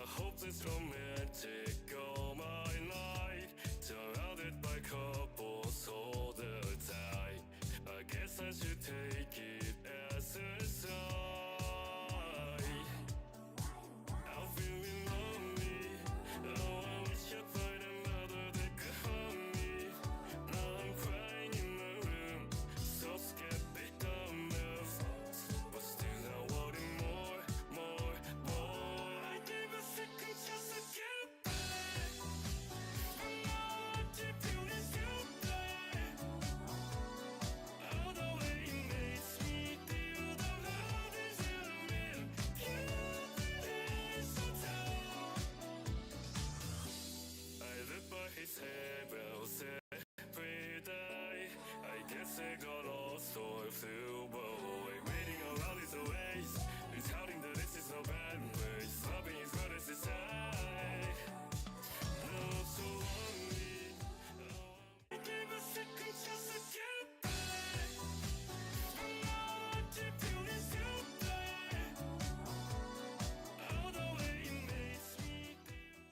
hope this romantic all my night. Surrounded by couples, hold her tight. I guess I should take it as a sign. I'm feeling lonely. Oh, I wish I'd find another that could hold me. Now I'm crying in my room, so scared they don't move. But still I wanted more. I gave a second chance to get back, and now I keep feeling stupid. All the way it makes me feel the love is in a man. Cupid is so tall. I live by his handrails every day. I guess I got lost or flew away. Waiting around is a waste. He's touting that this is no bad ways. Loving is good as it's high. Now I'm so lonely. I gave a second chance to get back, and now I keep feeling stupid. All the way it makes me feel.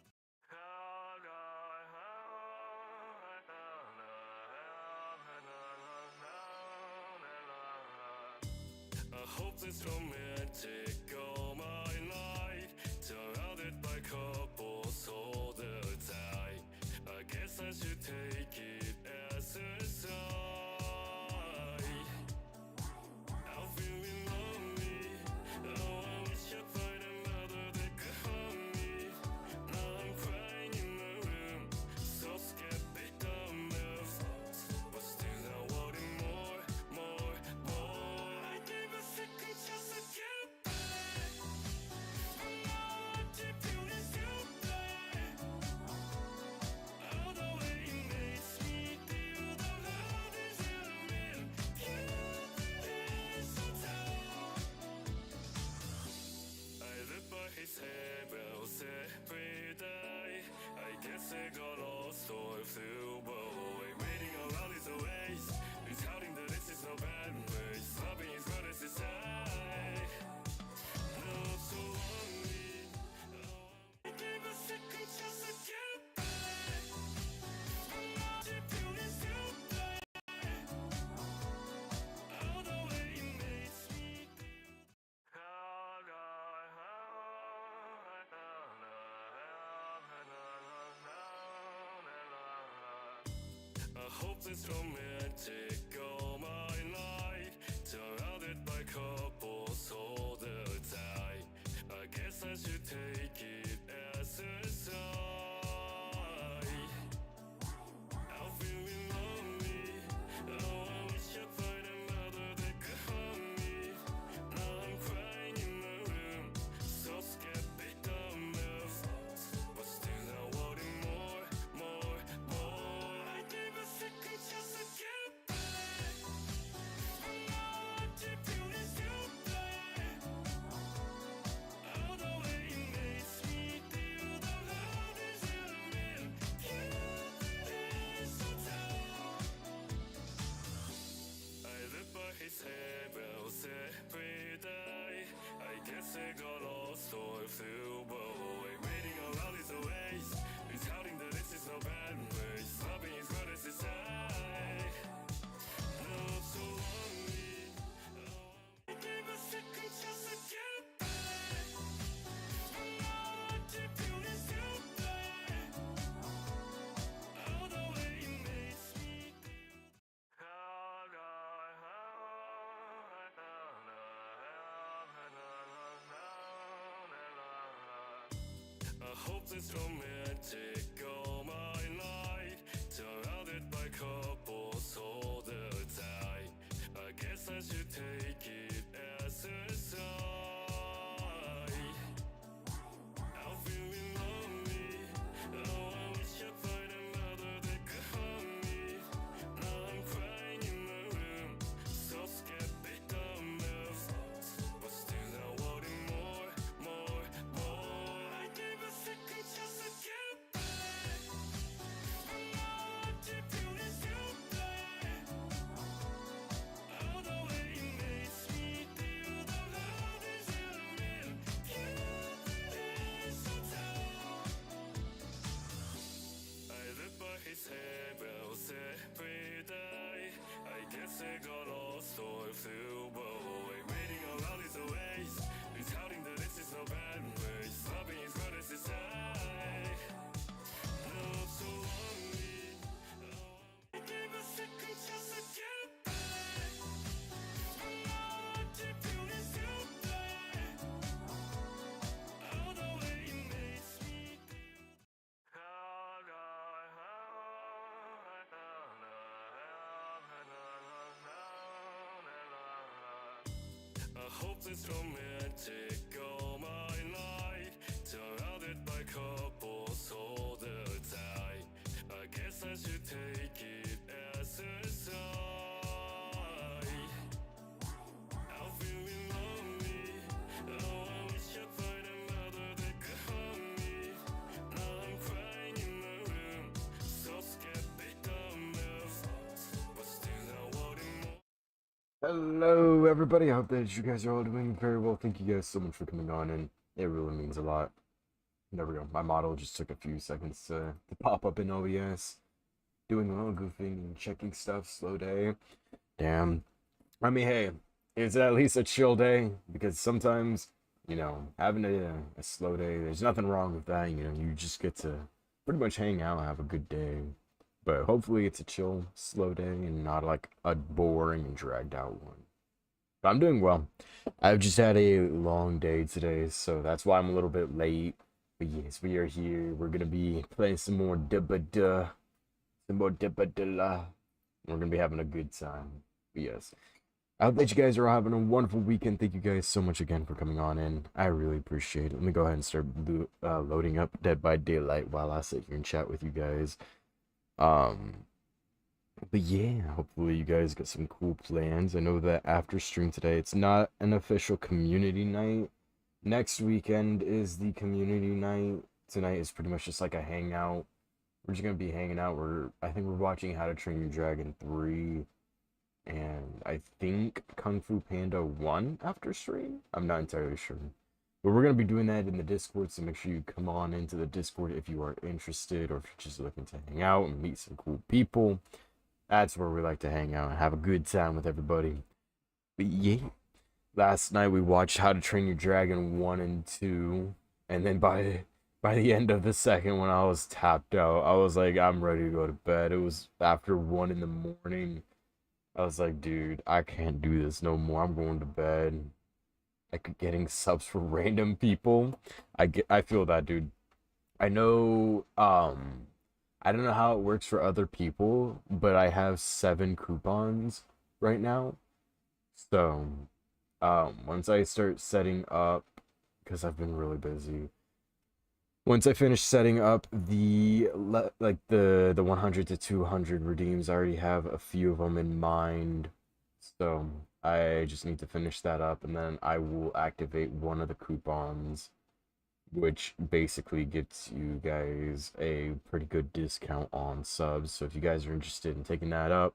I hope this romantic all my night. Surrounded by couples, hold her tight. I guess I should take it as a sign. I'm feeling lonely. Oh, I wish I'd find another that could hold me. Now I'm crying in my room, so scared they don't move. But still I wanted more. I gave a second chance to get back, and now I keep feeling stupid. All the way it makes me feel the love is in a man. Cupid is so tall. I live by his handrails every day. I guess I got lost or flew away. Waiting around is a waste. He's touting that this is no bad ways. Loving is good as it's high. Now I'm so lonely. I gave a second chance to get back, and now I keep feeling stupid. All the way it makes me feel. I hope this romantic all my night. Surrounded by couples, hold her tight. I guess I should take it as a sign. I'm feeling lonely. Oh, I wish I'd find another that could hold me. Now I'm crying in my room, so scared they don't move. But still I wanted more. I gave a second chance to get back, and now I keep feeling stupid. All the way it makes me feel the love is in a man. Cupid is so tall. I live by his handrails every day. I guess I got lost or flew away. Waiting around is a waste. He's touting that this is no bad ways. Loving is good as it's high. Now I'm so lonely. I gave a second chance to get back, and now I keep feeling stupid. All the way it makes me feel. I hope this romantic all my night. Surrounded by couples, hold her tight. I guess I should take it as a sign. I'm feeling lonely. Oh, I wish I'd find another that could hold me. Now I'm crying in my room, so scared they don't move. But still I wanted more. I gave a second chance to get back, it's romantic all my life. Surrounded by couples, hold her tight. I guess I should take it as a sign. I'm feeling lonely. Oh, I wish I'd find another that could haunt me. Now I'm crying in my room, so scared they don't know. But still I wanted more. Hello, everybody. I hope that you guys are all doing very well. Thank you guys so much for coming on, and it really means a lot. There we go. My model just took a few seconds to pop up in OBS. Doing well, goofing and checking stuff. Slow day. Damn. I mean, hey, it's at least a chill day because sometimes, having a slow day, there's nothing wrong with that. You just get to pretty much hang out, have a good day. But hopefully it's a chill, slow day and not like a boring and dragged out one. But I'm doing well. I've just had a long day today, so that's why I'm a little bit late. But yes, we are here. We're gonna be playing some more Dibba-duh. Some more Dibba-duh. We're gonna be having a good time. But yes. I hope that you guys are all having a wonderful weekend. Thank you guys so much again for coming on in. I really appreciate it. Let me go ahead and start loading up Dead by Daylight while I sit here and chat with you guys. But yeah, hopefully you guys got some cool plans. I know that after stream today, it's not an official community night. Next weekend is the community night. Tonight is pretty much just like a hangout. We're just gonna be hanging out. I think we're watching How to Train Your Dragon 3 and I think Kung Fu Panda 1 after stream. I'm not entirely sure. But we're going to be doing that in the Discord, so make sure you come on into the Discord if you are interested or if you're just looking to hang out and meet some cool people. That's where we like to hang out and have a good time with everybody. But yeah, last night we watched How to Train Your Dragon 1 and 2, and then by the end of the second one, I was tapped out. I was like, I'm ready to go to bed. It was after 1 in the morning. I was like, dude, I can't do this no more. I'm going to bed. Like getting subs for random people. I feel that, dude. I know I don't know how it works for other people, but I have 7 coupons right now. So once I start setting up, because I've been really busy. Once I finish setting up the 100 to 200 redeems, I already have a few of them in mind. So I just need to finish that up, and then I will activate one of the coupons, which basically gets you guys a pretty good discount on subs. So if you guys are interested in taking that up,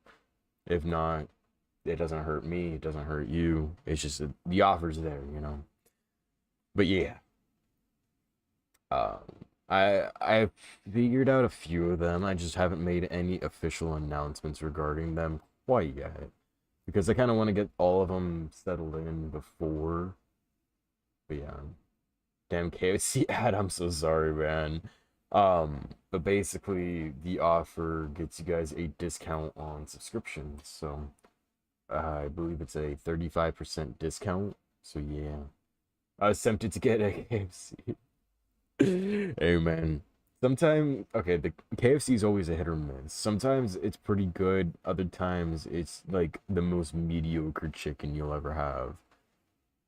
if not, it doesn't hurt me, it doesn't hurt you. It's just the offer's there, But yeah. I figured out a few of them. I just haven't made any official announcements regarding them quite yet, because I kind of want to get all of them settled in before. But yeah, damn KFC ad, I'm so sorry, man. But basically the offer gets you guys a discount on subscriptions. So I believe it's a 35% discount. So yeah, I was tempted to get a KFC. Hey man, sometimes okay, the KFC is always a hit or miss. Sometimes it's pretty good, other times it's like the most mediocre chicken you'll ever have.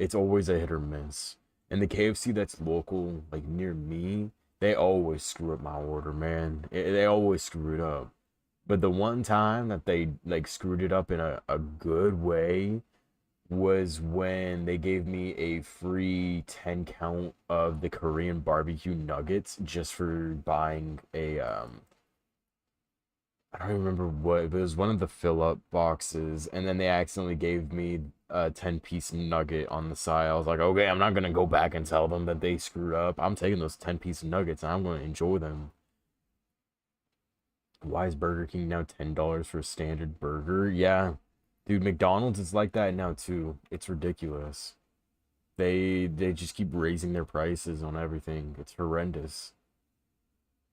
It's always a hit or miss. And the KFC that's local, like near me, they always screw up my order, man. They always screw it up. But the one time that they like screwed it up in a good way was when they gave me a free 10 count of the Korean barbecue nuggets just for buying a I don't even remember what, but it was one of the fill up boxes, and then they accidentally gave me a 10-piece nugget on the side. I was like, okay, I'm not gonna go back and tell them that they screwed up. I'm taking those 10-piece nuggets and I'm gonna enjoy them. Why is Burger King now $10 for a standard burger? Yeah. Dude, McDonald's is like that now too. It's ridiculous. They just keep raising their prices on everything. It's horrendous.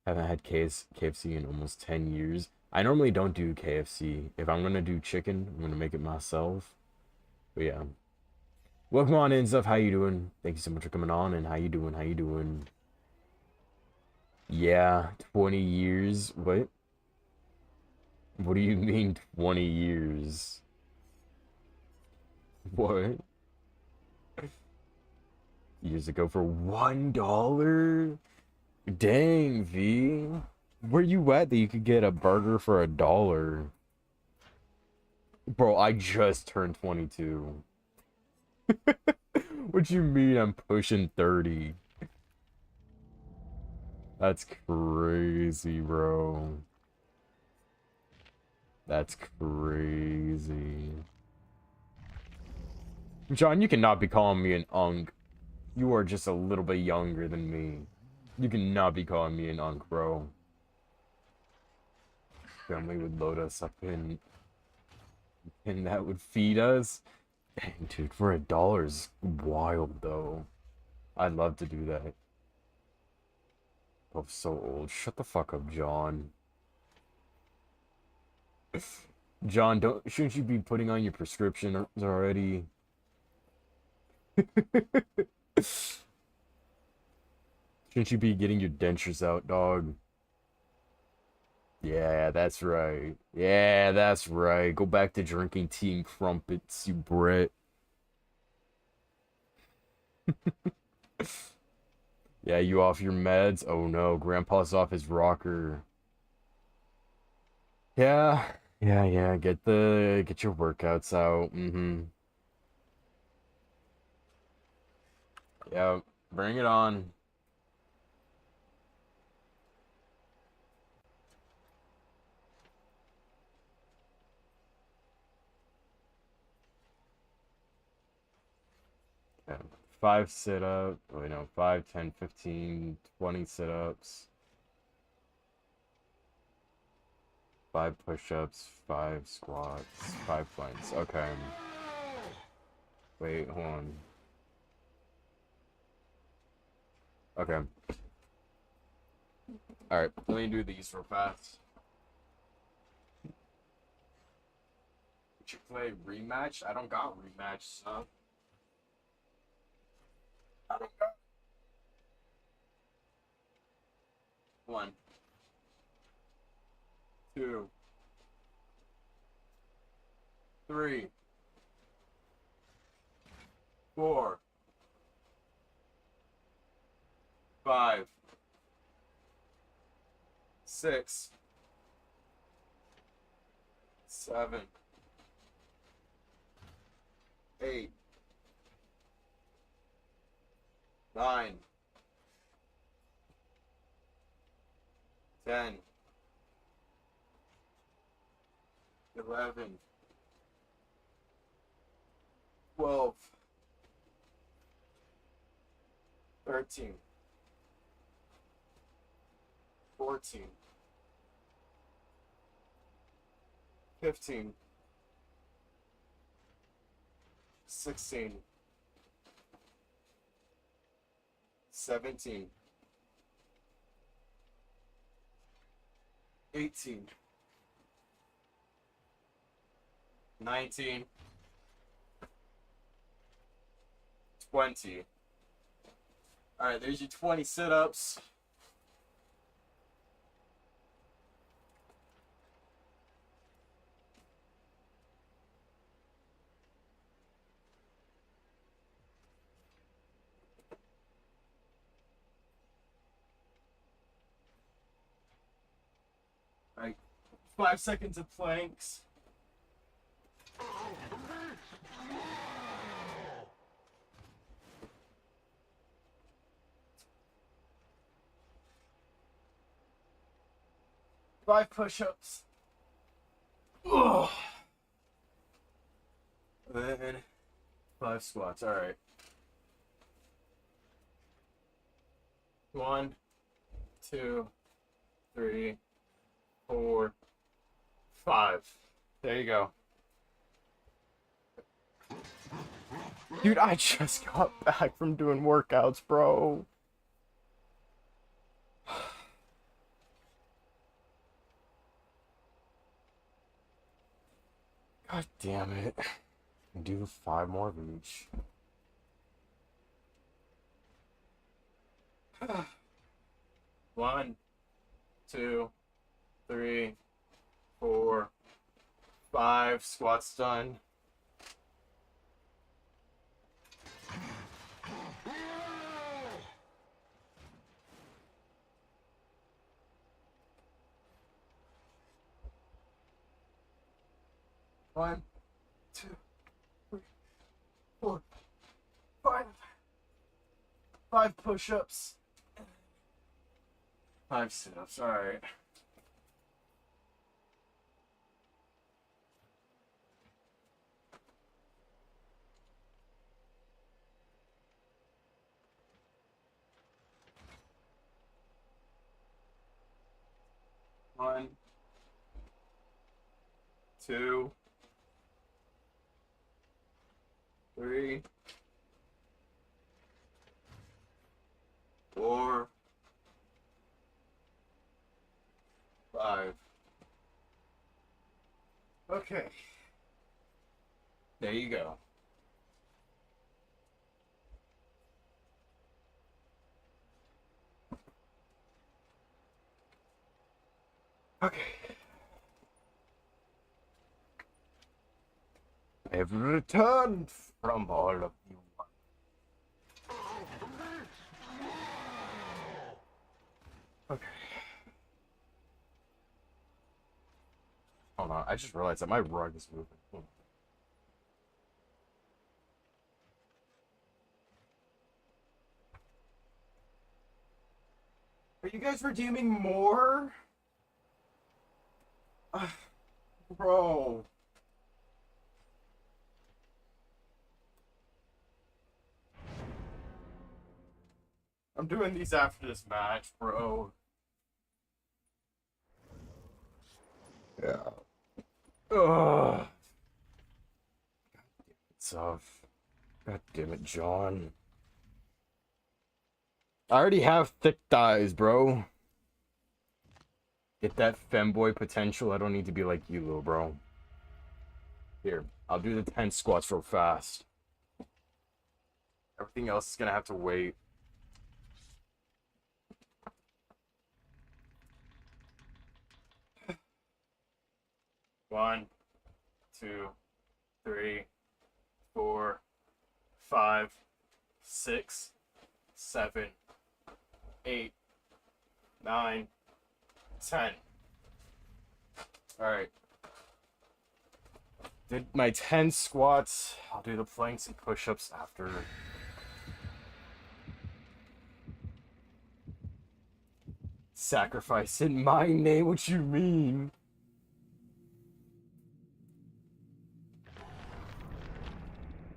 Haven't had KFC in almost 10 years. I normally don't do KFC. If I'm gonna do chicken, I'm gonna make it myself. But yeah. Welcome on in, stuff. How you doing? Thank you so much for coming on. And how you doing? How you doing? Yeah, 20 years. What? What do you mean 20 years? What? years ago for $1. Dang, V. Where you at that you could get a burger for $1? Bro, I just turned 22. What you mean I'm pushing 30? That's crazy, bro. That's crazy. John, you cannot be calling me an unk. You are just a little bit younger than me. You cannot be calling me an unk, bro. Family would load us up in... And that would feed us? Dang, dude, for $1 is wild, though. I'd love to do that. I'm so old. Shut the fuck up, John. John, shouldn't you be putting on your prescription already? Shouldn't you be getting your dentures out, dog? Yeah, that's right. Yeah, that's right. Go back to drinking tea and crumpets, you Brit. Yeah, you off your meds? Oh no, Grandpa's off his rocker. Yeah, yeah. Get your workouts out. Yeah, bring it on. Yeah. 5 sit-ups. Wait, no, 5, 10, 15, 20 sit-ups. 5 push-ups, 5 squats, 5 planks. Okay. Wait, hold on. Okay. Alright, let me do these real fast. Chick-fil-A rematch? I don't got rematch stuff. I don't got 1, 2, 3, 4, 5, 6, 7, 8, 9, 10, 11, 12, 13, 14, 15, 16, 17, 18, 19, 20. Alright, there's your 20 sit-ups. Alright, 5 seconds of planks. Five push-ups. Ugh. Then 5 squats. All right. 1, 2, 3, 4, 5. There you go. Dude, I just got back from doing workouts, bro. God damn it. Do 5 more of each. One, 2, 3, 4, 5. Squats done. 1, 2, 3, 4, 5. 5 push-ups. 5 sit-ups. All right. One, 2, 3, 4, 5. Okay. There you go. Okay. I have returned from all of you. Okay. Hold on, I just realized that my rug is moving. Hold on. Are you guys redeeming more? Bro. I'm doing these after this match, bro. Yeah. Ugh. It's off. God damn it, John. I already have thick thighs, bro. Get that femboy potential. I don't need to be like you, little bro. Here, I'll do the 10 squats real fast. Everything else is gonna have to wait. One, 2, 3, 4, 5, 6, 7, 8, 9, 10. Alright. Did my 10 squats. I'll do the planks and push-ups after. Sacrifice in my name? What you mean?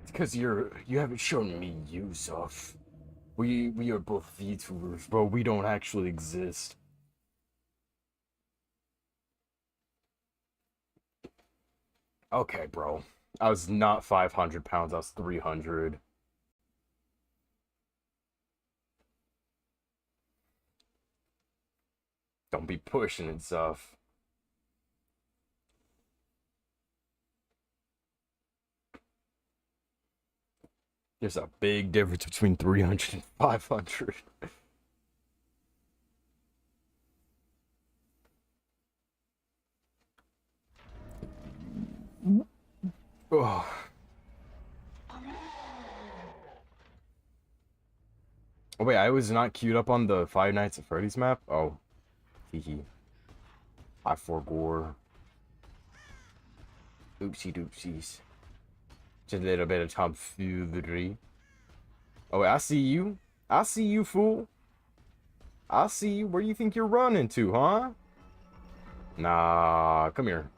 It's because you haven't shown me use of. We are both VTubers, bro. We don't actually exist. Okay, bro. I was not 500 pounds, I was 300. Don't be pushing and stuff. There's a big difference between 300 and 500. Oh. Oh wait, I was not queued up on the Five Nights at Freddy's map? Oh. Hehe. I forgore. Oopsie doopsies. Just a little bit of tomfoolery. Oh wait, I see you. I see you, fool. I see you. Where you think you're running to, huh? Nah, come here.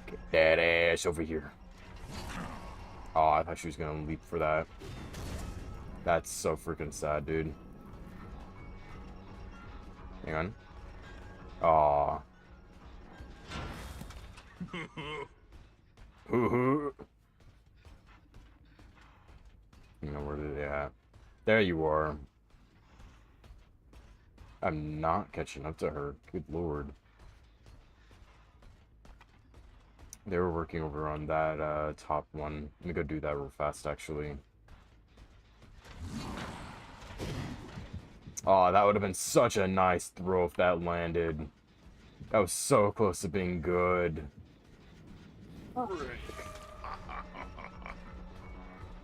Get that ass over here. Oh, I thought she was gonna leap for that. That's so freaking sad, dude. Hang on. Aw. You know, where did they at? There you are. I'm not catching up to her. Good lord. They were working over on that top one. Let me go do that real fast, actually. Oh, that would have been such a nice throw if that landed. That was so close to being good.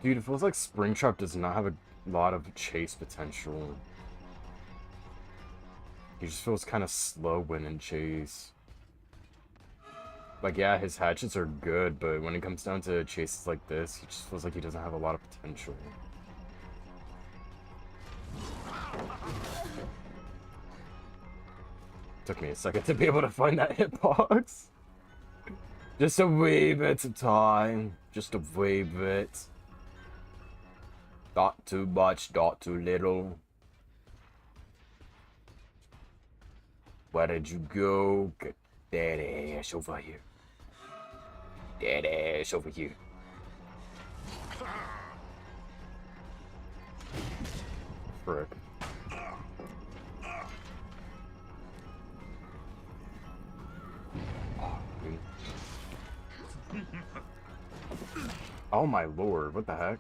Dude, it feels like Springtrap does not have a lot of chase potential. He just feels kind of slow when in chase. Like, yeah, his hatchets are good, but when it comes down to chases like this, he just feels like he doesn't have a lot of potential. Took me a second to be able to find that hitbox. Just a wee bit of time. Just a wee bit. Not too much, not too little. Where did you go? Get that ass over here. That ass over here. Frick. Oh my lord, what the heck?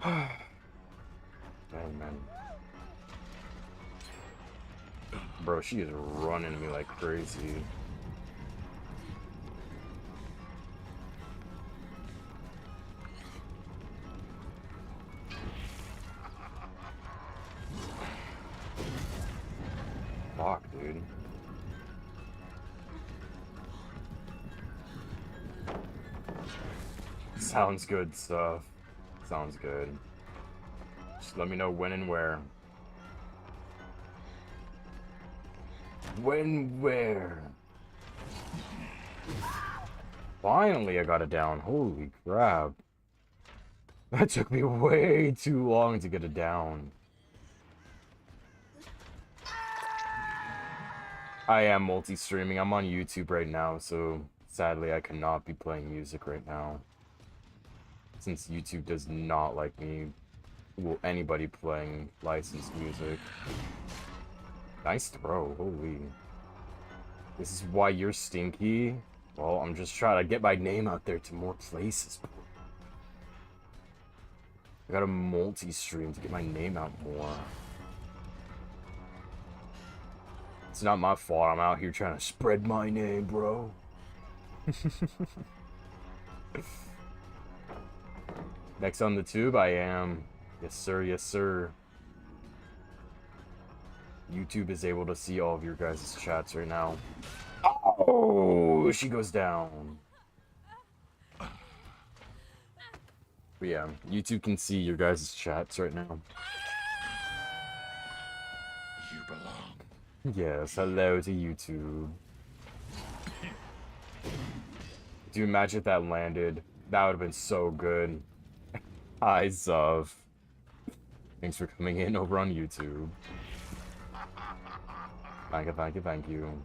Dang, man. Bro, she is running me like crazy. Fuck, dude. Sounds good stuff. Sounds good. Just let me know when and where. When, where? Finally, I got it down. Holy crap. That took me way too long to get it down. I am multi-streaming. I'm on YouTube right now, so sadly I cannot be playing music right now. Since YouTube does not like me, well, anybody playing licensed music. Nice throw, holy. This is why you're stinky? Well, I'm just trying to get my name out there to more places. I gotta multi-stream to get my name out more. It's not my fault, I'm out here trying to spread my name, bro. Next on the tube, I am. Yes, sir, yes, sir. YouTube is able to see all of your guys' chats right now. Oh, she goes down. But yeah, YouTube can see your guys' chats right now. You belong. Yes, hello to YouTube. Do you imagine if that landed? That would have been so good. Hi, Zuv. Thanks for coming in over on YouTube. Thank you, thank you, thank you.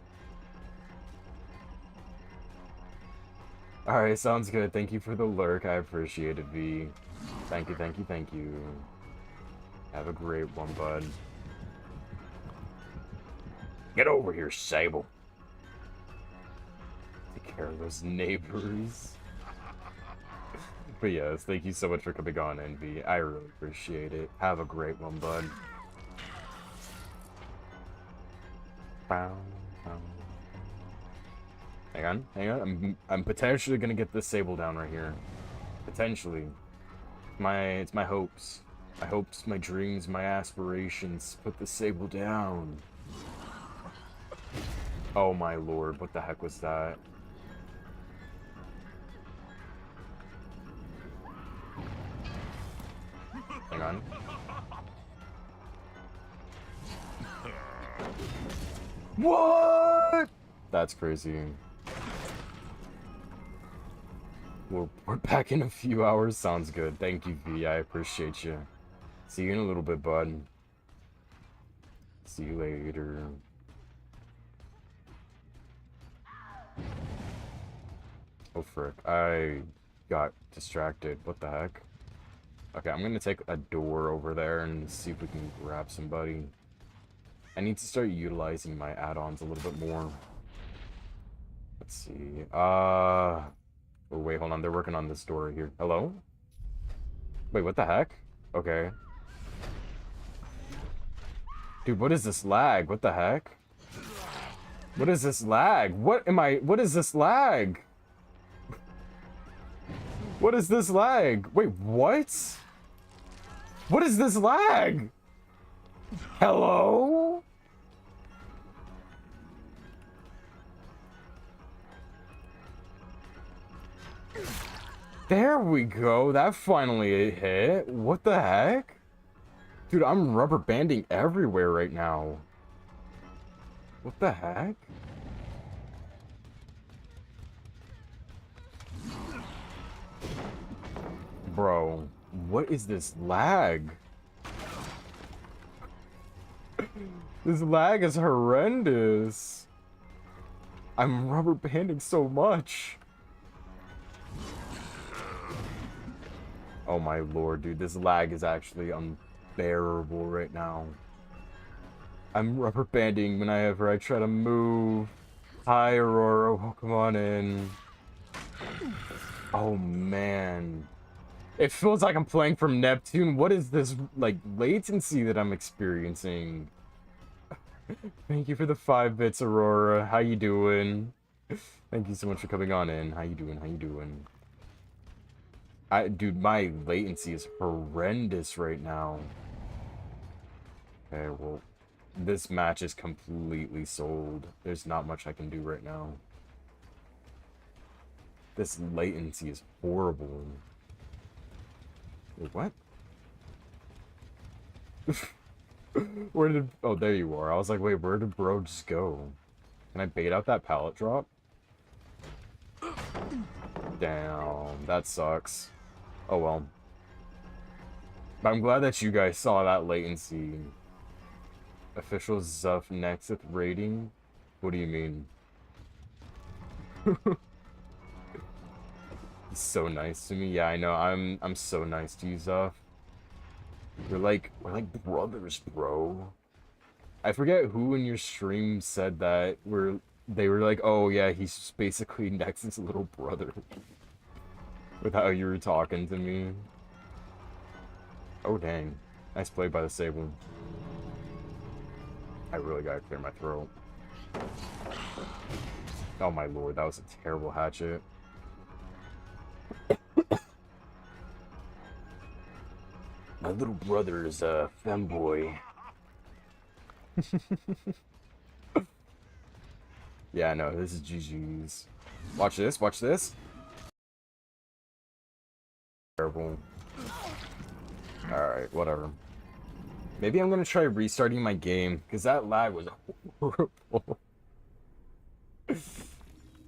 Alright, sounds good. Thank you for the lurk. I appreciate it, V. Thank you, thank you, thank you. Have a great one, bud. Get over here, Sable. Take care of those neighbors. But yes, thank you so much for coming on, Envy. I really appreciate it. Have a great one, bud. Bow, bow. Hang on, hang on. I'm potentially gonna get this Sable down right here. Potentially. It's my hopes. My hopes, my dreams, my aspirations. Put the Sable down. Oh my lord, what the heck was that? Hang on. What? That's crazy. We're back in a few hours. Sounds good. Thank you, V. I appreciate you. See you in a little bit, bud. See you later. Oh, frick. I got distracted. What the heck? Okay, I'm gonna take a door over there and see if we can grab somebody. I need to start utilizing my add-ons a little bit more. Let's see. Oh, wait, hold on. They're working on this door here. Hello? Wait, what the heck? Okay. Dude, what is this lag? What the heck? What is this lag? What is this lag? What is this lag? Wait, what? What is this lag? Hello? There we go. That finally hit. What the heck? Dude, I'm rubber banding everywhere right now. What the heck? Bro, what is this lag? This lag is horrendous. I'm rubber banding so much. Oh my lord, dude, this lag is actually unbearable right now. I'm rubber banding whenever I try to move. Hi, Aurora, welcome on in. Oh man. It feels like I'm playing from Neptune. What is this, like, latency that I'm experiencing? Thank you for the 5 bits, Aurora. How you doing? Thank you so much for coming on in. How you doing? How you doing? Dude, my latency is horrendous right now. Okay, well, this match is completely sold. There's not much I can do right now. This latency is horrible. Wait, what? Where did... Oh, there you are. I was like, wait, where did bro just go? Can I bait out that pallet drop? Damn, that sucks. Oh well. But I'm glad that you guys saw that latency. Official Zuff Nexus rating? What do you mean? He's so nice to me. Yeah, I know. I'm so nice to you, Zuff. We're like brothers, bro. I forget who in your stream said that. They were like, oh yeah, he's just basically Nexus' little brother. With how you were talking to me. Oh dang. Nice play by the Sable. I really gotta clear my throat. Oh my lord, that was a terrible hatchet. My little brother is a femboy. Yeah, no, this is GG's. Watch this, watch this. Terrible. Alright, whatever. Maybe I'm gonna try restarting my game, because that lag was horrible.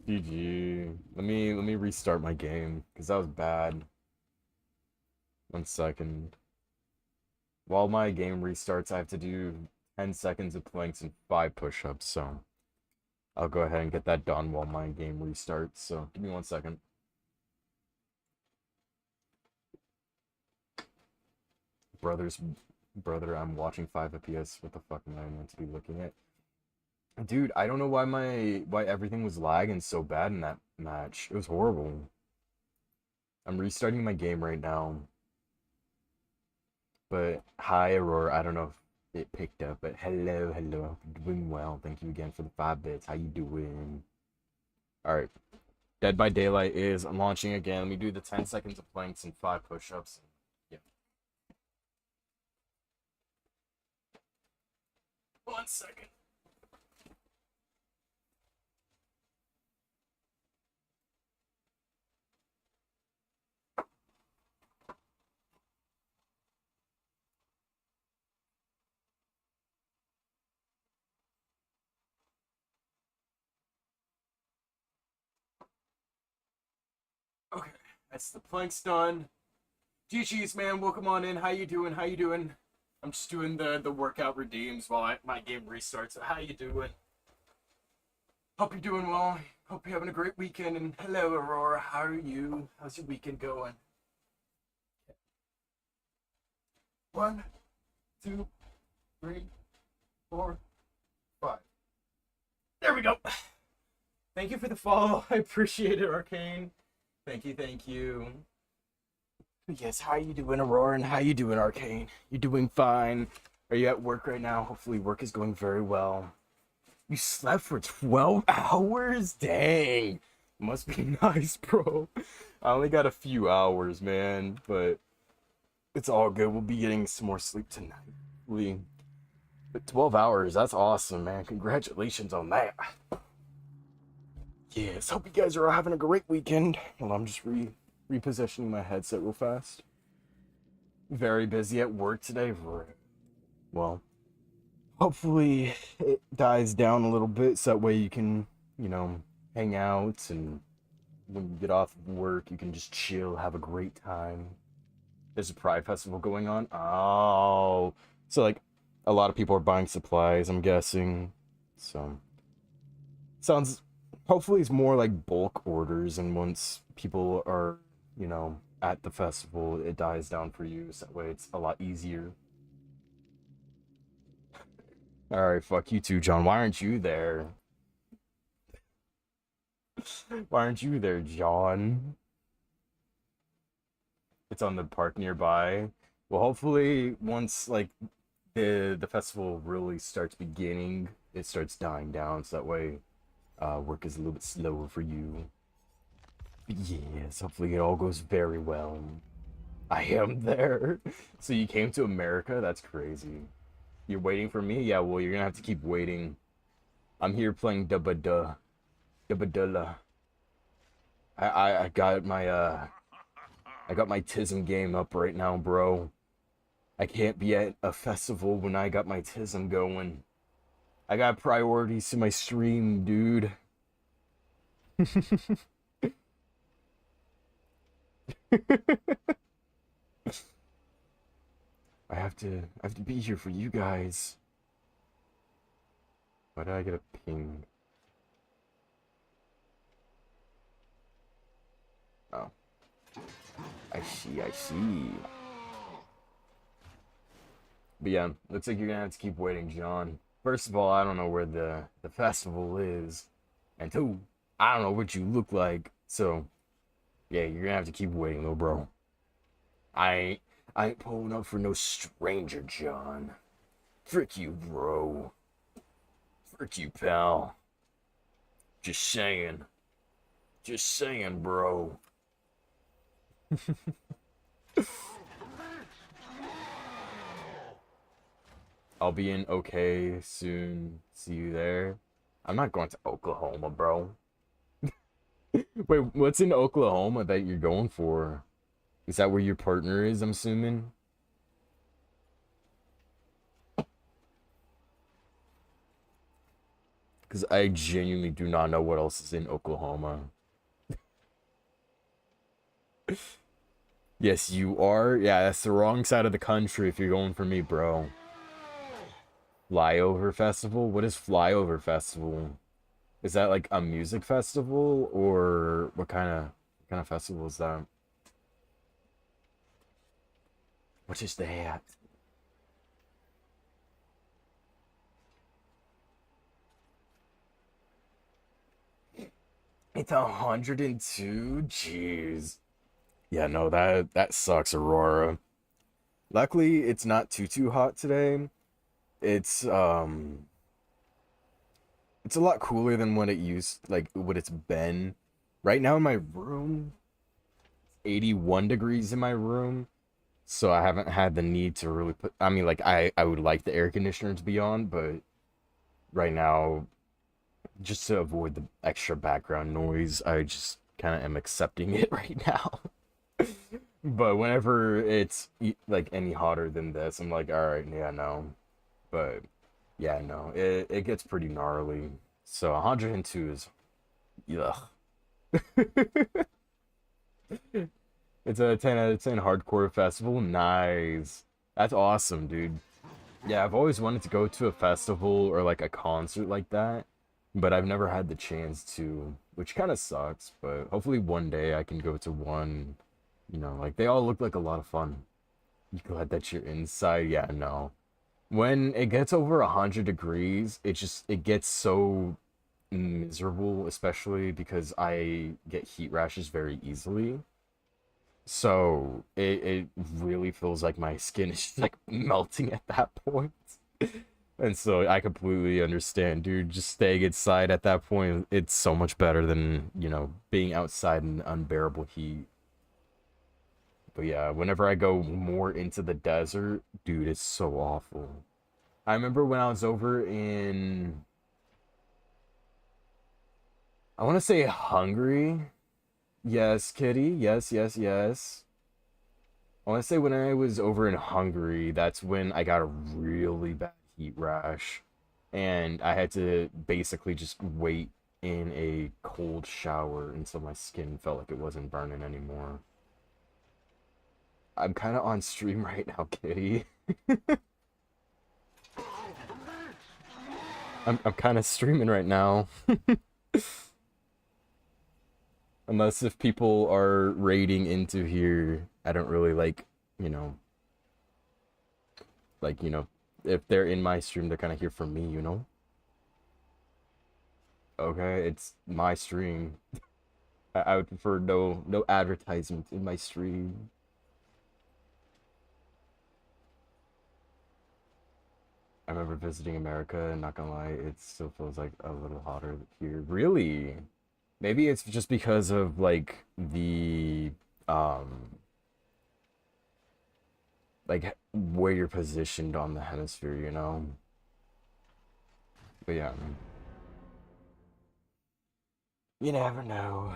GG. Let me restart my game, because that was bad. 1 second. While my game restarts, I have to do 10 seconds of planks and 5 push-ups, so I'll go ahead and get that done while my game restarts, so give me 1 second. Brother, I'm watching 5 FPS. What the fuck am I meant to be looking at? Dude, I don't know why everything was lagging so bad in that match. It was horrible. I'm restarting my game right now. But hi, Aurora. I don't know if it picked up, but hello. Doing well. Thank you again for the 5 bits. How you doing? Alright. Dead by Daylight is launching again. Let me do the 10 seconds of planks and 5 push-ups. Yeah. 1 second. Okay, that's the planks done. GG's, man. Welcome on in. How you doing? How you doing? I'm just doing the workout redeems while my game restarts. How you doing? Hope you're doing well. Hope you're having a great weekend. And hello, Aurora. How are you? How's your weekend going? 1, 2, 3, 4, 5. There we go. Thank you for the follow. I appreciate it, Arcane. Thank you. Yes, how you doing, Aurora, and how you doing, Arcane? You doing fine? Are you at work right now? Hopefully work is going very well. You slept for 12 hours? Dang. Must be nice, bro. I only got a few hours, man, but it's all good. We'll be getting some more sleep tonight. 12 hours, that's awesome, man. Congratulations on that. Yes, hope you guys are having a great weekend. Well, I'm just repositioning my headset real fast. Very busy at work today. Well, hopefully it dies down a little bit so that way you can, hang out, and when you get off of work, you can just chill, have a great time. There's a Pride Festival going on. Oh, so like a lot of people are buying supplies, I'm guessing. So sounds, hopefully it's more like bulk orders, and once people are, at the festival, it dies down for you, so that way it's a lot easier. All right, fuck you too, John. Why aren't you there? Why aren't you there, John? It's on the park nearby. Well, hopefully once like the festival really starts beginning, it starts dying down, so that way work is a little bit slower for you. But yes, hopefully it all goes very well. I am there. So you came to America? That's crazy. You're waiting for me? Yeah, well, you're gonna have to keep waiting. I'm here playing Dubba Dulla. I got my TISM game up right now, bro. I can't be at a festival when I got my TISM going. I got priorities to my stream, dude. I have to be here for you guys. Why did I get a ping? Oh. I see. But yeah, looks like you're gonna have to keep waiting, John. First of all, I don't know where the festival is. And two, I don't know what you look like. So, yeah, you're gonna have to keep waiting, little bro. I ain't pulling up for no stranger, John. Frick you, bro. Frick you, pal. Just saying. Just saying, bro. I'll be in OK soon. See you there. I'm not going to Oklahoma, bro. Wait, what's in Oklahoma that you're going for? Is that where your partner is, I'm assuming? Because I genuinely do not know what else is in Oklahoma. Yes, you are. Yeah, that's the wrong side of the country if you're going for me, bro. Flyover Festival? What is Flyover Festival? Is that like a music festival, or what kind of festival is that? What is that? It's 102? Jeez. Yeah, no, that sucks, Aurora. Luckily, it's not too hot today. It's it's a lot cooler than what it used, like what it's been. Right now in my room, 81 degrees in my room, so I haven't had the need to really put, I mean, like I would like the air conditioner to be on, but right now, just to avoid the extra background noise, I just kind of am accepting it right now. But whenever it's like any hotter than this, I'm like, all right, yeah, no. But yeah, no, it gets pretty gnarly. So 102 is, ugh. It's a 10 out of 10 hardcore festival. Nice. That's awesome, dude. Yeah, I've always wanted to go to a festival or like a concert like that, but I've never had the chance to, which kind of sucks, but hopefully one day I can go to one. Like they all look like a lot of fun. You glad that you're inside? Yeah, no. When it gets over 100 degrees, it gets so miserable, especially because I get heat rashes very easily. So it really feels like my skin is like melting at that point. And so I completely understand, dude. Just staying inside at that point, it's so much better than, being outside in unbearable heat. But yeah, whenever I go more into the desert, dude, it's so awful. I remember when I was over in, I want to say Hungary. Yes, Kitty. Yes, yes, yes. I want to say when I was over in Hungary, that's when I got a really bad heat rash. And I had to basically just wait in a cold shower until my skin felt like it wasn't burning anymore. I'm kind of on stream right now, Kitty. I'm kind of streaming right now. Unless if people are raiding into here, I don't really like, you know, like, if they're in my stream, they're kind of here for me, you know? Okay, it's my stream. I would prefer no advertisement in my stream. I remember visiting America, and not gonna lie, it still feels like a little hotter here. Really? Maybe it's just because of like the um like where you're positioned on the hemisphere, you know? But yeah, you never know.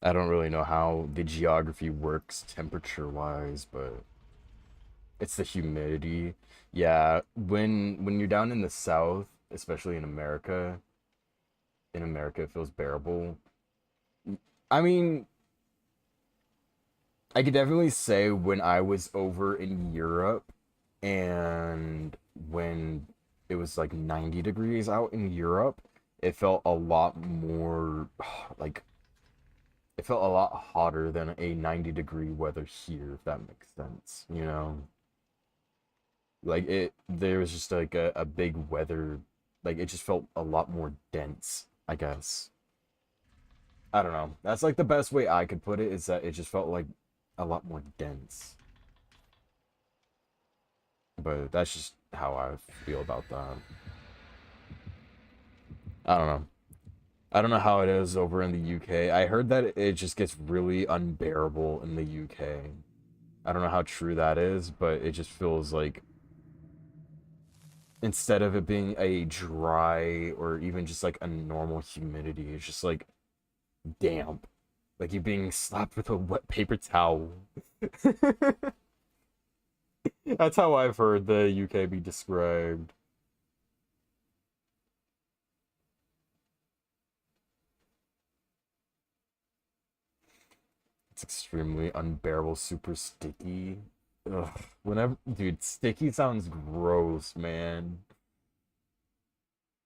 I don't really know how the geography works temperature-wise, but it's the humidity. Yeah, when you're down in the south, especially in America it feels bearable. I mean, I could definitely say when I was over in Europe and when it was like 90 degrees out in Europe, it felt a lot more like it felt a lot hotter than a 90-degree weather here, if that makes sense, you know? Like there was just like a big weather, like it just felt a lot more dense, I guess. I don't know. That's like the best way I could put it is that it just felt like a lot more dense. But that's just how I feel about that. I don't know. I don't know how it is over in the UK. I heard that it just gets really unbearable in the UK. I don't know how true that is, but it just feels like instead of it being a dry or even just like a normal humidity, it's just like damp. Like you're being slapped with a wet paper towel. That's how I've heard the UK be described. It's extremely unbearable, super sticky. Ugh. Whenever, dude, sticky sounds gross, man.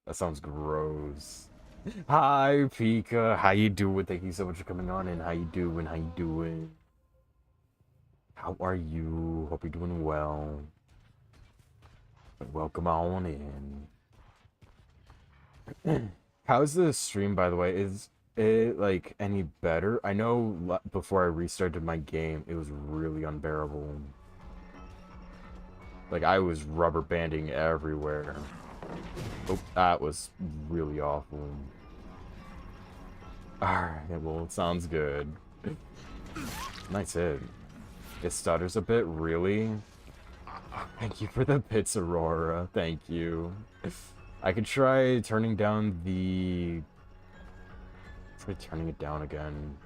That sounds gross. Hi, Pika. How you doing? Thank you so much for coming on. And how you doing? How you doing? How are you? Hope you're doing well. Welcome on in. How's the stream, by the way? Is it like any better? I know before I restarted my game, it was really unbearable. Like I was rubber banding everywhere. Oh, that was really awful. Alright, well, it sounds good. Nice hit. It stutters a bit, really? Thank you for the bits, Aurora. Thank you. I could try turning down the... Try turning it down again.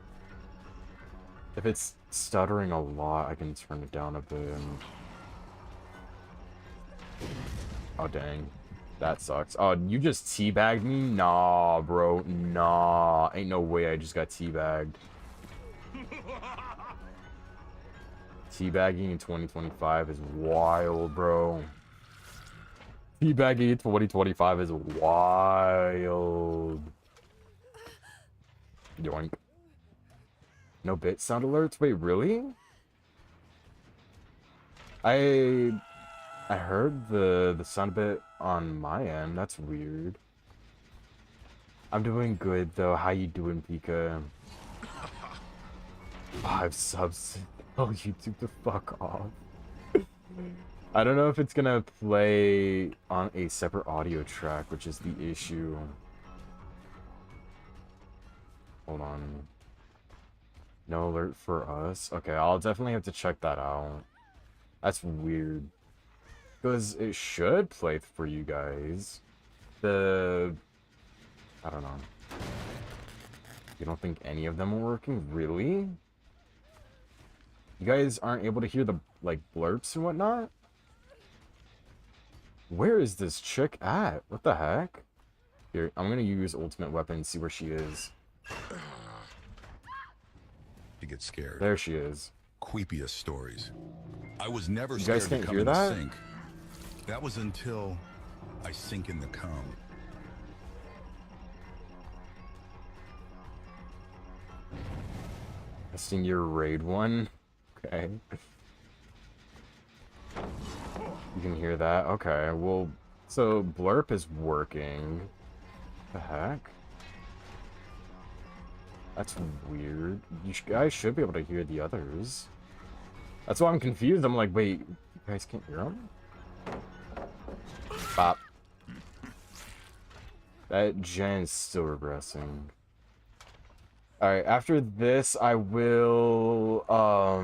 If it's stuttering a lot, I can turn it down a bit. Oh, dang. That sucks. Oh, you just teabagged me? Nah, bro. Nah. Ain't no way I just got teabagged. Teabagging in 2025 is wild, bro. Teabagging in 2025 is wild. Yoink. No bit sound alerts? Wait, really? I heard the sound bit on my end. That's weird. I'm doing good though. How you doing, Pika? 5 subs. Oh, YouTube the fuck off. I don't know if it's gonna play on a separate audio track, which is the issue. Hold on. No alert for us? Okay, I'll definitely have to check that out. That's weird. Because it should play for you guys. I don't know. You don't think any of them are working? Really? You guys aren't able to hear the, like, blurps and whatnot? Where is this chick at? What the heck? Here, I'm gonna use ultimate weapon and see where she is. You get scared. There she is. Creepiest stories. I was never You guys scared can't to come hear in the that? sink. That was until I sink in the cum. Testing your raid one. Okay. You can hear that? Okay, well, so blurp is working. The heck? That's weird. You guys should be able to hear the others. That's why I'm confused. I'm like, wait, you guys can't hear them? Bop. That gen is still regressing. Alright, after this, I will, I'll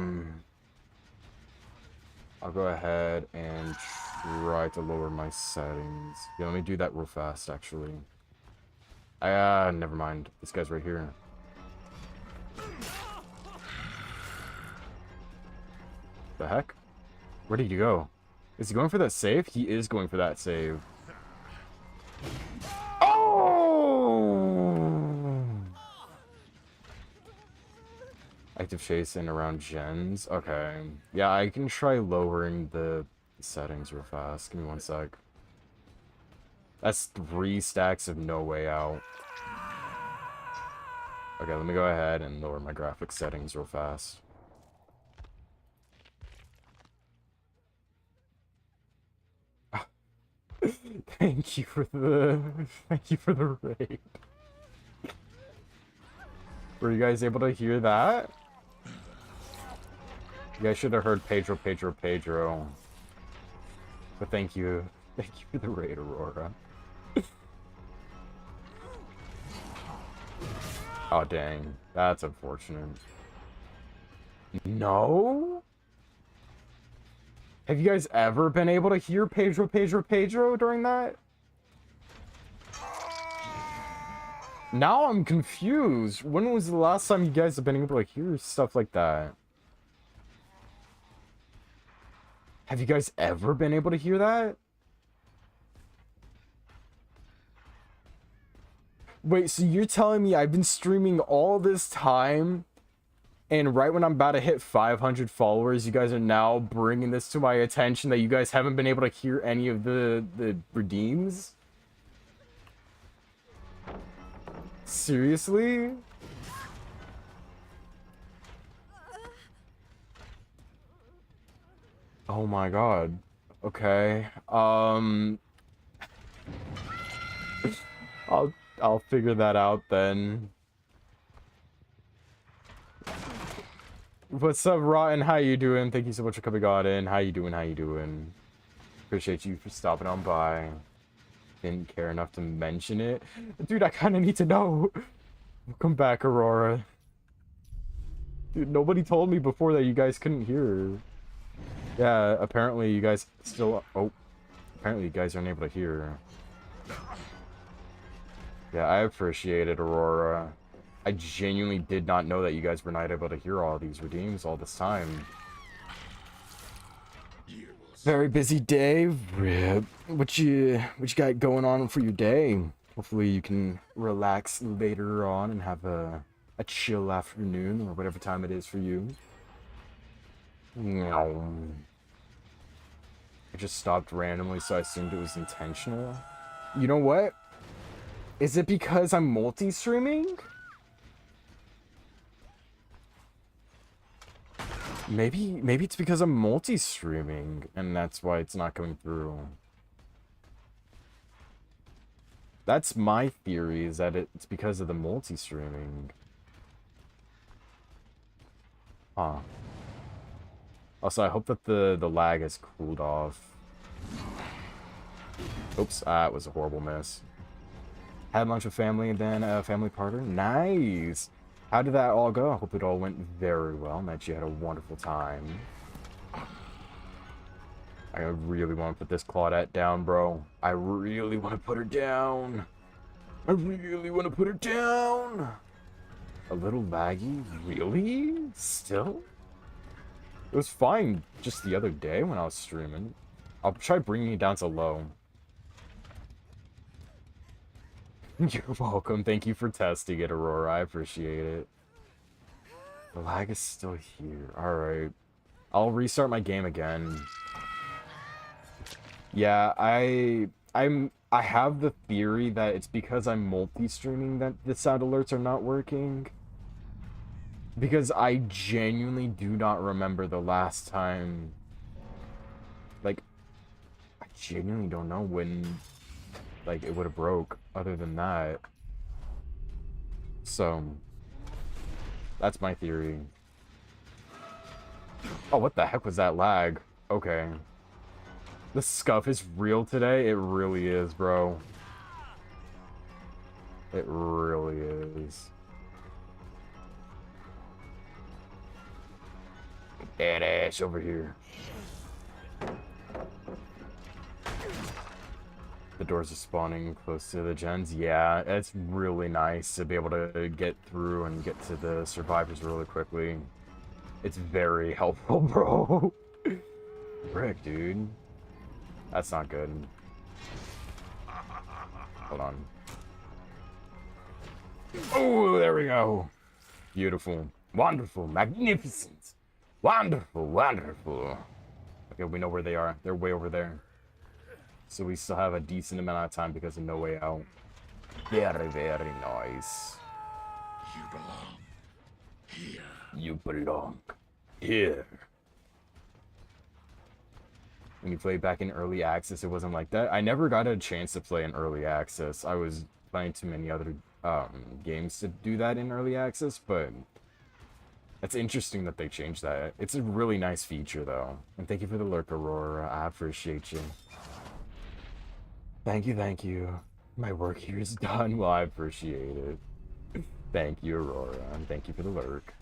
go ahead and try to lower my settings. Yeah, let me do that real fast, actually. Never mind. This guy's right here. The heck? Where did he go? Is he going for that save? He is going for that save. Oh! Active chasing around gens. Okay. Yeah, I can try lowering the settings real fast. Give me 1 sec. That's 3 stacks of no way out. Okay, let me go ahead and lower my graphics settings real fast. Thank you for the raid. Were you guys able to hear that? You guys should have heard Pedro, Pedro, Pedro. But thank you for the raid, Aurora. Oh dang, that's unfortunate. No? Have you guys ever been able to hear Pedro, Pedro, Pedro during that? Now I'm confused. When was the last time you guys have been able to hear stuff like that? Have you guys ever been able to hear that? Wait, so you're telling me I've been streaming all this time, and right when I'm about to hit 500 followers, you guys are now bringing this to my attention that you guys haven't been able to hear any of the redeems? Seriously? Oh my god. Okay. I'll figure that out then. What's up, Rotten? How you doing? Thank you so much for coming on in. How you doing? How you doing? Appreciate you for stopping on by. Didn't care enough to mention it. Dude, I kind of need to know. Welcome back, Aurora. Dude, nobody told me before that you guys couldn't hear. Yeah, apparently you guys still... Oh. Apparently you guys aren't able to hear. Yeah, I appreciate it, Aurora. I genuinely did not know that you guys were not able to hear all these redeems all this time. Very busy day, Rip. What you got going on for your day? Hopefully you can relax later on and have a chill afternoon or whatever time it is for you. I just stopped randomly, so I assumed it was intentional. You know what? Is it because I'm multi-streaming? Maybe it's because I'm multi-streaming, and that's why it's not coming through. That's my theory, is that it's because of the multi-streaming. Huh. Also, I hope that the lag has cooled off. Oops, that was a horrible miss. Had lunch with family and then a family partner. Nice! How did that all go? I hope it all went very well and that you had a wonderful time. I really want to put this Claudette down, bro. I really want to put her down. I really want to put her down. A little laggy? Really? Still? It was fine just the other day when I was streaming. I'll try bringing it down to low. You're welcome. Thank you for testing it, Aurora. I appreciate it. The lag is still here. Alright. I'll restart my game again. Yeah, I have the theory that it's because I'm multi-streaming that the sound alerts are not working. Because I genuinely do not remember the last time. Like, I genuinely don't know when, like, it would have broke other than that. So, that's my theory. Oh, what the heck was that lag? Okay. The scuff is real today? It really is, bro. It really is. That ass over here. The doors are spawning close to the gens. Yeah, it's really nice to be able to get through and get to the survivors really quickly. It's very helpful, bro. Frick, dude. That's not good. Hold on. Oh, there we go. Beautiful. Wonderful. Magnificent. Wonderful. Wonderful. Okay, we know where they are. They're way over there. So we still have a decent amount of time because of No Way Out. Very, very nice. You belong here. You belong here. When you played back in early access, it wasn't like that. I never got a chance to play in early access. I was playing too many other games to do that in early access, but it's interesting that they changed that. It's a really nice feature, though. And thank you for the lurk, Aurora. I appreciate you. Thank you, thank you. My work here is done. Well, I appreciate it. Thank you, Aurora. And thank you for the lurk.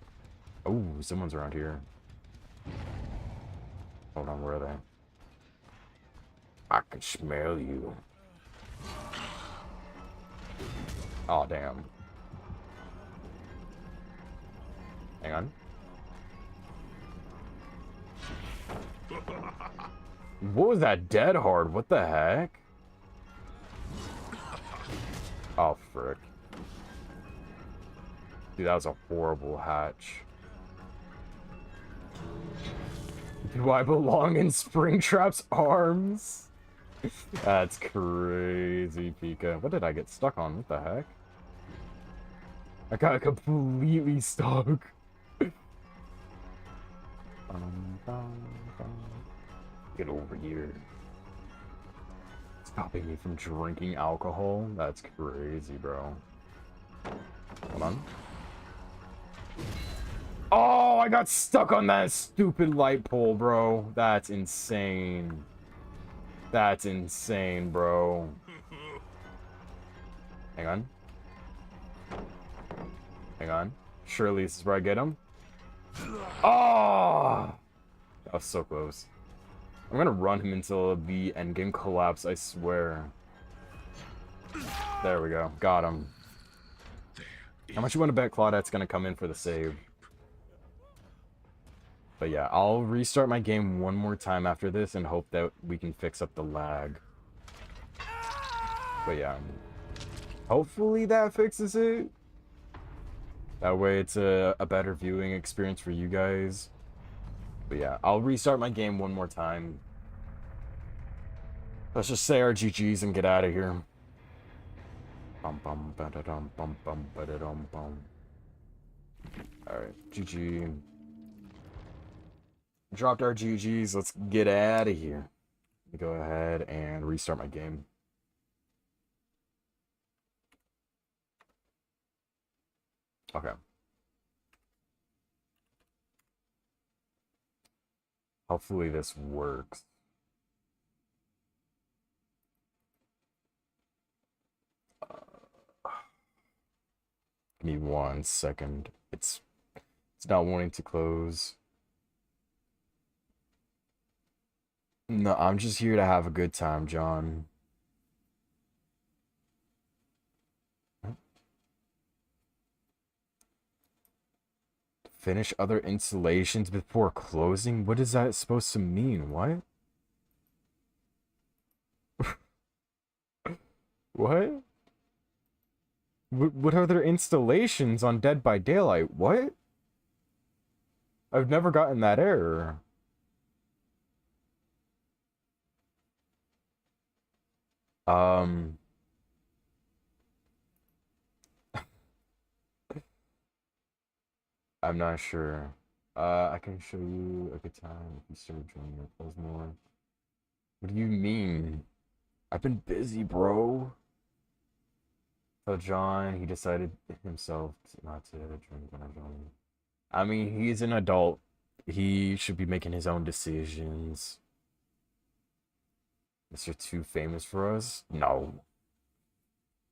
Oh, someone's around here. Hold on, where are they? I can smell you. Oh, damn. Hang on. What was that dead hard? What the heck? Oh, frick. Dude, that was a horrible hatch. Do I belong in Springtrap's arms? That's crazy, Pika. What did I get stuck on? What the heck? I got completely stuck. Get over here. Stopping me from drinking alcohol? That's crazy, bro. Hold on. Oh, I got stuck on that stupid light pole, bro. That's insane. That's insane, bro. Hang on. Hang on. Surely this is where I get him. Oh! That was so close. I'm gonna run him until the endgame collapse, I swear. There we go. Got him. How much you want to bet Claudette's gonna come in for the save? But yeah, I'll restart my game one more time after this and hope that we can fix up the lag. But yeah, hopefully that fixes it. That way it's a better viewing experience for you guys. But yeah, I'll restart my game one more time. Let's just say our GGs and get out of here. Bum bum ba da dum bum bum ba da dum bum. Alright, GG. Dropped our GGs. Let's get out of here. Let me go ahead and restart my game. Okay. Hopefully this works. Give me 1 second. It's not wanting to close. No, I'm just here to have a good time, John. Finish other installations before closing? What is that supposed to mean? What? What? What other installations on Dead by Daylight? What? I've never gotten that error. Um, I'm not sure. I can show you a good time if you start joining your calls more. What do you mean? I've been busy, bro. So John, he decided himself not to drink when I joined. I mean, he's an adult. He should be making his own decisions. Mr. Too famous for us? No.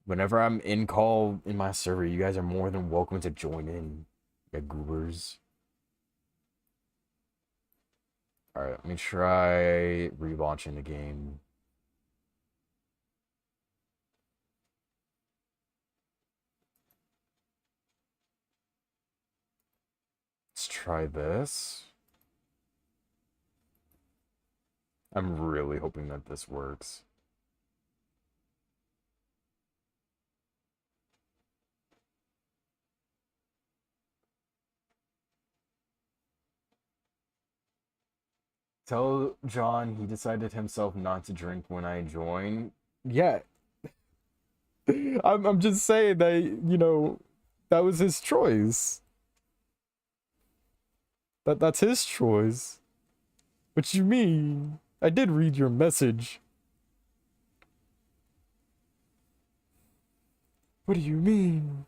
Whenever I'm in call in my server, you guys are more than welcome to join in. Yeah, goobers. Alright, let me try relaunching the game. Let's try this. I'm really hoping that this works. Tell John he decided himself not to drink when I join. Yeah. I'm just saying that, that was his choice. That's his choice. What you mean? I did read your message. What do you mean?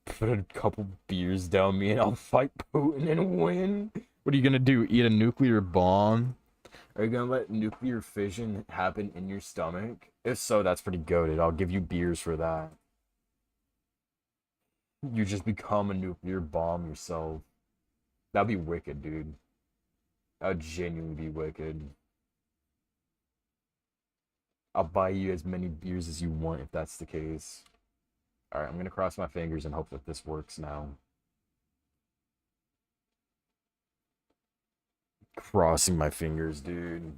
Put a couple beers down me and I'll fight Putin and win. What are you gonna do? Eat a nuclear bomb? Are you gonna let nuclear fission happen in your stomach? If so, that's pretty goated. I'll give you beers for that. You just become a nuclear bomb yourself. That'd be wicked, dude. That'd genuinely be wicked. I'll buy you as many beers as you want if that's the case. Alright, I'm gonna cross my fingers and hope that this works now. Crossing my fingers, dude.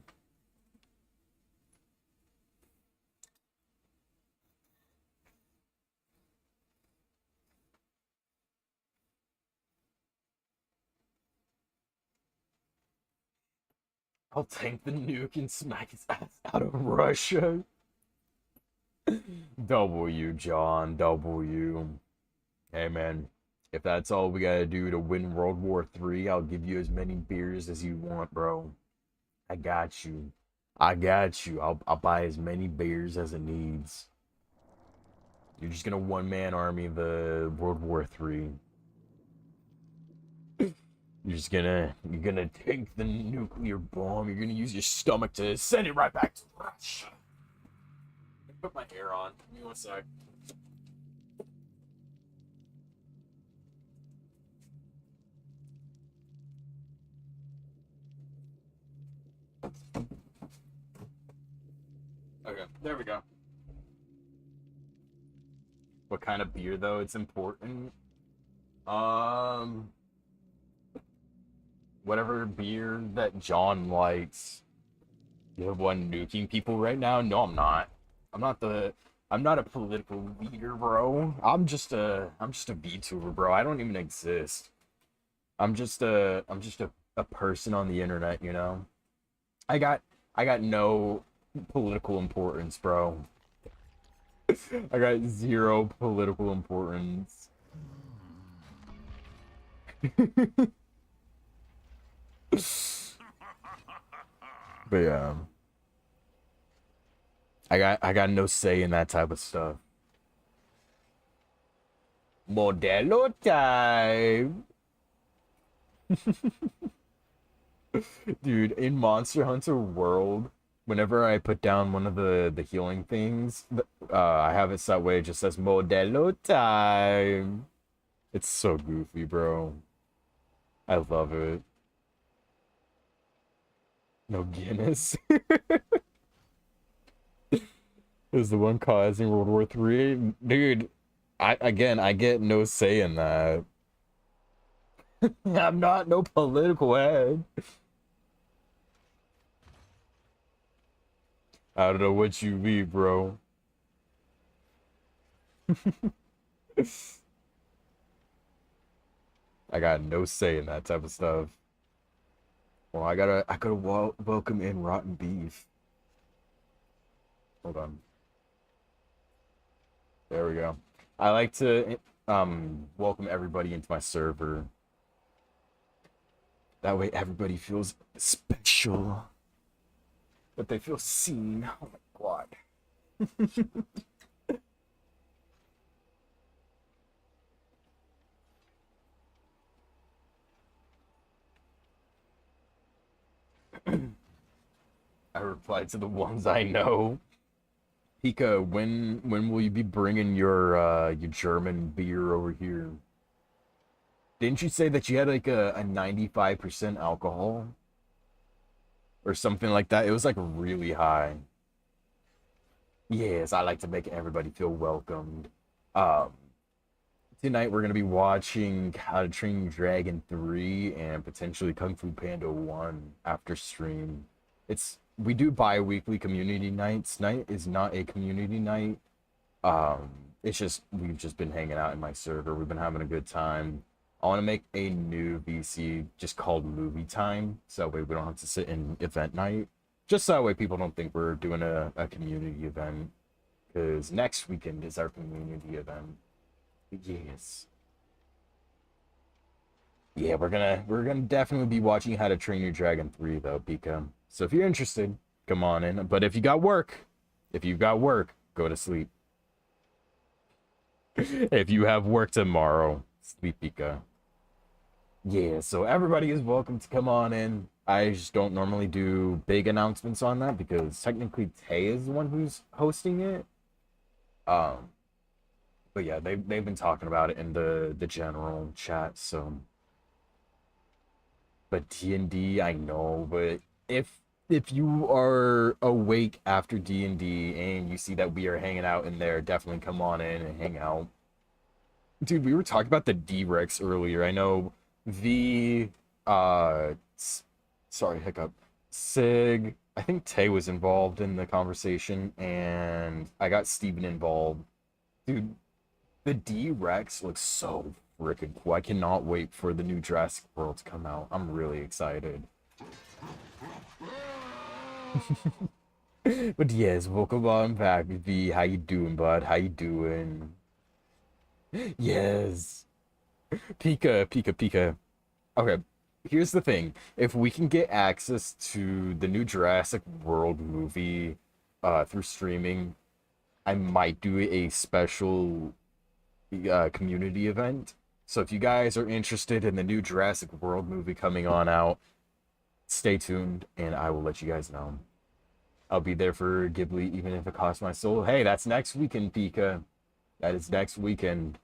I'll tank the nuke and smack his ass out of Russia. W, John, W. Hey, man. If that's all we gotta do to win World War III, I'll give you as many beers as you want, bro. I got you. I got you. I'll buy as many beers as it needs. You're just gonna one-man army the World War III. You're gonna take the nuclear bomb. You're gonna use your stomach to send it right back to Russia. Put my hair on. Give me one sec. Okay, there we go. What kind of beer though? It's important. Whatever beer that John likes. You have one nuking people right now? No, I'm not. I'm not a political leader, bro. I'm just a VTuber, bro. I don't even exist. I'm just a person on the internet, you know? I got no political importance, bro. I got zero political importance. But yeah. I got no say in that type of stuff. Modelo time. Dude, in Monster Hunter World, whenever I put down one of the healing things, I have it set way it just says Modelo time. It's so goofy, bro. I love it. No Guinness. Is the one causing World War III? Dude, I get no say in that. I'm not no political head. I don't know what you be, bro. I got no say in that type of stuff. Well, I gotta welcome in rotten beef. Hold on. There we go. I like to welcome everybody into my server. That way everybody feels special. That they feel seen. Oh my god. I replied to the ones I know. Pika, when will you be bringing your German beer over here? Didn't you say that you had like a 95% alcohol? Or something like that? It was like really high. Yes, I like to make everybody feel welcomed. Um, Tonight we're gonna be watching How to Train Your Dragon 3 and potentially Kung Fu Panda 1 after stream. We do bi-weekly community nights. Tonight is not a community night. It's just we've just been hanging out in my server. We've been having a good time. I want to make a new VC just called Movie Time, so that way we don't have to sit in event night. Just so that way people don't think we're doing a community event. Because next weekend is our community event. Yes. Yeah, we're gonna definitely be watching How to Train Your Dragon 3 though, Pika. So if you're interested, come on in. But if you've got work, go to sleep. If you have work tomorrow, sleep, Pika. Yeah, so everybody is welcome to come on in. I just don't normally do big announcements on that because technically Tay is the one who's hosting it. Um, but yeah, they've been talking about it in the general chat, so. But D&D, I know, but if you are awake after D&D and you see that we are hanging out in there, definitely come on in and hang out. Dude, we were talking about the D-Rex earlier. I know sorry, hiccup. Sig, I think Tay was involved in the conversation, and I got Steven involved. Dude, the D-Rex looks so freaking cool. I cannot wait for the new Jurassic World to come out. I'm really excited. But yes, welcome on back, V. How you doing, bud? How you doing? Yes. Pika. Okay, here's the thing. If we can get access to the new Jurassic World movie through streaming, I might do a special community event. So if you guys are interested in the new Jurassic World movie coming on out, stay tuned and I will let you guys know. I'll be there for Ghibli even if it costs my soul. Hey, that's next weekend, Pika. That is next weekend.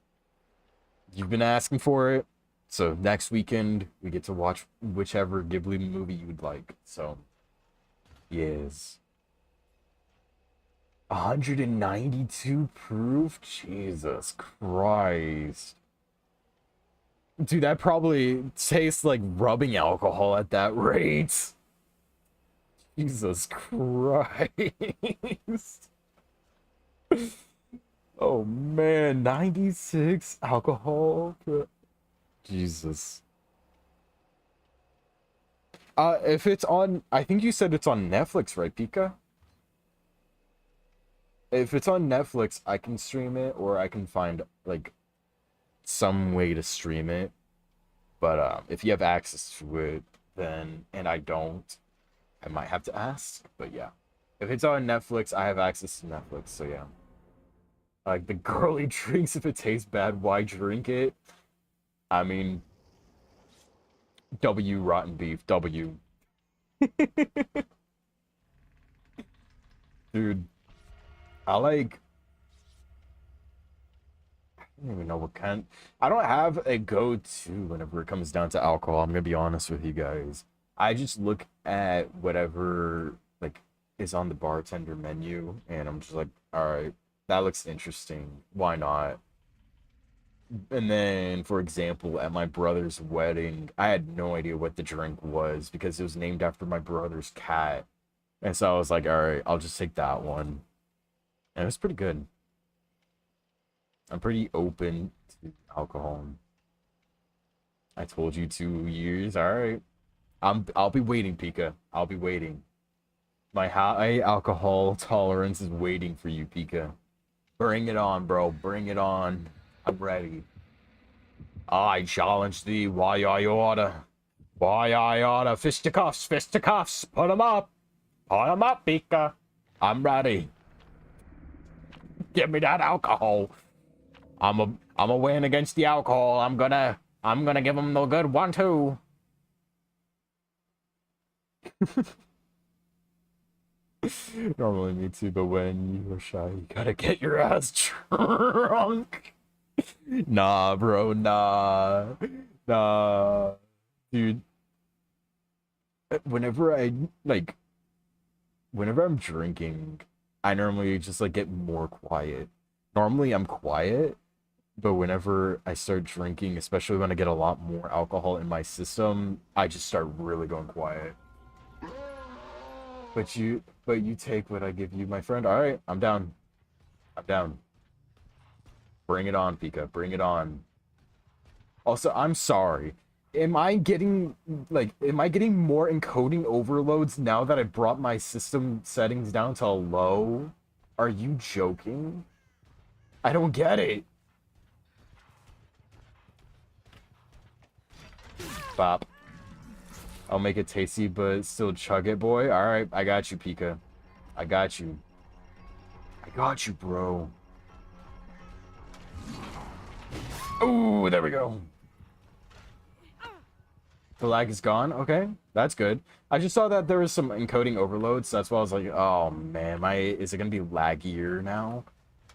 You've been asking for it. So next weekend we get to watch whichever Ghibli movie you would like. So yes. 192 proof? Jesus Christ. Dude, that probably tastes like rubbing alcohol at that rate. Jesus Christ. Oh man, 96 alcohol. Jesus. If it's on, I think you said it's on Netflix, right, Pika? If it's on Netflix, I can stream it, or I can find like some way to stream it. But if you have access to it, then, and I don't, I might have to ask. But yeah, if it's on Netflix, I have access to Netflix. So yeah, like the girly drinks. If it tastes bad, why drink it? I mean, W rotten beef. W. Dude, I like. I don't even know what I don't have a go-to whenever it comes down to alcohol. I'm gonna be honest with you guys. I just look at whatever like is on the bartender menu, and I'm just like, all right, that looks interesting. Why not? And then, for example, at my brother's wedding, I had no idea what the drink was because it was named after my brother's cat. And so I was like, all right, I'll just take that one. And it was pretty good. I'm pretty open to alcohol. I told you 2 years. All right. I'll be waiting, Pika. I'll be waiting. My high alcohol tolerance is waiting for you, Pika. Bring it on, bro. Bring it on. I'm ready. I challenge thee. Why I oughta? Why I oughta? Fisticuffs, fisticuffs. Put 'em up. Put 'em up, Pika. I'm ready. Give me that alcohol. I'm a win against the alcohol. I'm gonna give him the good 1-2. Normally me too, but when you are shy, you gotta get your ass drunk. Nah, bro, nah. Nah. Dude. Whenever I'm drinking, I normally just like get more quiet. Normally I'm quiet, but whenever I start drinking, especially when I get a lot more alcohol in my system, I just start really going quiet. But you take what I give you, my friend. All right, I'm down. I'm down. Bring it on, Pika. Bring it on. Also, I'm sorry. Am I getting more encoding overloads now that I brought my system settings down to low? Are you joking? I don't get it. Bop. I'll make it tasty, but still chug it, boy. All right, I got you, Pika. I got you. I got you, bro. Oh, there we go. The lag is gone. Okay, that's good. I just saw that there was some encoding overloads. So that's why I was like, oh man, is it gonna be laggier now?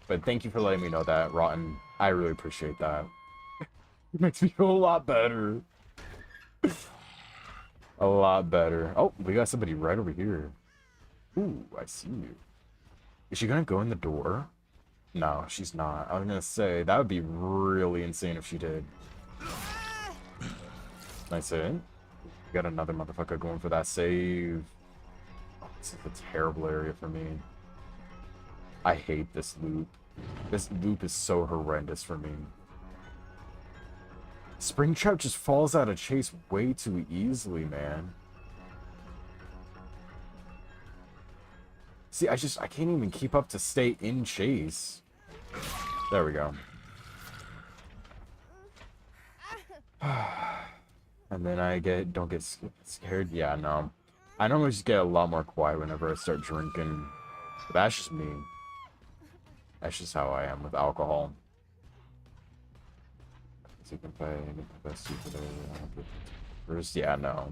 But thank you for letting me know that, Rotten. I really appreciate that. It makes me feel a lot better. A lot better. Oh, we got somebody right over here. Ooh, I see you. Is she gonna go in the door? No, she's not. I was gonna say, that would be really insane if she did. Nice hit. We got another motherfucker going for that save. Oh, this is a terrible area for me. I hate this loop. This loop is so horrendous for me. Springtrap just falls out of chase way too easily, man. See, I can't even keep up to stay in chase. There we go. And then I don't get scared. Yeah, no. I normally just get a lot more quiet whenever I start drinking. But that's just me. That's just how I am with alcohol. So you can play the best first. Yeah, no.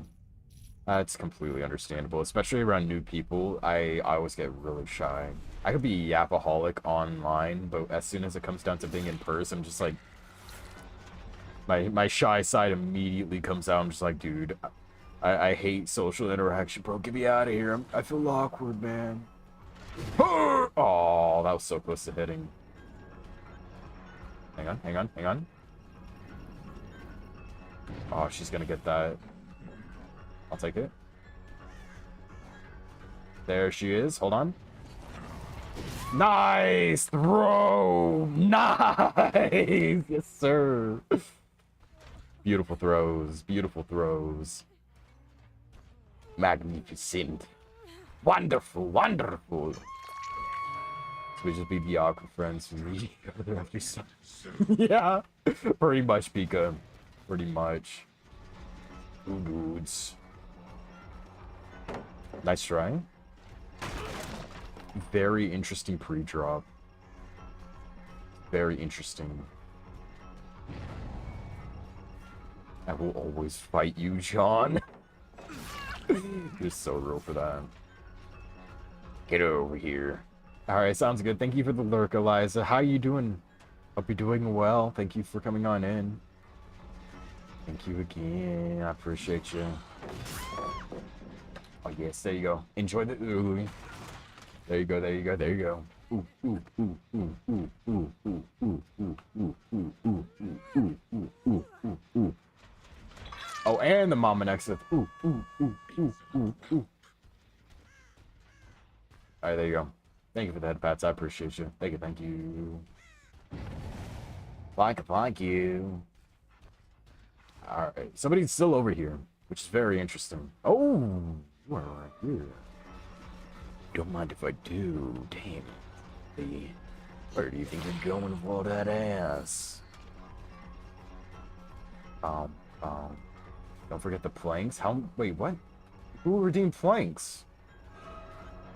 That's completely understandable, especially around new people. I always get really shy. I could be yapaholic online, but as soon as it comes down to being in person, I'm just like, my shy side immediately comes out. I'm just like, dude, I hate social interaction, bro. Get me out of here. I feel awkward, man. Oh, that was so close to hitting. Hang on, hang on, hang on. Oh, she's gonna get that. I'll take it. There she is. Hold on. Nice throw. Nice. Yes, sir. Beautiful throws. Beautiful throws. Magnificent. Wonderful. Wonderful. So we just be the awkward friends who meet each other after some. Yeah. Pretty much, Pika. Pretty much. Ooh, dudes. Nice try. Very interesting pre-drop. Very interesting. I will always fight you, John. You're so real for that. Get over here. Alright, sounds good. Thank you for the lurk, Eliza. How you doing? Hope you're doing well. Thank you for coming on in. Thank you again. I appreciate you. Oh yes, there you go. Enjoy the ooh. There you go, there you go, there you go. Ooh, ooh, ooh, ooh, ooh, ooh, ooh, ooh, ooh, ooh, ooh, ooh, ooh, ooh, ooh, ooh, ooh. Oh, and the mama next to ooh, ooh, ooh, ooh, ooh, ooh. Alright, there you go. Thank you for the head pats. I appreciate you. Thank you, thank you. Thank you. Alright, somebody's still over here, which is very interesting. Oh, you are right here. Don't mind if I do. Damn. Where do you think you're going with all that ass? Don't forget the planks. Wait, what? Who redeemed planks?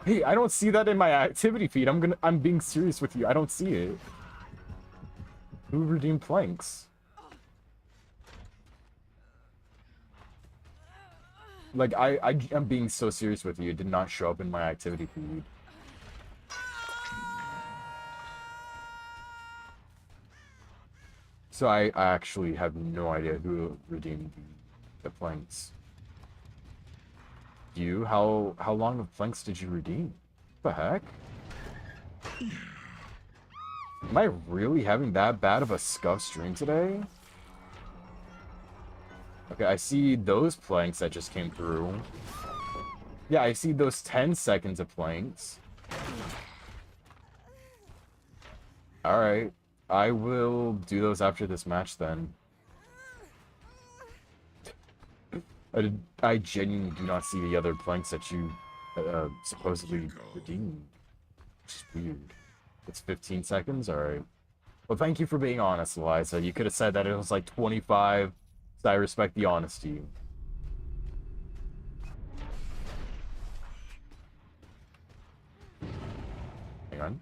Hey, I don't see that in my activity feed. I'm being serious with you. I don't see it. Who redeemed planks? Like, I'm being so serious with you. It did not show up in my activity feed. So I actually have no idea who redeemed the planks. You? How long of planks did you redeem? What the heck? Am I really having that bad of a scuff stream today? Okay, I see those planks that just came through. Yeah, I see those 10 seconds of planks. Alright. I will do those after this match then. I genuinely do not see the other planks that you supposedly redeemed. Which is weird. It's 15 seconds? Alright. Well, thank you for being honest, Eliza. You could have said that it was like 25, so I respect the honesty. Hang on.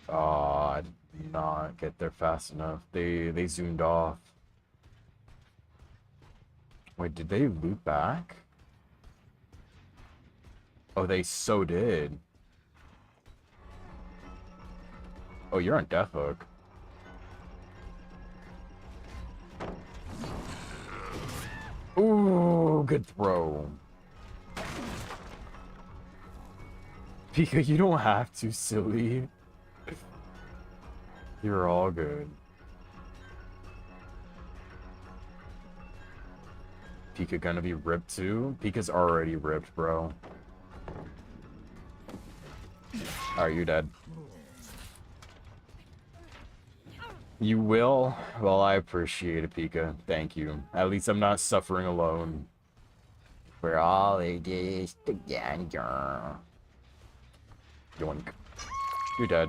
Oh, I did not get there fast enough. They zoomed off. Wait, did they loop back? Oh, they so did. Oh, you're on Death Hook. Ooh, good throw. Pika, you don't have to, silly. You're all good. Pika gonna be ripped too? Pika's already ripped, bro. Alright, you're dead. You will? Well, I appreciate it, Pika. Thank you. At least I'm not suffering alone. We're all in this together. Yoink. You're dead.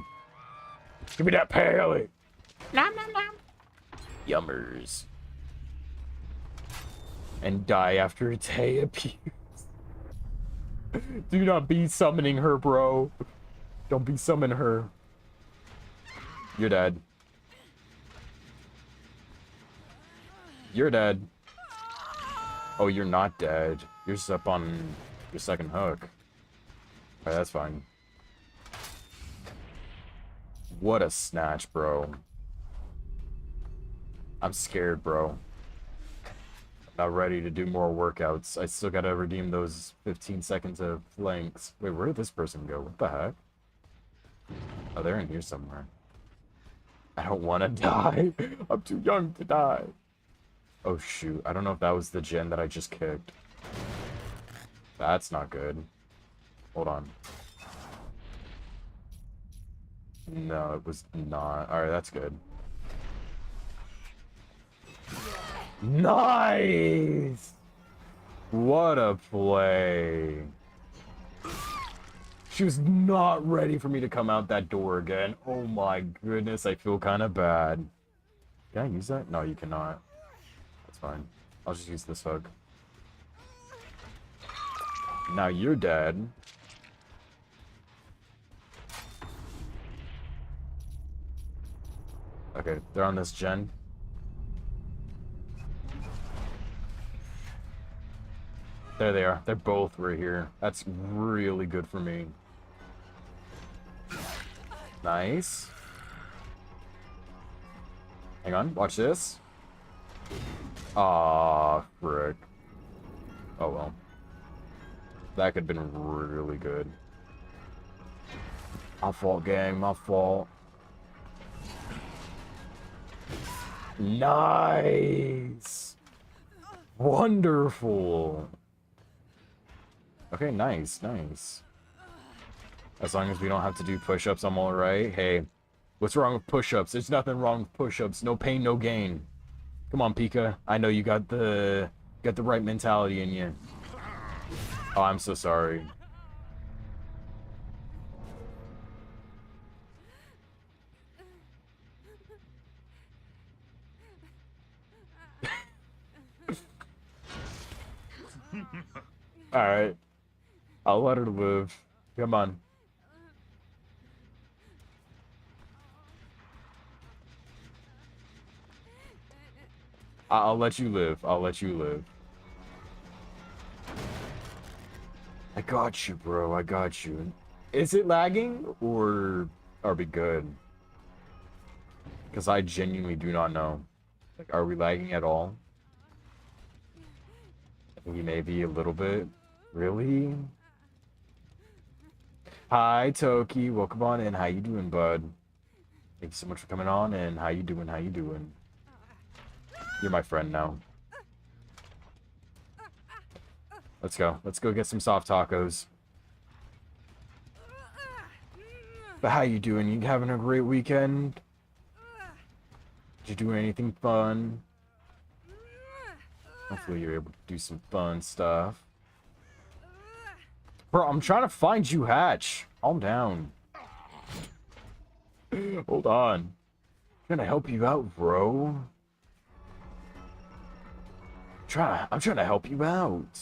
Give me that paley! Nom nom nom. Yummers. And die after a day appears. Do not be summoning her, bro. Don't be summoning her. You're dead. You're dead. Oh, you're not dead. You're just up on your second hook. Alright, that's fine. What a snatch, bro. I'm scared, bro. Not ready to do more workouts. I still gotta redeem those 15 seconds of flanks. Wait, where did this person go? What the heck? Oh, they're in here somewhere. I don't want to die. I'm too young to die. Oh, shoot. I don't know if that was the gen that I just kicked. That's not good. Hold on. No, it was not. Alright, that's good. Nice! What a play. She was not ready for me to come out that door again. Oh my goodness, I feel kind of bad. Can I use that? No, you cannot. That's fine. I'll just use this hook. Now you're dead. Okay, they're on this gen. There they are. They're both right here. That's really good for me. Nice. Hang on, watch this. Ah, frick. Oh well. That could have been really good. My fault, gang, my fault. Nice! Wonderful! Okay, nice, nice. As long as we don't have to do push-ups, I'm alright. Hey, what's wrong with push-ups? There's nothing wrong with push-ups. No pain, no gain. Come on, Pika. I know you got the right mentality in you. Oh, I'm so sorry. Alright. I'll let her live. Come on. I'll let you live. I'll let you live. I got you, bro. I got you. Is it lagging or are we good? Because I genuinely do not know. Like, are we lagging at all? I think maybe a little bit. Really? Hi, Toki. Welcome on in. How you doing, bud? Thank you so much for coming on, and how you doing? How you doing? You're my friend now. Let's go. Let's go get some soft tacos. But how you doing? You having a great weekend? Did you do anything fun? Hopefully you're able to do some fun stuff. Bro, I'm trying to find you, Hatch. Calm down. Hold on. I'm trying to help you out, bro. I'm trying to help you out.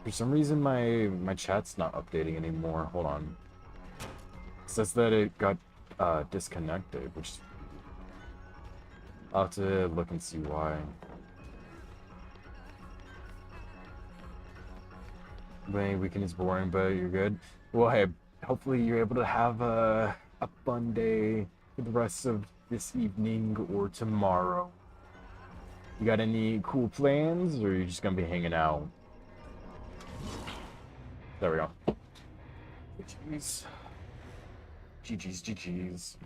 For some reason, my chat's not updating anymore. Hold on. It says that it got disconnected, which I'll have to look and see why. My weekend is boring, but you're good. Well, hey, hopefully you're able to have a fun day for the rest of this evening or tomorrow. You got any cool plans, or are you just gonna be hanging out? There we go. GG's. GG's, GG's.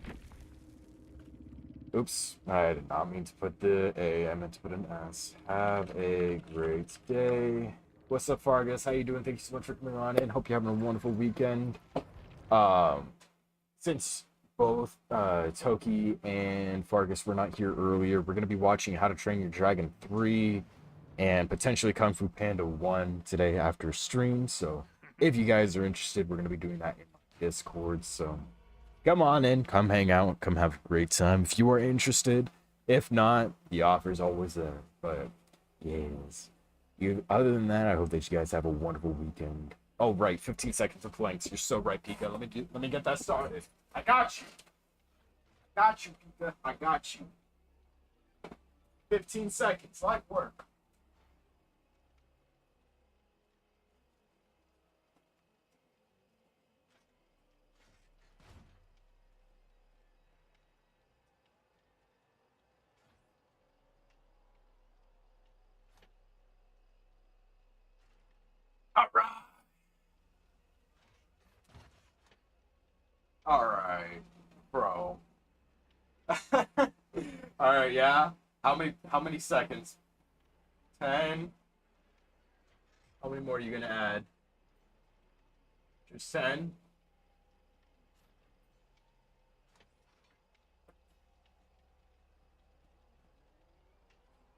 Oops, I did not mean to put the A, I meant to put an S. Have a great day. What's up, Fargus? How you doing? Thank you so much for coming on in. Hope you're having a wonderful weekend. Since both Toki and Fargus were not here earlier, we're going to be watching How to Train Your Dragon 3 and potentially Kung Fu Panda 1 today after stream. So if you guys are interested, we're going to be doing that in Discord. So come on in, come hang out, come have a great time if you are interested. If not, the offer is always there. But yes. Other than that, I hope that you guys have a wonderful weekend. Oh, right, 15 seconds of planks. You're so right, Pika. Let me get that started. I got you. I got you, Pika. I got you. 15 seconds, light work. All right. All right, bro. All right, yeah. How many seconds? 10. How many more are you gonna add? Just 10.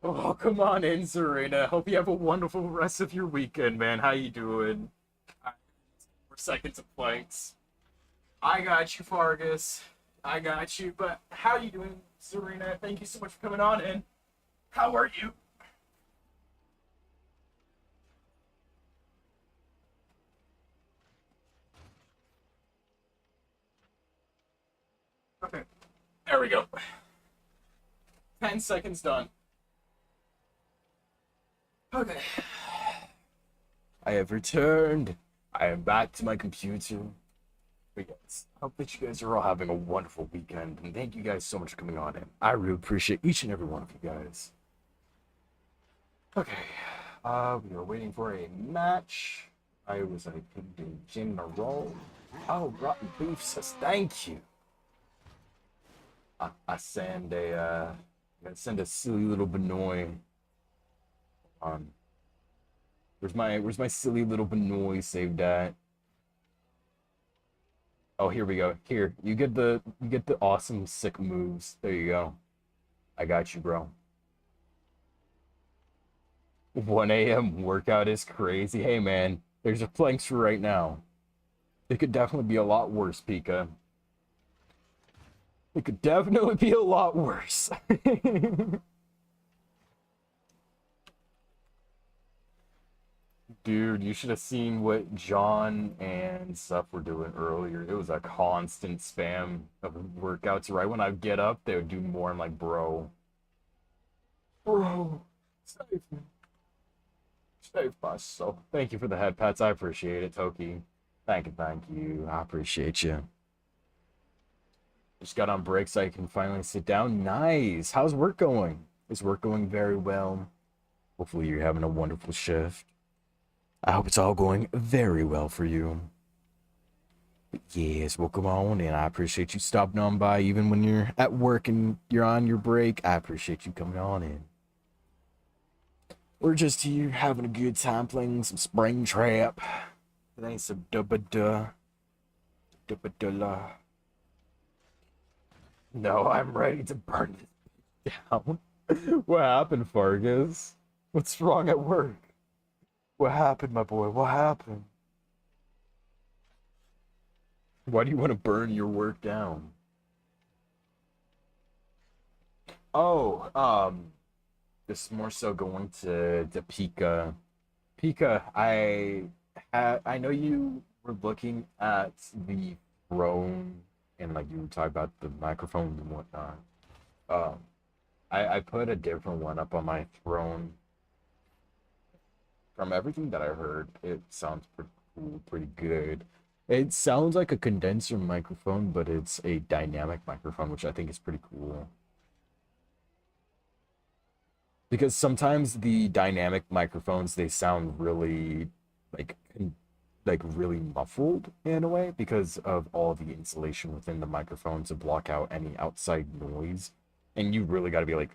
Oh, come on in, Serena. Hope you have a wonderful rest of your weekend, man. How you doing? 4 seconds of planks. I got you, Fargus. I got you. But how you doing, Serena? Thank you so much for coming on in. How are you? Okay. There we go. 10 seconds done. Okay. I have returned. I am back to my computer. But yes, I hope that you guys are all having a wonderful weekend, and thank you guys so much for coming on in. I really appreciate each and every one of you guys. Okay, we are waiting for a match. I picked in general. Oh, Rotten Beef says thank you. I send a silly little Benoit. Where's my silly little Benoit saved at? Oh, here we go. Here, you get the awesome sick moves. There you go. I got you, bro. 1 a.m. workout is crazy. Hey, man, there's a planks for right now. It could definitely be a lot worse, Pika. It could definitely be a lot worse. Dude, you should have seen what John and stuff were doing earlier. It was a constant spam of workouts. Right when I get up, they would do more. I'm like, bro. Bro, save me. Save my soul. Thank you for the head pats. I appreciate it, Toki. Thank you. I appreciate you. Just got on break so I can finally sit down. Nice. How's work going? Is work going very well? Hopefully you're having a wonderful shift. I hope it's all going very well for you. But yes, welcome on, and I appreciate you stopping on by even when you're at work and you're on your break. I appreciate you coming on in. We're just here having a good time playing some Springtrap. It ain't some dubba-duh. Dubba-duh-la. No, I'm ready to burn this down. What happened, Fargus? What's wrong at work? What happened, my boy? What happened? Why do you want to burn your work down? Oh, this is more so going to Pika. Pika, I know you were looking at the throne and like you were talking about the microphone and whatnot. I put a different one up on my throne. From everything that I heard, it sounds pretty cool, pretty good. It sounds like a condenser microphone, but it's a dynamic microphone, which I think is pretty cool. Because sometimes the dynamic microphones, they sound really like really muffled in a way because of all the insulation within the microphone to block out any outside noise. And you really got to be like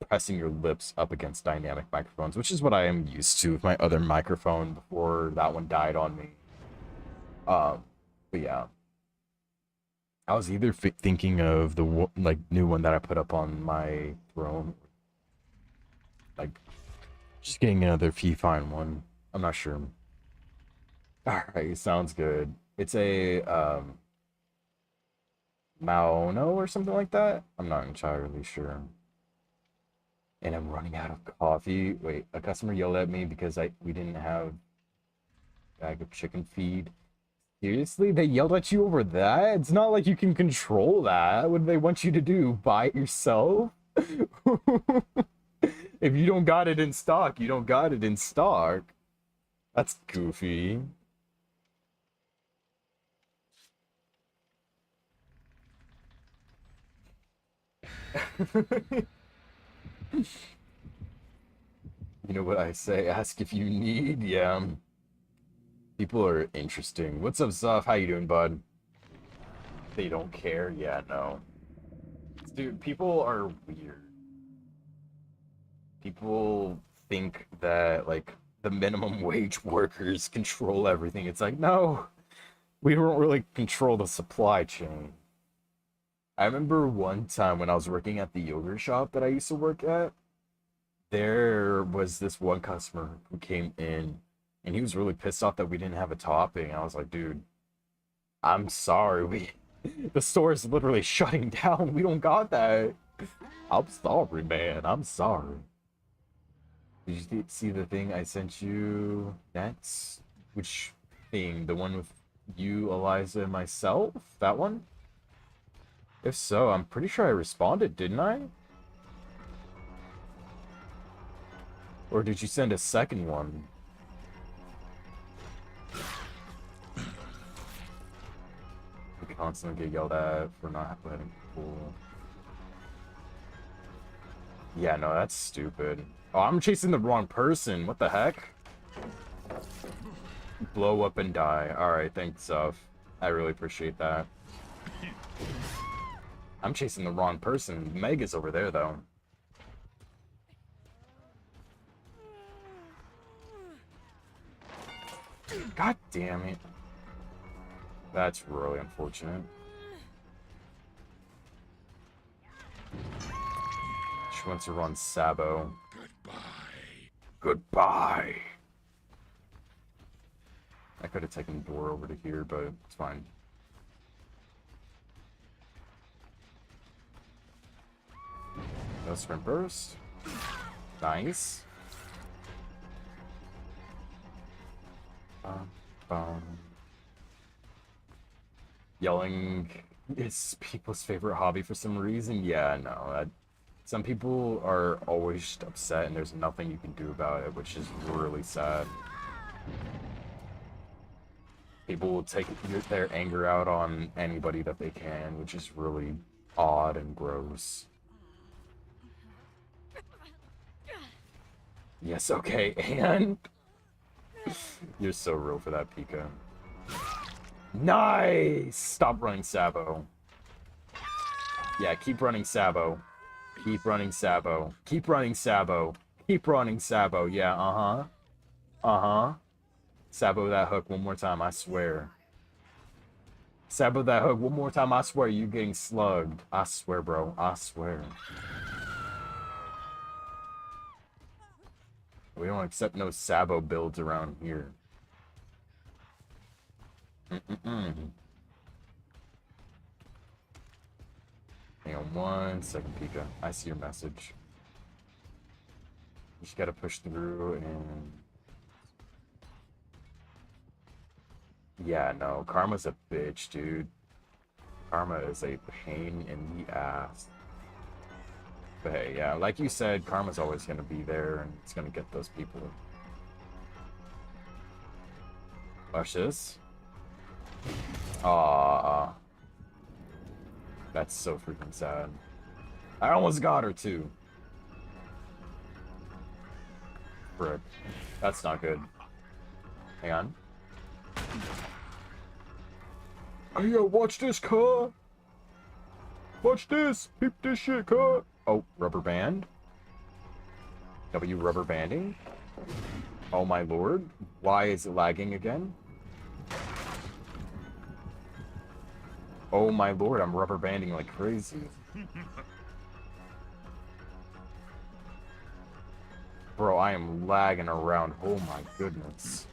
pressing your lips up against dynamic microphones, which is what I am used to with my other microphone before that one died on me. But yeah, I was either thinking of the like new one that I put up on my throne, like just getting another fine one. I'm not sure. All right, sounds good. It's a Maono or something like that. I'm not entirely sure. And I'm running out of coffee. Wait, a customer yelled at me because we didn't have a bag of chicken feed. Seriously? They yelled at you over that? It's not like you can control that. What do they want you to do? Buy it yourself? If you don't got it in stock, you don't got it in stock. That's goofy. You know what I say? Ask if you need. Yeah. People are interesting. What's up, Zoff? How you doing, bud? They don't care? Yeah, no. Dude, people are weird. People think that, like, the minimum wage workers control everything. It's like, no, we don't really control the supply chain. I remember one time when I was working at the yogurt shop that I used to work at, there was this one customer who came in and he was really pissed off that we didn't have a topping. I was like, dude, I'm sorry. The store is literally shutting down. We don't got that. I'm sorry, man. I'm sorry. Did you see the thing I sent you? That's which thing? The one with you, Eliza, and myself? That one? If so, I'm pretty sure I responded, didn't I? Or did you send a second one? constantly get yelled at for not letting people. Yeah, no, that's stupid. Oh, I'm chasing the wrong person. What the heck? Blow up and die. Alright, thanks, Zuff. I really appreciate that. I'm chasing the wrong person. Meg is over there, though. God damn it. That's really unfortunate. She wants to run Sabo. Goodbye. I could have taken the door over to here, but it's fine. No sprint burst. Nice. Yelling is people's favorite hobby for some reason. Yeah, no. Some people are always just upset and there's nothing you can do about it, which is really sad. People will take their anger out on anybody that they can, which is really odd and gross. Yes, okay, and... You're so real for that, Pika. Nice! Stop running Sabo. Yeah, keep running Sabo. Keep running Sabo. Keep running Sabo. Keep running Sabo. Yeah, uh-huh. Uh-huh. Sabo that hook one more time, I swear. Sabo that hook one more time, I swear you're getting slugged. I swear, bro. I swear. We don't accept no Sabo builds around here. Hang on one second, Pika. I see your message. You just gotta push through and... Yeah, no. Karma's a bitch, dude. Karma is a pain in the ass. But hey, yeah, like you said, Karma's always gonna be there and it's gonna get those people. Watch this. Aww. That's so freaking sad. I almost got her too. Frick. That's not good. Hang on. Hey, yo, watch this, car. Watch this. Peep this shit, car. Oh, rubber band. W rubber banding. Oh my lord. Why is it lagging again? Oh my lord, I'm rubber banding like crazy. Bro, I am lagging around. Oh my goodness.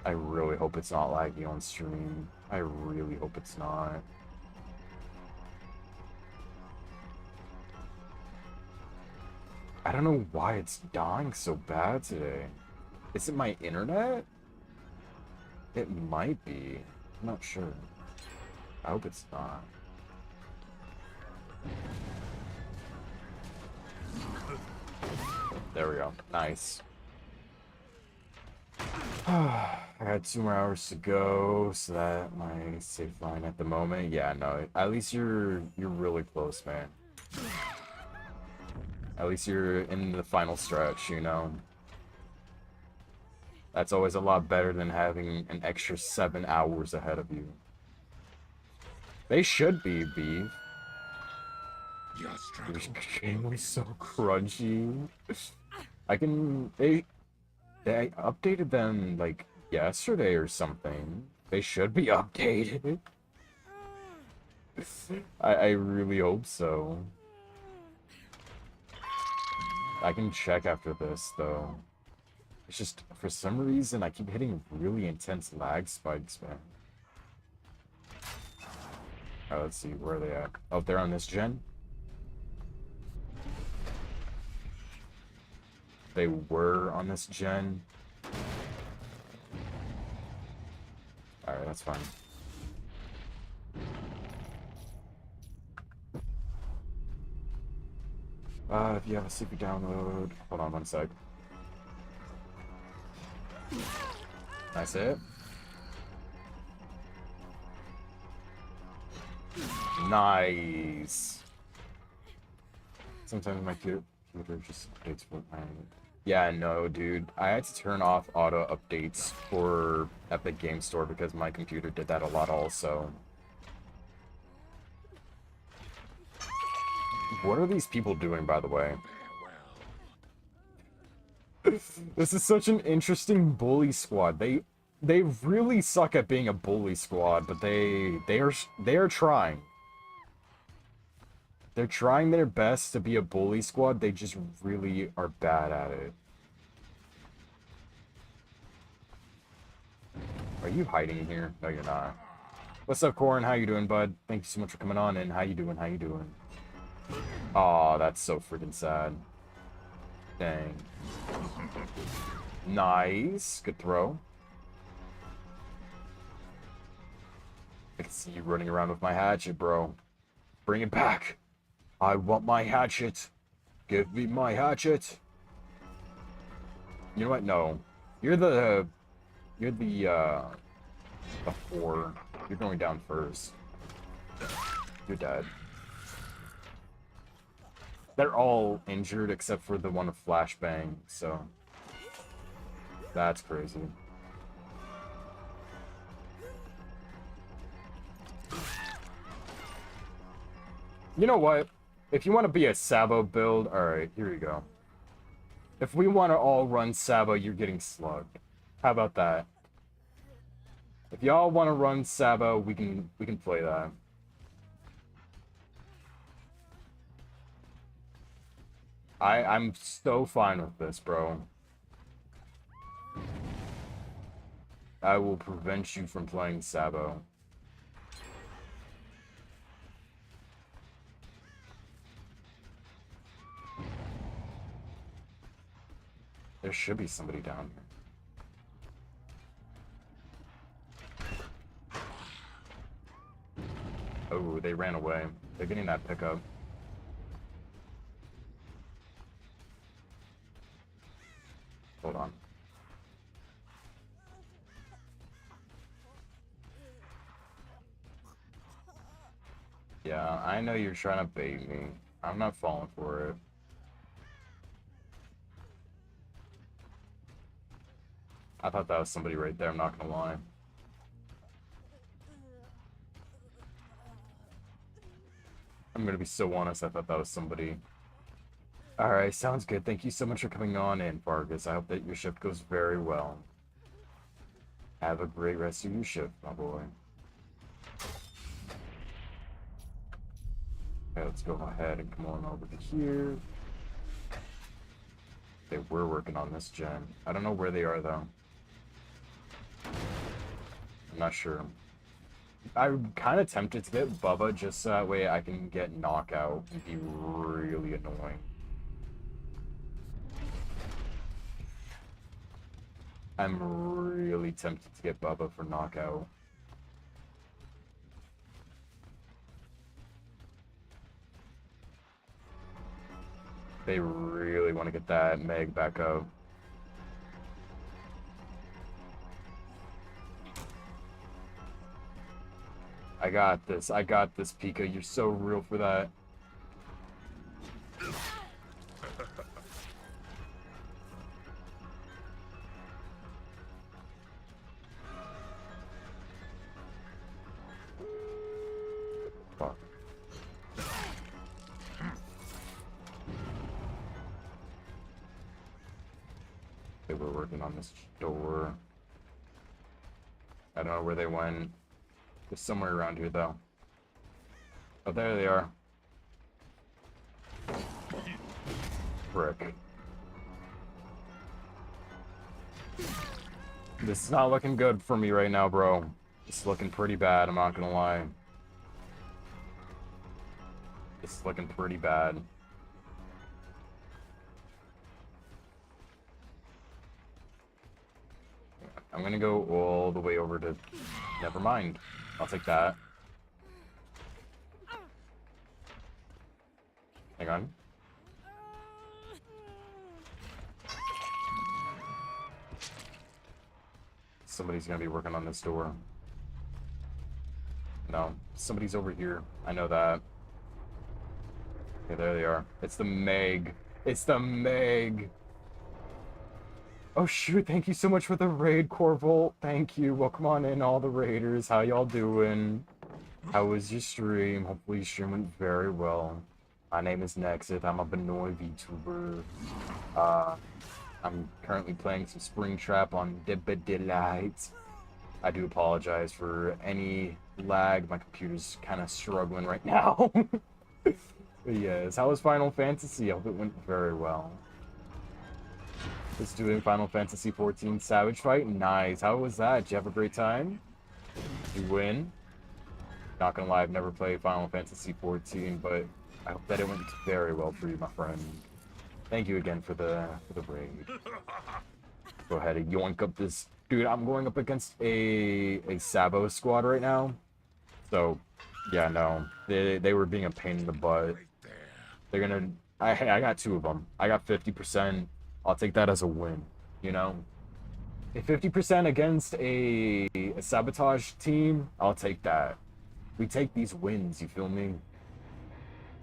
I really hope it's not laggy on stream. I really hope it's not. I don't know why it's dying so bad today. Is it my internet? It might be. I'm not sure. I hope it's not. There we go. Nice. I had 2 more hours to go, so that my safe line at the moment. Yeah, no. At least you're really close, man. At least you're in the final stretch, you know? That's always a lot better than having an extra 7 hours ahead of you. They should be, Beef. Your game was so crunchy. They updated them, like, yesterday or something. They should be updated. I really hope so. I can check after this, though. It's just, for some reason, I keep hitting really intense lag spikes, man. Alright, let's see, where are they at? Oh, they're on this gen? They were on this gen. Alright, that's fine. If you have a super download... Hold on one sec. That's it. Nice. Sometimes my computer just updates for my... Yeah, no, dude. I had to turn off auto updates for Epic Game Store because my computer did that a lot also. What are these people doing, by the way? This is such an interesting bully squad. They really suck at being a bully squad, but they are trying. They're trying their best to be a bully squad. They just really are bad at it. Are you hiding here? No, you're not. What's up, Corin? How you doing, bud? Thank you so much for coming on in. How you doing? How you doing? Aw, that's so freaking sad. Dang. Nice. Good throw. I can see you running around with my hatchet, bro. Bring it back. I want my hatchet. Give me my hatchet. You know what? No. You're the 4. You're going down first. You're dead. They're all injured except for the one with flashbang, so that's crazy. You know what? If you want to be a Sabo build, alright, here you go. If we want to all run Sabo, you're getting slugged. How about that? If y'all want to run Sabo, we can play that. I'm so fine with this, bro. I will prevent you from playing Sabo. There should be somebody down here. Oh, they ran away. They're getting that pickup. Hold on. Yeah, I know you're trying to bait me. I'm not falling for it. I thought that was somebody right there, I'm not gonna lie. I'm gonna be so honest, I thought that was somebody. Alright, sounds good. Thank you so much for coming on in, Vargas. I hope that your shift goes very well. Have a great rest of your shift, my boy. Okay, let's go ahead and come on over to here. They were working on this gen. I don't know where they are, though. I'm not sure. I'm kind of tempted to get Bubba just so that way I can get Knockout and be really annoying. I'm really tempted to get Bubba for Knockout. They really want to get that Meg back up. I got this. I got this, Pika. You're so real for that. Fuck. They were working on this door. I don't know where they went. They're somewhere around here, though. Oh, there they are. Frick. This is not looking good for me right now, bro. It's looking pretty bad, I'm not gonna lie. It's looking pretty bad. I'm gonna go all the way over to... Never mind. I'll take that. Hang on. Somebody's gonna be working on this door. No, somebody's over here. I know that. Okay, there they are. It's the Meg. It's the Meg. Oh shoot, thank you so much for the raid, Corvolt. Thank you. Welcome on in, all the raiders. How y'all doing? How was your stream? Hopefully your stream went very well. My name is Nexith. I'm a Benoy VTuber. I'm currently playing some Springtrap on Dead Delight. I do apologize for any lag. My computer's kind of struggling right now. But yes, how was Final Fantasy? I hope it went very well. Just doing Final Fantasy 14 Savage Fight. Nice. How was that? Did you have a great time? Did you win? Not gonna lie, I've never played Final Fantasy 14, but I hope that it went very well for you, my friend. Thank you again for the raid. Go ahead and yoink up this. Dude, I'm going up against a Sabo squad right now. So, yeah, no. They were being a pain in the butt. They're gonna... I got 2 of them. I got 50%. I'll take that as a win, you know? A 50% against a Sabotage team, I'll take that. We take these wins, you feel me?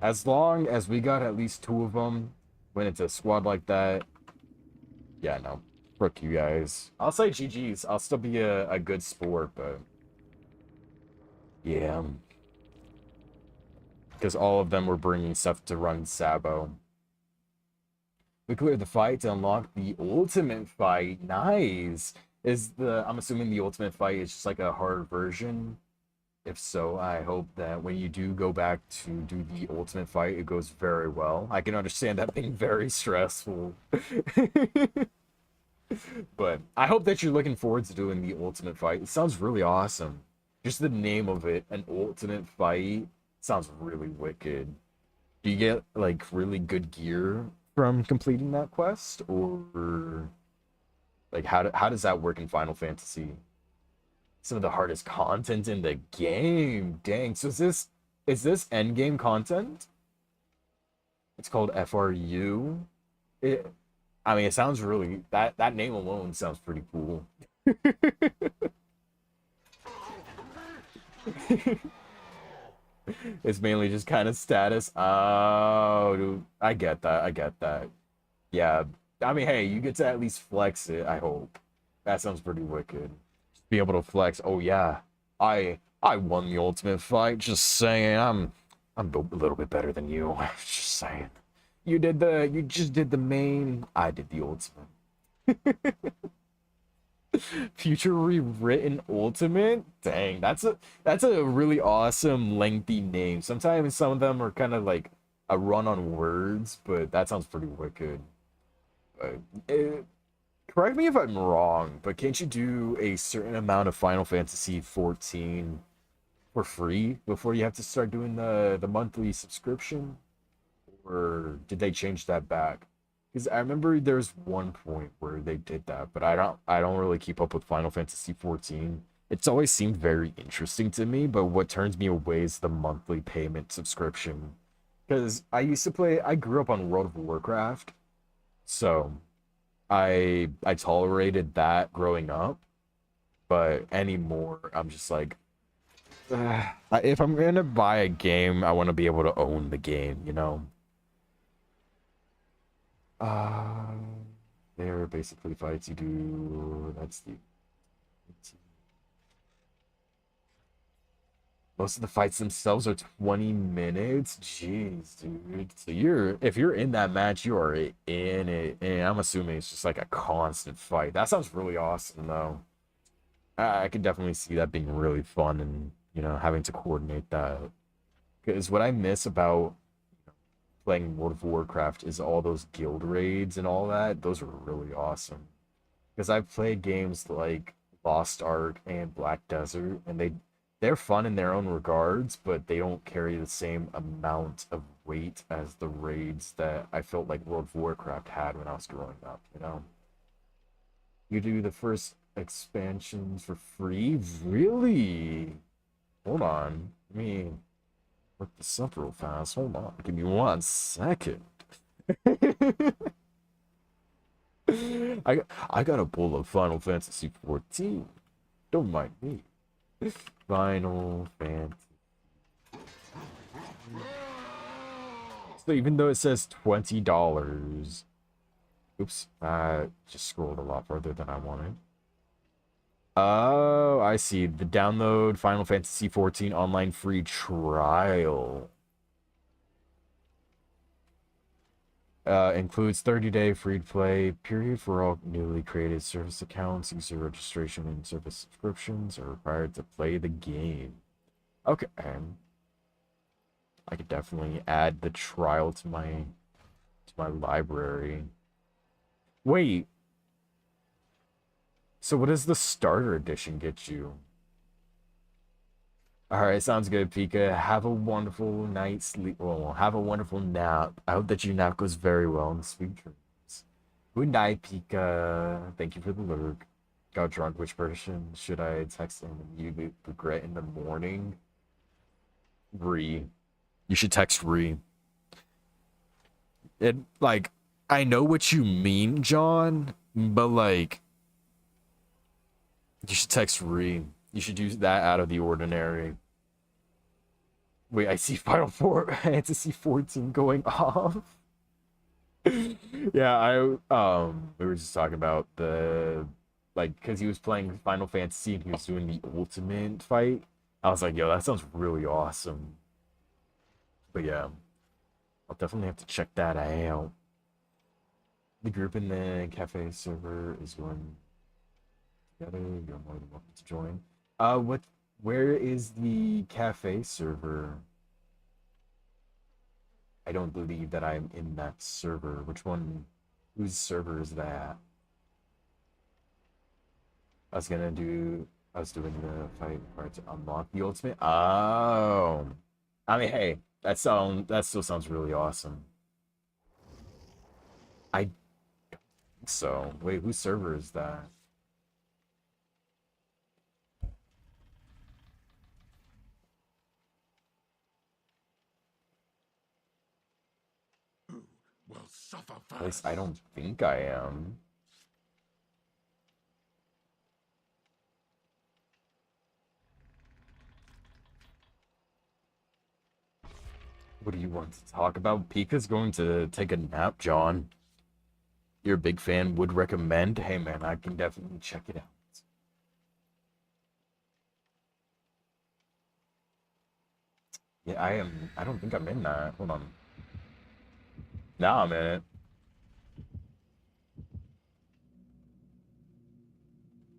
As long as we got at least 2 of them, when it's a squad like that, yeah, no. Frick you guys. I'll say GG's. I'll still be a good sport, but... yeah. Because all of them were bringing stuff to run Sabo. We cleared the fight to unlock the ultimate fight. Nice. I'm assuming the ultimate fight is just like a hard version. If so, I hope that when you do go back to do the ultimate fight, it goes very well. I can understand that being very stressful. But I hope that you're looking forward to doing the ultimate fight. It sounds really awesome. Just the name of it, an ultimate fight, sounds really wicked. Do you get like really good gear from completing that quest, or like how does that work in Final Fantasy? Some of the hardest content in the game. Dang. So is this end game content? It's called FRU. I mean, it sounds really that name alone sounds pretty cool. It's mainly just kind of status. Oh, dude, I get that. I get that. Yeah. I mean, hey, you get to at least flex it, I hope. That sounds pretty wicked. Be able to flex. Oh yeah. I won the ultimate fight. Just saying. I'm a little bit better than you. Just saying. You just did the main. I did the ultimate. Future rewritten ultimate. Dang, that's a really awesome lengthy name. Sometimes some of them are kind of like a run on words, but that sounds pretty wicked. Correct me if I'm wrong, but can't you do a certain amount of Final Fantasy 14 for free before you have to start doing the monthly subscription? Or did they change that back? Because I remember there was one point where they did that, but I don't really keep up with Final Fantasy 14. It's always seemed very interesting to me, but what turns me away is the monthly payment subscription. Because I grew up on World of Warcraft, so I tolerated that growing up, but anymore I'm just like, if I'm gonna buy a game, I want to be able to own the game, you know. There are basically fights you do. That's the most of the fights themselves are 20 minutes. Jeez, dude. So if you're in that match, you are in it, and I'm assuming it's just like a constant fight. That sounds really awesome, though. I could definitely see that being really fun, and you know, having to coordinate that. Because what I miss about playing World of Warcraft is all those guild raids and all that. Those are really awesome. Because I've played games like Lost Ark and Black Desert, and they're fun in their own regards, but they don't carry the same amount of weight as the raids that I felt like World of Warcraft had when I was growing up, you know? You do the first expansions for free? Really? Hold on. Let me look this up real fast. Hold on. Give me 1 second. I got a pull of Final Fantasy 14. Don't mind me. Final Fantasy. So even though it says $20, oops, I just scrolled a lot further than I wanted. Oh, I see. The download Final Fantasy 14 online free trial. Includes 30-day free-to-play period for all newly created service accounts. User registration and service subscriptions are required to play the game. Okay. I could definitely add the trial to my library. Wait. So what does the starter edition get you? Alright, sounds good, Pika. Have a wonderful night's sleep. Well, have a wonderful nap. I hope that your nap goes very well and sweet dreams. Good night, Pika. Thank you for the lurk. Got drunk. Which person should I text and you regret in the morning? Ree. You should text Ree. It, like, I know what you mean, John, but, like, you should text Ree. You should do that out of the ordinary. Wait, I see Final Fantasy 14 going off. Yeah, we were just talking about the, like, because he was playing Final Fantasy and he was doing the ultimate fight. I was like, yo, that sounds really awesome. But yeah, I'll definitely have to check that out. The group in the cafe server is going together. You're more than welcome to join. Where is the cafe server? I don't believe that I'm in that server. Which one? Whose server is that? I was doing the fight part to unlock the ultimate. Oh, I mean, hey, that still sounds really awesome. I don't think so. Wait, whose server is that? Will suffer At least first. I don't think I am. What do you want to talk about? Pika's going to take a nap, John. You're a big fan, would recommend? Hey man, I can definitely check it out. Yeah, I don't think I'm in that. Hold on. Now I'm in it.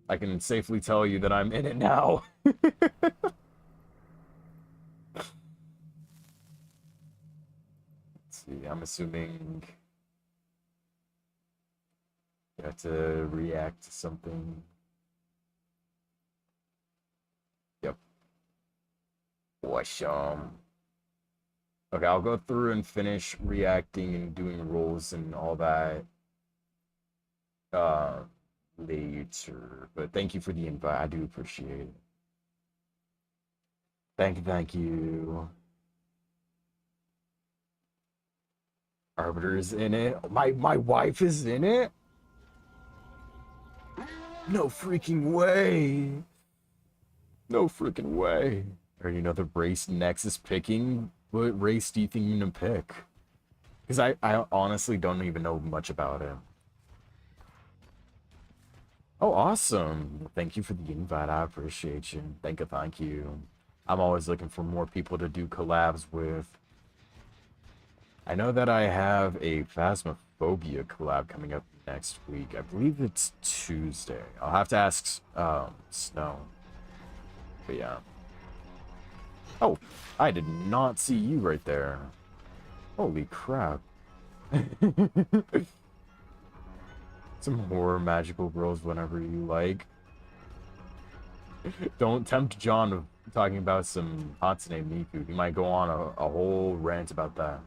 I can safely tell you that I'm in it now. Let's see, I'm assuming you have to react to something. Yep. Awesome. Okay, I'll go through and finish reacting and doing roles and all that later. But thank you for the invite. I do appreciate it. Thank you. Arbiter is in it. My wife is in it? No freaking way. No freaking way. I already know the race Nex is picking. What race do you think you're gonna pick? Because I honestly don't even know much about him. Oh, awesome. Thank you for the invite. I appreciate you. Thank you. I'm always looking for more people to do collabs with. I know that I have a Phasmophobia collab coming up next week. I believe it's Tuesday. I'll have to ask Snow. But yeah. Oh, I did not see you right there. Holy crap. Some horror magical girls whenever you like. Don't tempt John with talking about some Hatsune Miku. He might go on a whole rant about that.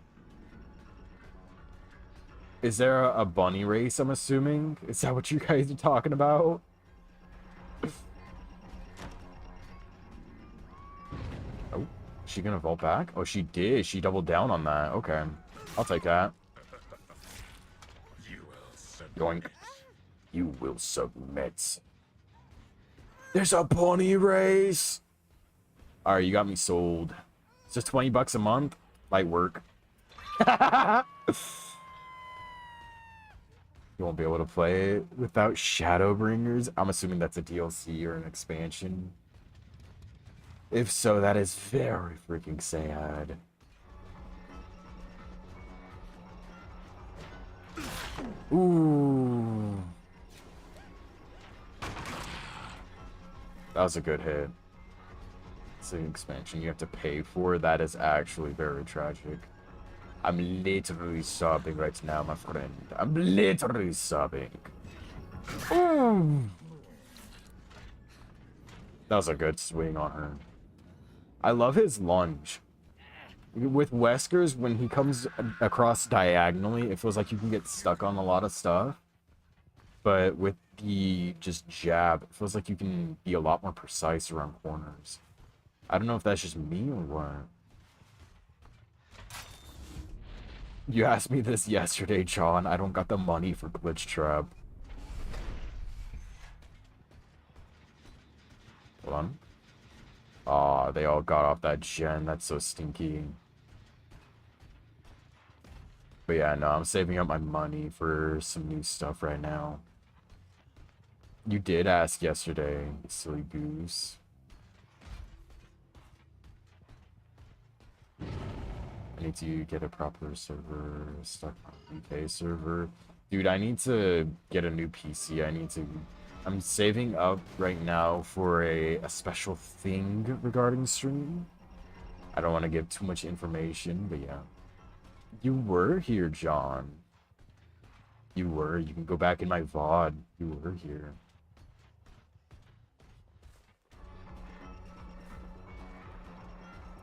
Is there a bunny race, I'm assuming? Is that what you guys are talking about? Oh, is she gonna vault back? Oh, she did. She doubled down on that. Okay. I'll take that. You will submit. Yoink. You will submit. There's a pony race. All right, you got me sold. It's just $20 a month. Might work. You won't be able to play it without Shadowbringers. I'm assuming that's a DLC or an expansion. If so, that is very freaking sad. Ooh. That was a good hit. It's an expansion you have to pay for. That is actually very tragic. I'm literally sobbing right now, my friend. I'm literally sobbing. Ooh. That was a good swing on her. I love his lunge. With Wesker's, when he comes across diagonally, it feels like you can get stuck on a lot of stuff. But with the just jab, it feels like you can be a lot more precise around corners. I don't know if that's just me or what. You asked me this yesterday, John. I don't got the money for Glitch Trap. Hold on. Aw, they all got off that gen. That's so stinky. But yeah, no, I'm saving up my money for some new stuff right now. You did ask yesterday, silly goose. I need to get a proper server, stuck on UK server. Dude, I need to get a new PC. I'm saving up right now for a special thing regarding stream. I don't want to give too much information, but yeah. You were here, John. You were. You can go back in my VOD. You were here.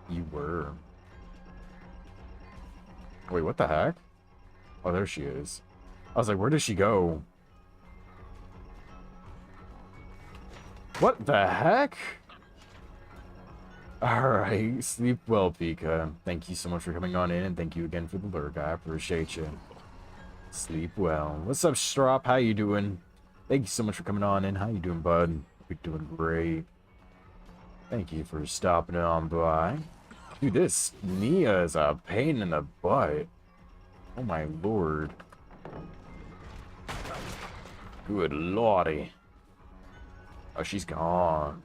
You were. Wait, what the heck? Oh, there she is. I was like, where does she go? What the heck? Alright, sleep well, Pika. Thank you so much for coming on in, and thank you again for the lurk. I appreciate you. Sleep well. What's up, Strop? How you doing? Thank you so much for coming on in. How you doing, bud? You're doing great. Thank you for stopping on by. Dude, this Nia is a pain in the butt. Oh my lord. Good lordy. Oh, she's gone.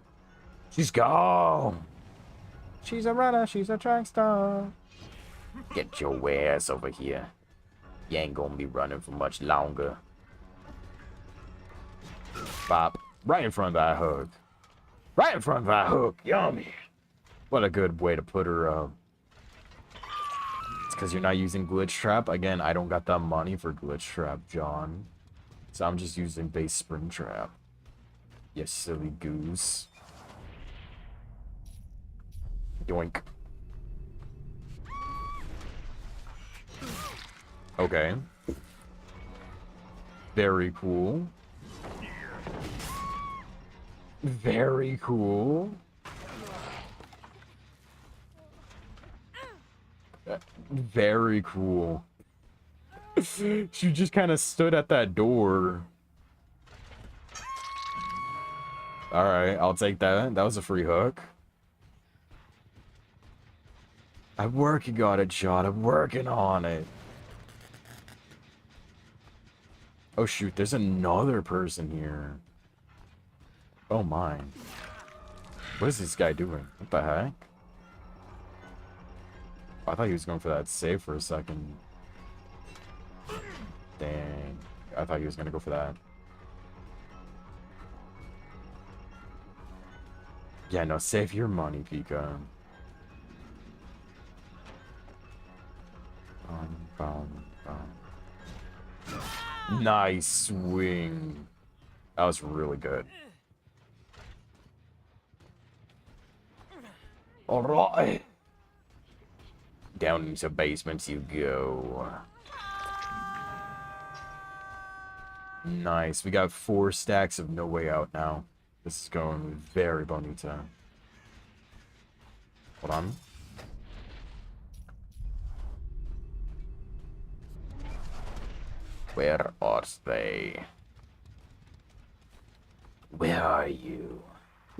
She's gone. She's a runner. She's a track star. Get your ass over here. You ain't gonna be running for much longer. Bop. Right in front of that hook. Right in front of that hook. Yummy. What a good way to put her up. It's because you're not using Glitch Trap. Again, I don't got that money for Glitch Trap, John. So I'm just using base Spring Trap. You silly goose. Yoink. Okay. Very cool. Very cool. Very cool. She just kind of stood at that door. Alright, I'll take that. That was a free hook. I'm working on it, John. I'm working on it. Oh shoot, there's another person here. Oh my. What is this guy doing? What the heck? I thought he was going for that save for a second. Dang. I thought he was going to go for that. Yeah, no, save your money, Pika. Nice swing. That was really good. Alright. Down into basements you go. Nice. We got 4 stacks of No Way Out now. This is going very bonita. Hold on. Where are they? Where are you?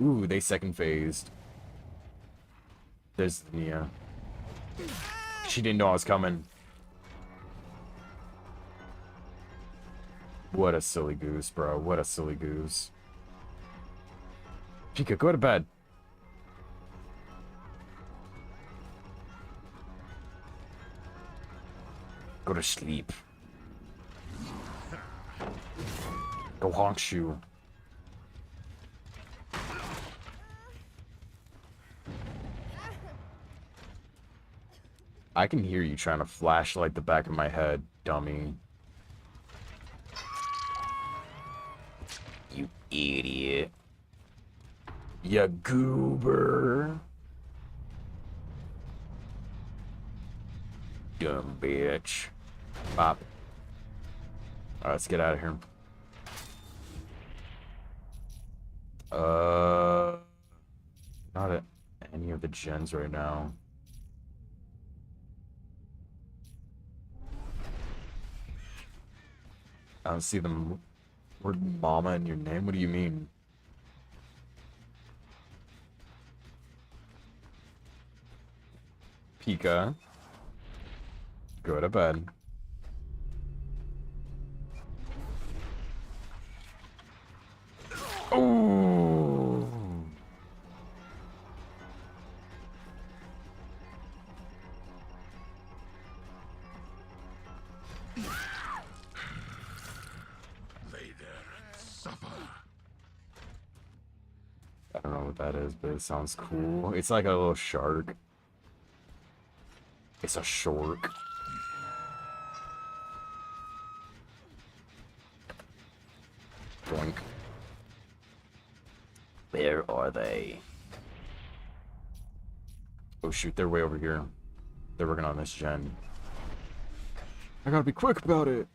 Ooh, they second phased. There's Nia. She didn't know I was coming. What a silly goose, bro. What a silly goose. Pika, go to bed. Go to sleep. Go honk shoe. I can hear you trying to flashlight the back of my head, dummy. You idiot. Ya goober. Dumb bitch. Pop. Alright, let's get out of here. Not at any of the gens right now. I don't see the word mama in your name. What do you mean? Pika. Go to bed. Oh. Lay there and suffer. I don't know what that is, but it sounds cool. It's like a little shark. It's a shark. Boink. Where are they? Oh shoot, they're way over here. They're working on this gen. I gotta be quick about it.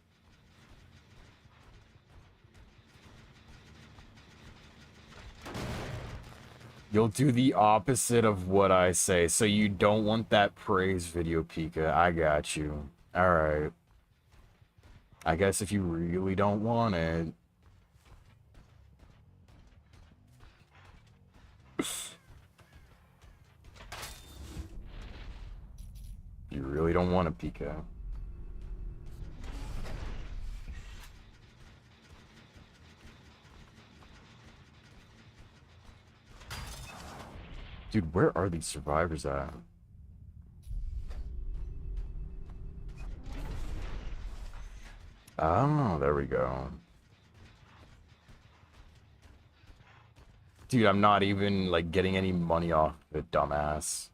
You'll do the opposite of what I say, so you don't want that praise video, Pika. I got you. Alright. I guess if you really don't want it. You really don't want it, Pika. Dude, where are these survivors at? Oh, there we go. Dude, I'm not even, like, getting any money off the dumbass.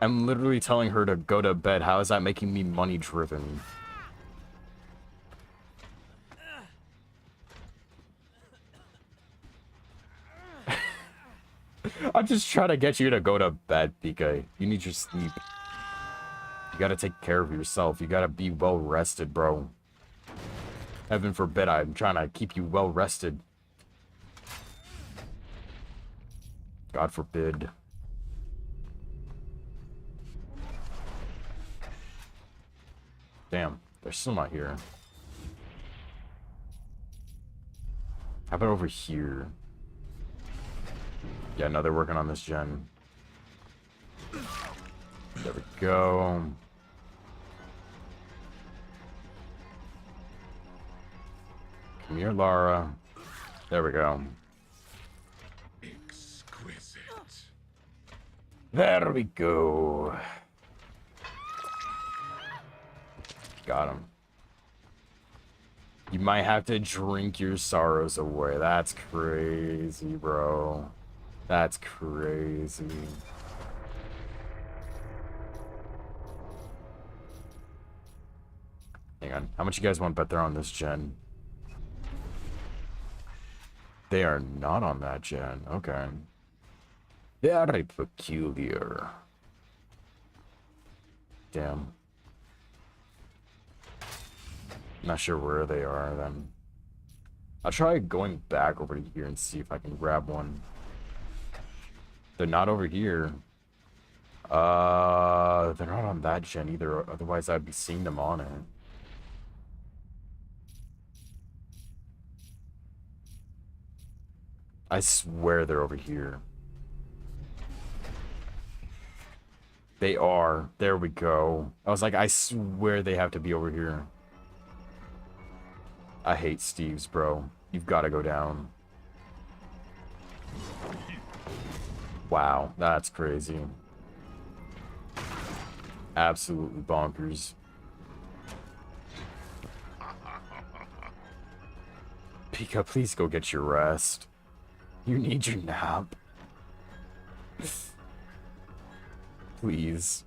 I'm literally telling her to go to bed. How is that making me money driven? I'm just trying to get you to go to bed, Pika. You need your sleep. You gotta take care of yourself. You gotta be well rested, bro. Heaven forbid I'm trying to keep you well rested. God forbid. Damn, they're still not here. How about over here? Yeah, no, they're working on this gen. There we go. Come here, Lara. There we go. Exquisite. There we go. Got him. You might have to drink your sorrows away. That's crazy, bro. That's crazy. Hang on. How much you guys want to bet they're on this gen? They are not on that gen. Okay. Very peculiar. Damn. Not sure where they are then. I'll try going back over here and see if I can grab one. They're not over here. They're not on that gen either. Otherwise, I'd be seeing them on it. I swear they're over here. They are. There we go. I was like, I swear they have to be over here. I hate Steve's, bro. You've got to go down. Wow, that's crazy. Absolutely bonkers. Pika, please go get your rest. You need your nap. Please.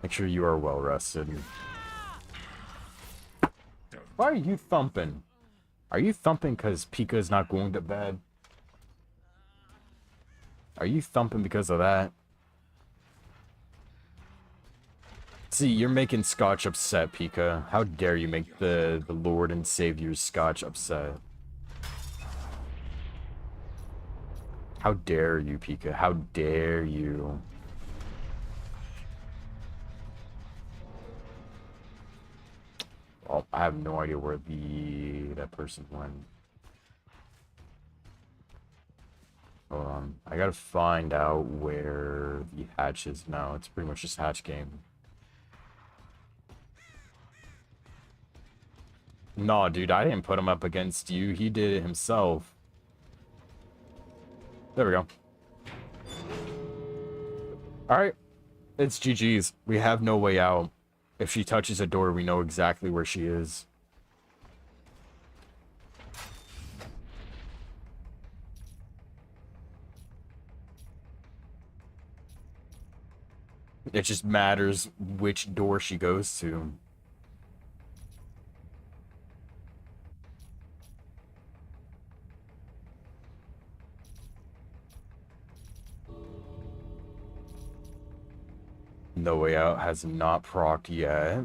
Make sure you are well rested. Why are you thumping? Are you thumping because Pika's not going to bed? Are you thumping because of that? See, you're making Scotch upset, Pika. How dare you make the Lord and Savior Scotch upset? How dare you, Pika? How dare you? Well, I have no idea where that person went. Hold on. I gotta find out where the hatch is now. It's pretty much just hatch game. No, dude, I didn't put him up against you. He did it himself. There we go. Alright. It's GG's. We have no way out. If she touches a door, we know exactly where she is. It just matters which door she goes to. No Way Out has not procced yet.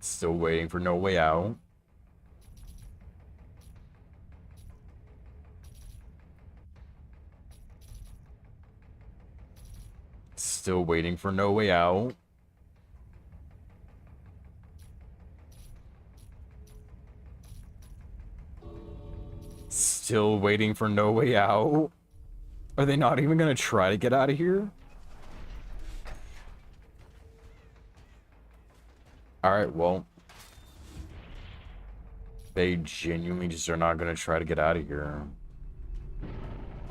Still waiting for No Way Out. Still waiting for No Way Out. Still waiting for No Way Out. Are they not even gonna try to get out of here? Alright, well. They genuinely just are not gonna try to get out of here.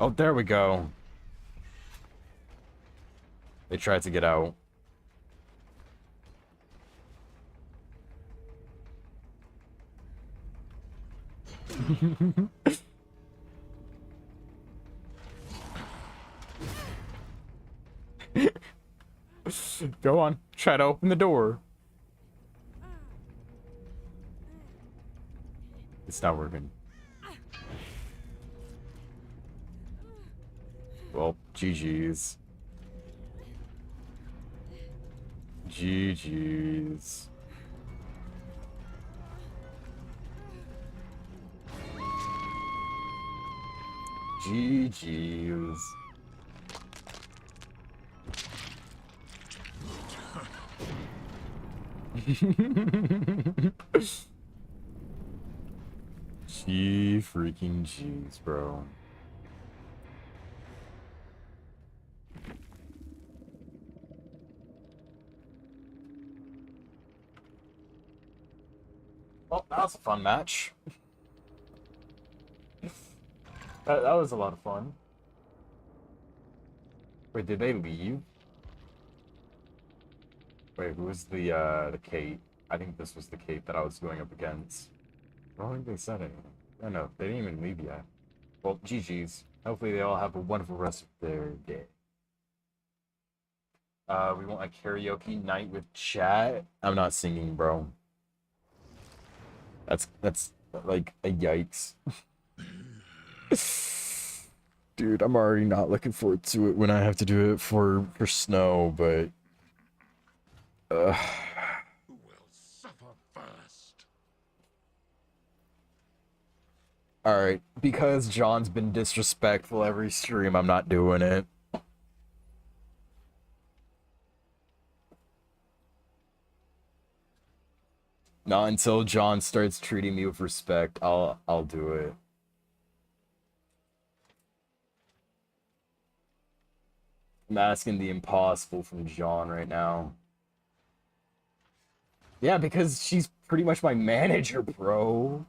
Oh, there we go. They tried to get out. Go on, try to open the door. It's not working. Well, GG's. GG's. GG's. G freaking G's, bro. Well, that was a fun match. That was a lot of fun. Wait, did they leave? Wait, who was the Kate? I think this was the Kate that I was going up against. I don't think they said anything. Oh no, they didn't even leave yet. Well, GG's. Hopefully they all have a wonderful rest of their day. We want a karaoke night with chat. I'm not singing, bro. That's like a yikes. Dude, I'm already not looking forward to it when I have to do it for snow, but Who will suffer first? alright, because John's been disrespectful every stream, I'm not doing it. Not until John starts treating me with respect, I'll do it. I'm asking the impossible from John right now. Yeah, because she's pretty much my manager, bro.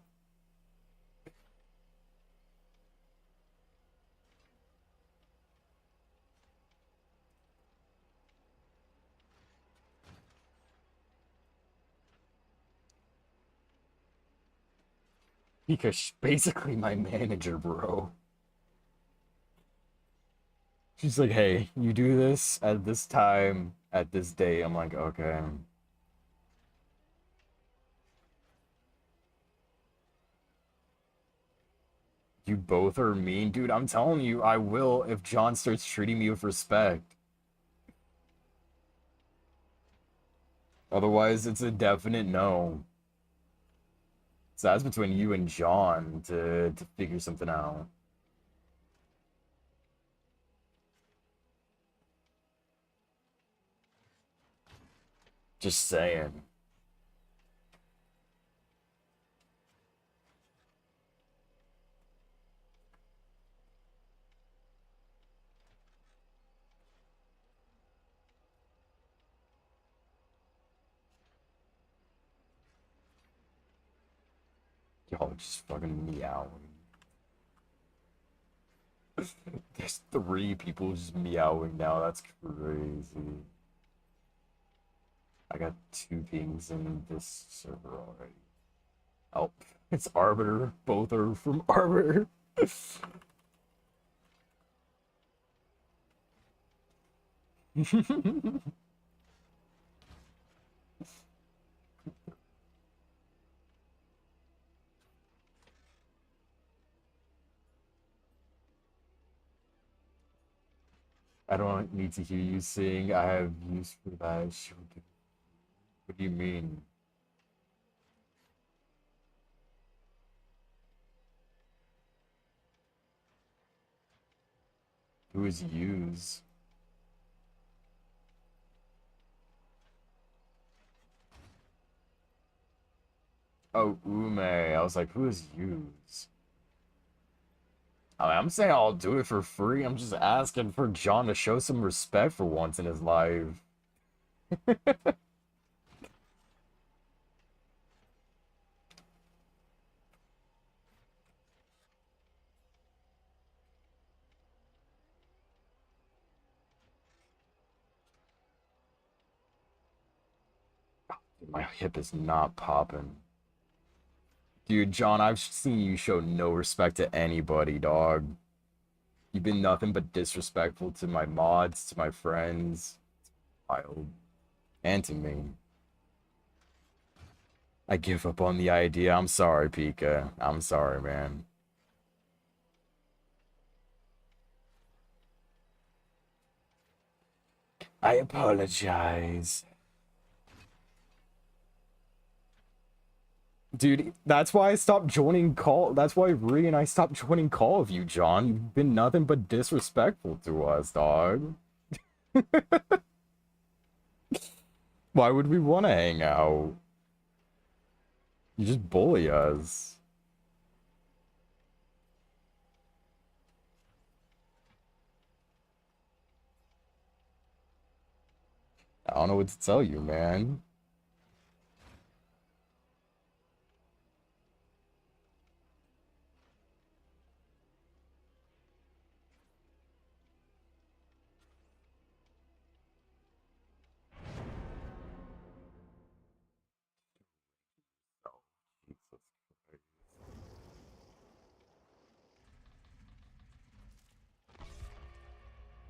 Because she's basically my manager, bro. She's like, hey, you do this at this time, at this day. I'm like, okay. You both are mean. Dude, I'm telling you, I will if John starts treating me with respect. Otherwise, it's a definite no. So that's between you and John to figure something out. Just saying. Y'all just fucking meowing. There's 3 people just meowing now. That's crazy. I got 2 pings in this server already. Oh, it's Arbiter. Both are from Arbiter. I don't need to hear you sing. I have use for that. What do you mean? Who is use? Oh, Ume. I was like, who is use? I mean, I'm saying I'll do it for free. I'm just asking for John to show some respect for once in his life. My hip is not popping. Dude, John, I've seen you show no respect to anybody, dog. You've been nothing but disrespectful to my mods, to my friends, wild, and to me. I give up on the idea. I'm sorry, Pika. I'm sorry, man. I apologize. Dude, that's why I stopped joining Call. That's why Ree and I stopped joining Call of You, John. You've been nothing but disrespectful to us, dog. Why would we want to hang out? You just bully us. I don't know what to tell you, man.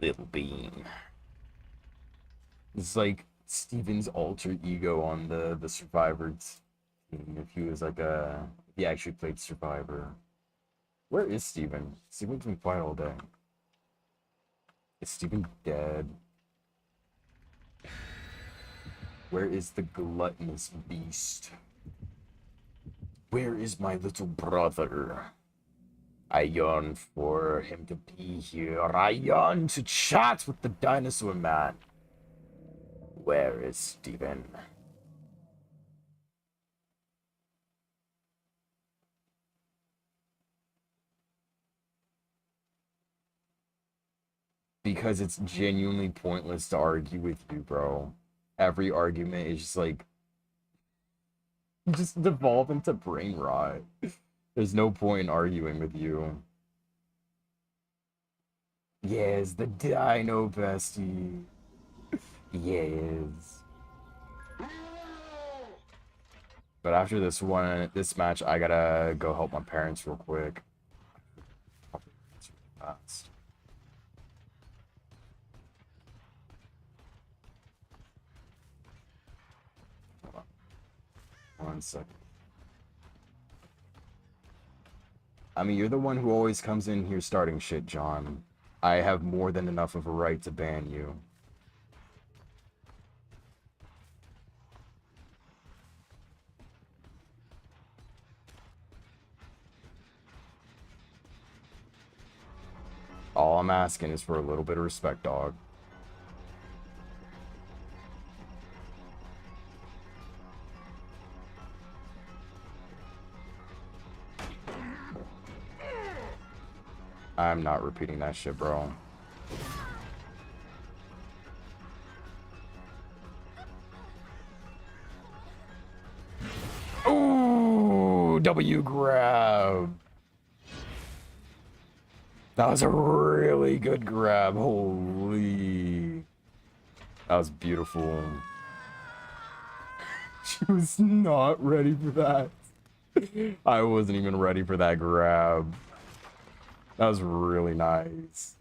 Little Bean. It's like Steven's alter ego on the Survivor team. If he was like if he actually played Survivor. Where is Steven? Steven's been quiet all day. Is Steven dead? Where is the gluttonous beast? Where is my little brother? I yearn for him to be here. I yearn to chat with the dinosaur man. Where is Steven? because it's genuinely pointless to argue with you, bro. Every argument is just like just devolve into brain rot. There's no point in arguing with you. Yes, the Dino Bestie. Yes. But after this match, I gotta go help my parents real quick. Fast. Hold on. 1 second. I mean, you're the one who always comes in here starting shit, John. I have more than enough of a right to ban you. All I'm asking is for a little bit of respect, dog. I'm not repeating that shit, bro. Ooh, W grab. That was a really good grab. Holy. That was beautiful. She was not ready for that. I wasn't even ready for that grab. That was really nice.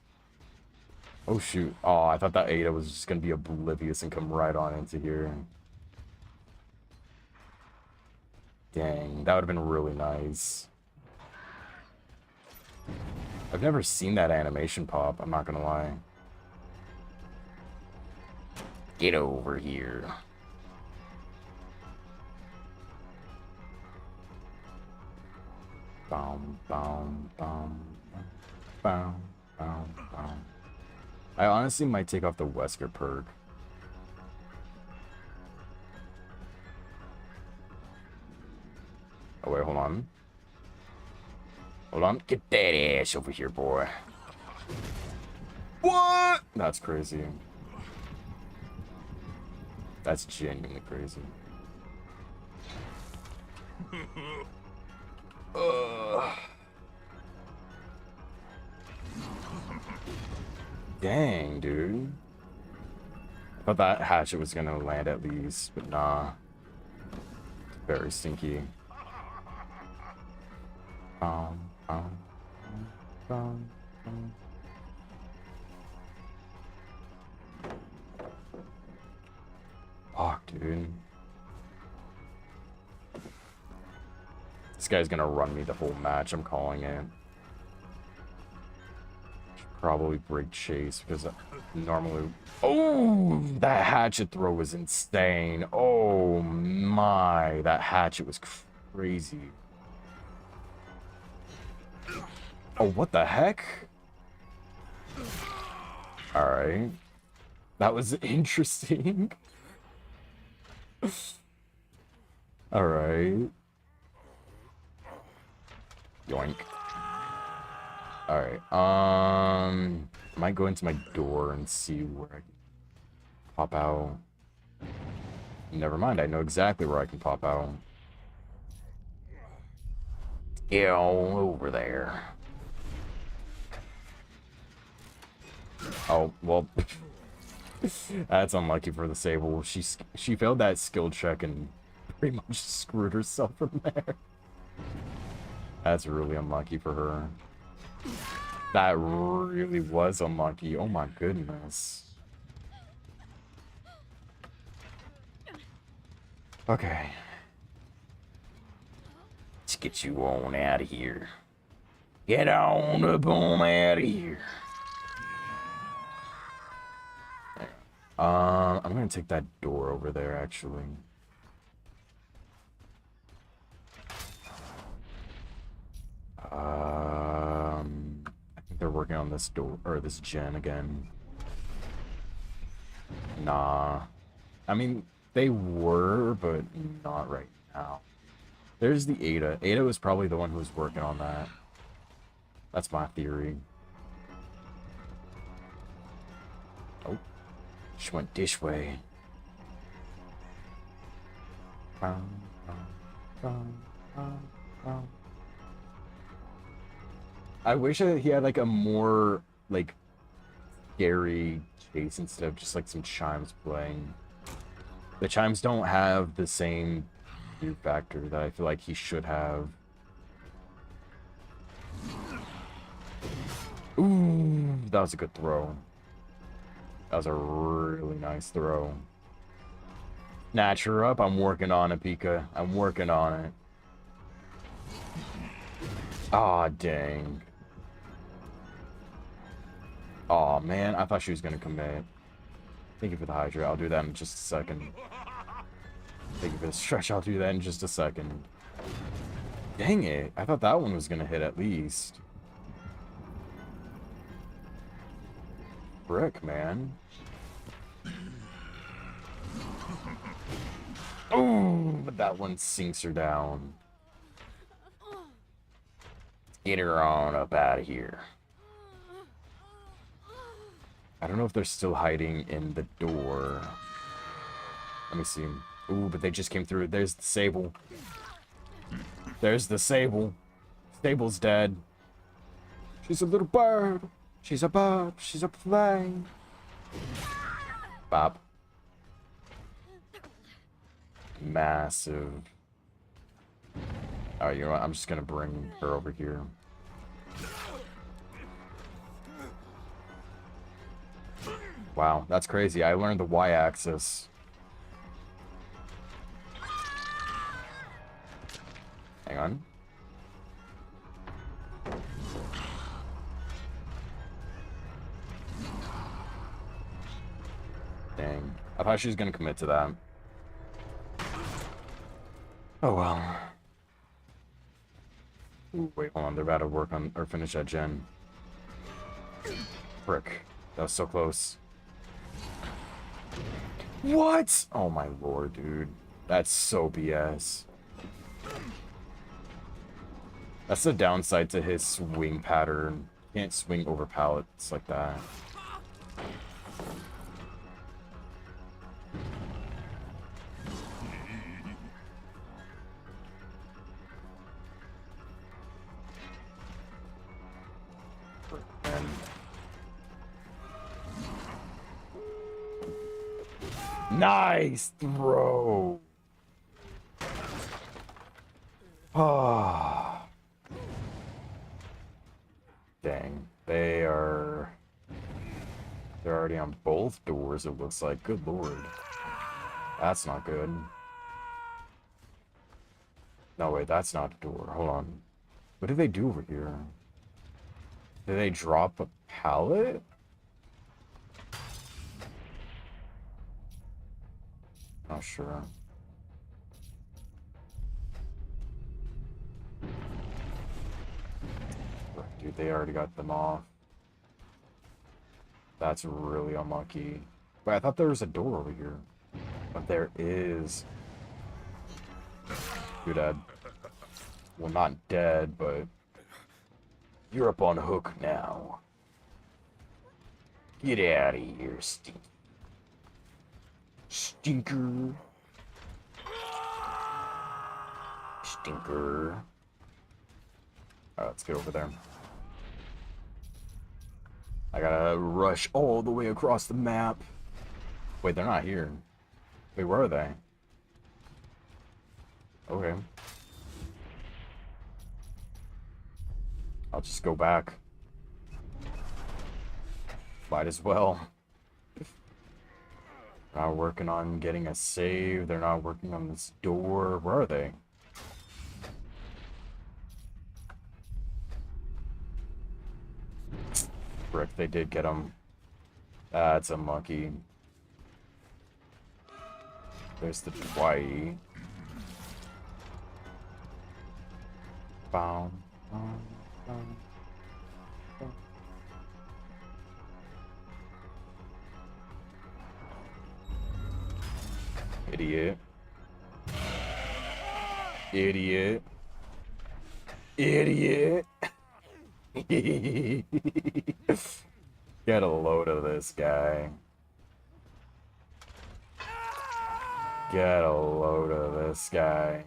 Oh, shoot. Oh, I thought that Ada was just going to be oblivious and come right on into here. Dang, that would have been really nice. I've never seen that animation pop, I'm not gonna lie. Get over here. Boom, boom, boom, boom, boom, boom. I honestly might take off the Wesker perk. Oh wait, hold on. Hold on. Get that ass over here, boy. What? That's crazy. That's genuinely crazy. Dang, dude. I thought that hatchet was gonna land at least, but nah. Very stinky. Fuck, dude. This guy's gonna run me the whole match, I'm calling it. Should probably break chase because normally... Oh, that hatchet throw was insane. Oh my, that hatchet was crazy. Oh, what the heck? Alright. That was interesting. Alright. Yoink. Alright. I might go into my door and see where I can pop out. Never mind, I know exactly where I can pop out. Get on over there. Oh, well, that's unlucky for the Sable. She failed that skill check and pretty much screwed herself from there. That's really unlucky for her. That really was unlucky. Oh my goodness. Okay. Let's get you on out of here. Get on up on out of here. I'm gonna take that door over there, actually. I think they're working on this door, or this gen again. Nah. I mean, they were, but not right now. There's the Ada. Ada was probably the one who was working on that. That's my theory. Just went this way. I wish he had like a more like scary chase instead of just like some chimes playing. The chimes don't have the same fear factor that I feel like he should have. Ooh, that was a good throw. That was a really nice throw. Snatch her up. I'm working on it, Pika. I'm working on it. Aw, dang. Aw, man. I thought she was going to commit. Thank you for the Hydra. I'll do that in just a second. Thank you for the stretch. I'll do that in just a second. Dang it. I thought that one was going to hit at least. Frick, man. Oh, but that one sinks her down. Get her on up out of here. I don't know if they're still hiding in the door. Let me see. Ooh, but they just came through. There's the Sable. There's the Sable. Sable's dead. She's a little bird. She's a bird. She's a plane. Bop. Massive. Alright, you know what? I'm just gonna bring her over here. Wow, that's crazy. I learned the Y-axis. Hang on. Dang. I thought she was gonna commit to that. Oh well. Ooh, wait, hold on. They're about to work on or finish that gen. Frick. That was so close. What? Oh my lord, dude. That's so BS. That's the downside to his swing pattern. You can't swing over pallets like that. Nice throw. Ah. Dang. They're already on both doors, it looks like. Good lord. That's not good. No, wait, that's not a door. Hold on. What did they do over here? Did they drop a pallet? Not sure. Dude, they already got them off. That's really unlucky. Wait, I thought there was a door over here. But there is. You're dead. Well, not dead, but you're up on hook now. Get out of here, stinky. Stinker. Stinker. Alright, let's get over there. I gotta rush all the way across the map. Wait, they're not here. Wait, where are they? Okay. I'll just go back. Might as well. Not working on getting a save. They're not working on this door. Where are they? Frick, they did get him. That's a monkey. There's the Dwight. Bow. Idiot. Idiot. Idiot. Get a load of this guy. Get a load of this guy.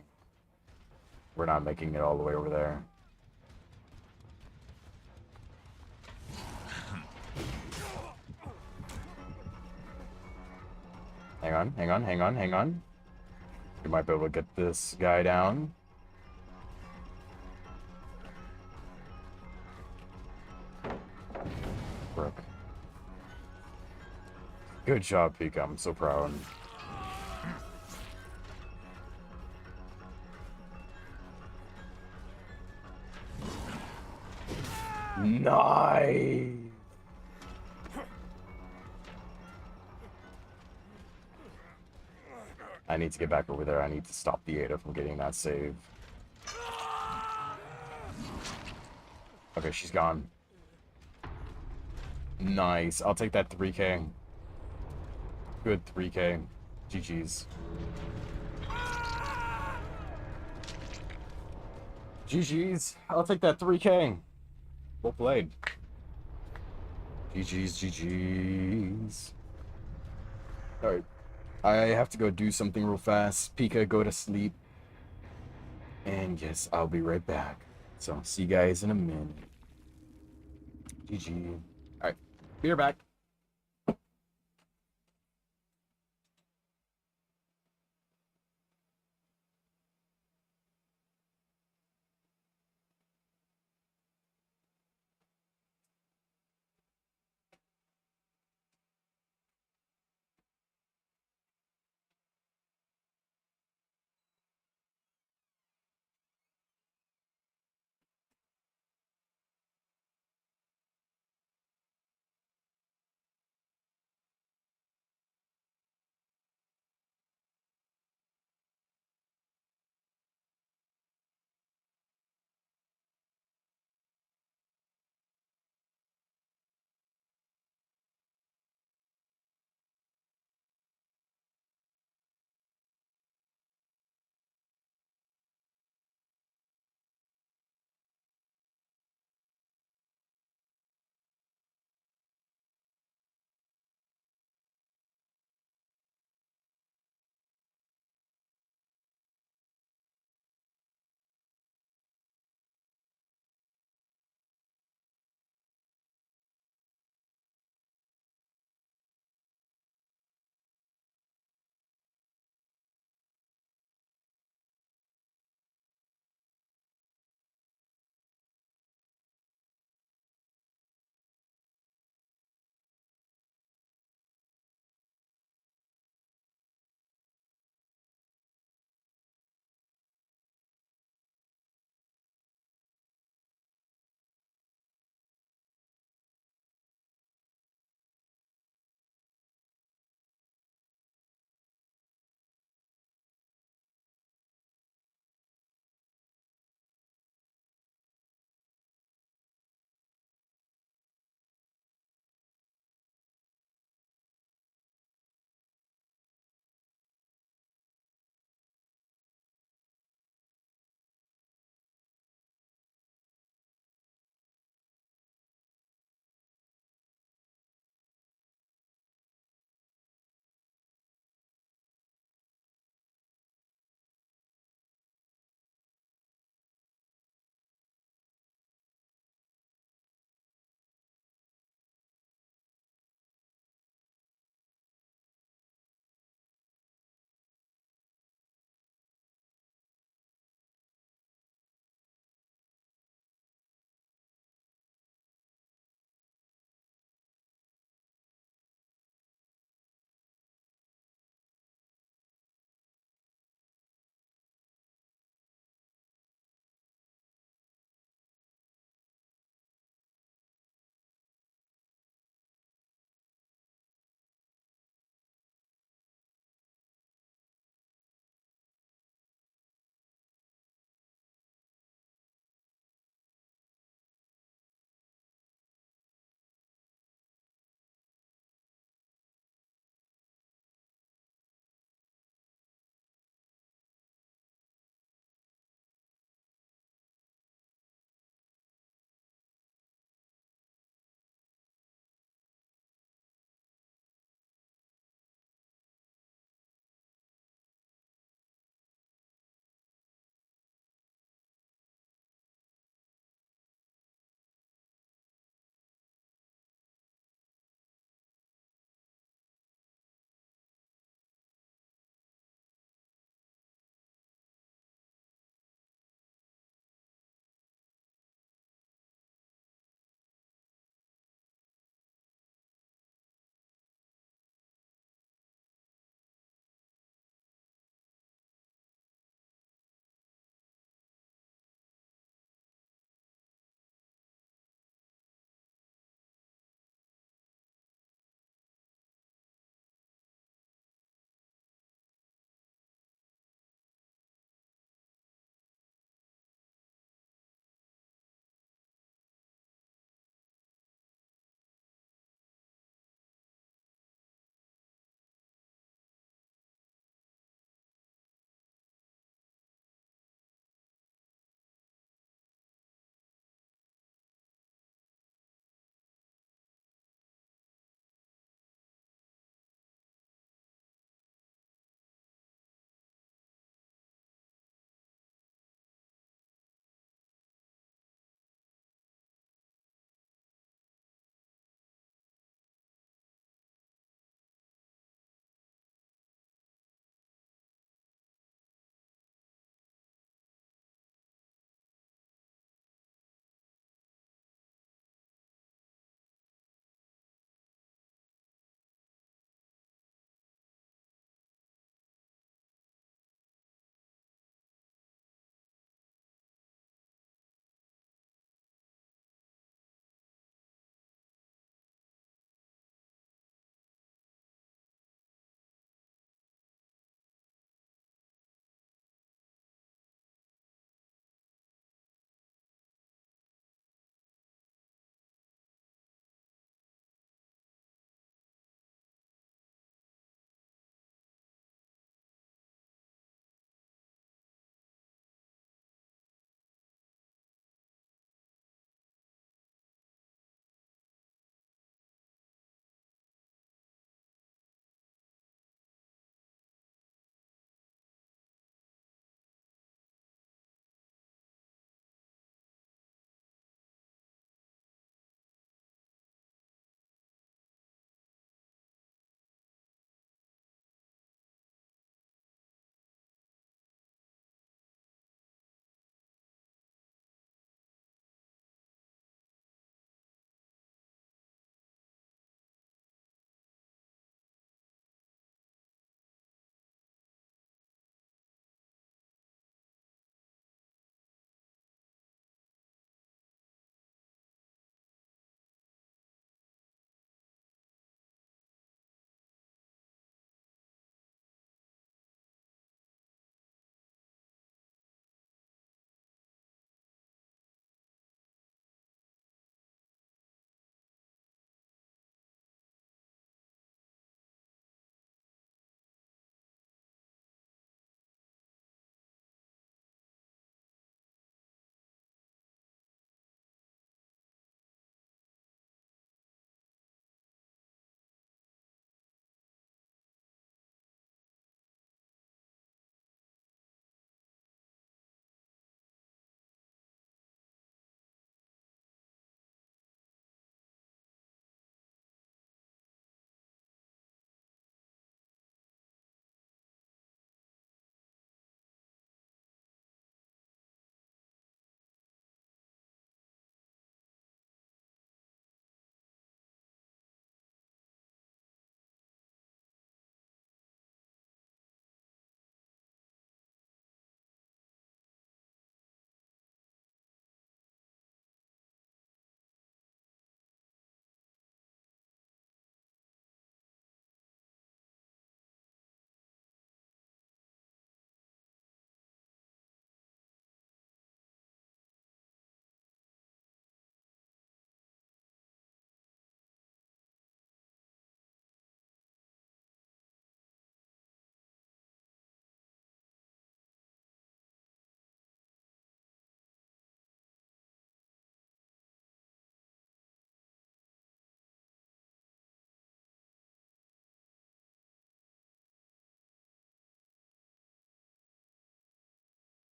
We're not making it all the way over there. Hang on, hang on, hang on, hang on. We might be able to get this guy down. Brook. Good job, Pika. I'm so proud. Nice! I need to get back over there. I need to stop the Ada from getting that save. Okay, she's gone. Nice. I'll take that 3K. Good 3K. GG's. GG's. I'll take that 3K. Well played. GG's, GG's. Alright. I have to go do something real fast. Pika, go to sleep. And yes, I'll be right back. So, see you guys in a minute. GG. Alright. Be right back.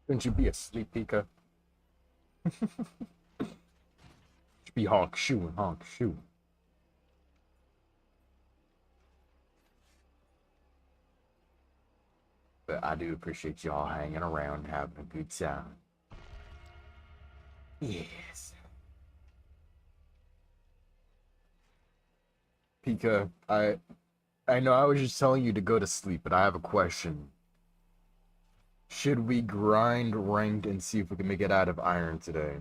Shouldn't you be asleep, Pika? Should be honk shooing, honk shooting. But I do appreciate y'all hanging around, having a good time. Yes. Pika, I know I was just telling you to go to sleep, but I have a question. Should we grind ranked and see if we can make it out of iron today?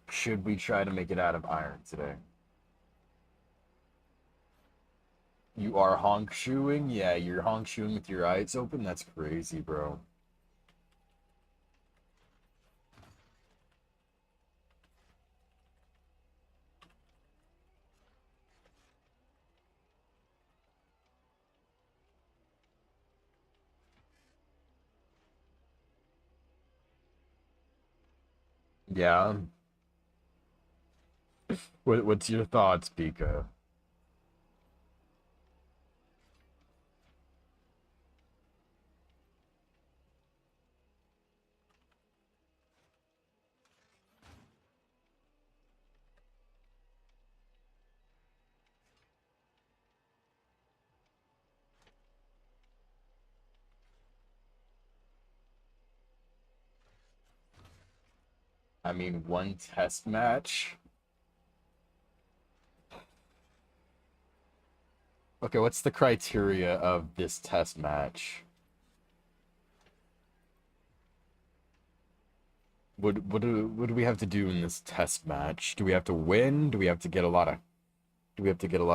Should we try to make it out of iron today? You are honk shoeing? Yeah, you're honk shoeing with your eyes open? That's crazy, bro. Yeah. What's your thoughts, Pika? I mean, one test match? Okay, what's the criteria of this test match? What do we have to do in this test match? Do we have to win? Do we have to get a lot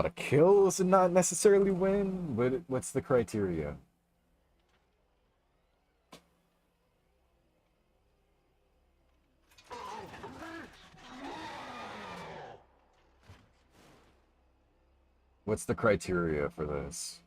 of kills and not necessarily win? What's the criteria? What's the criteria for this?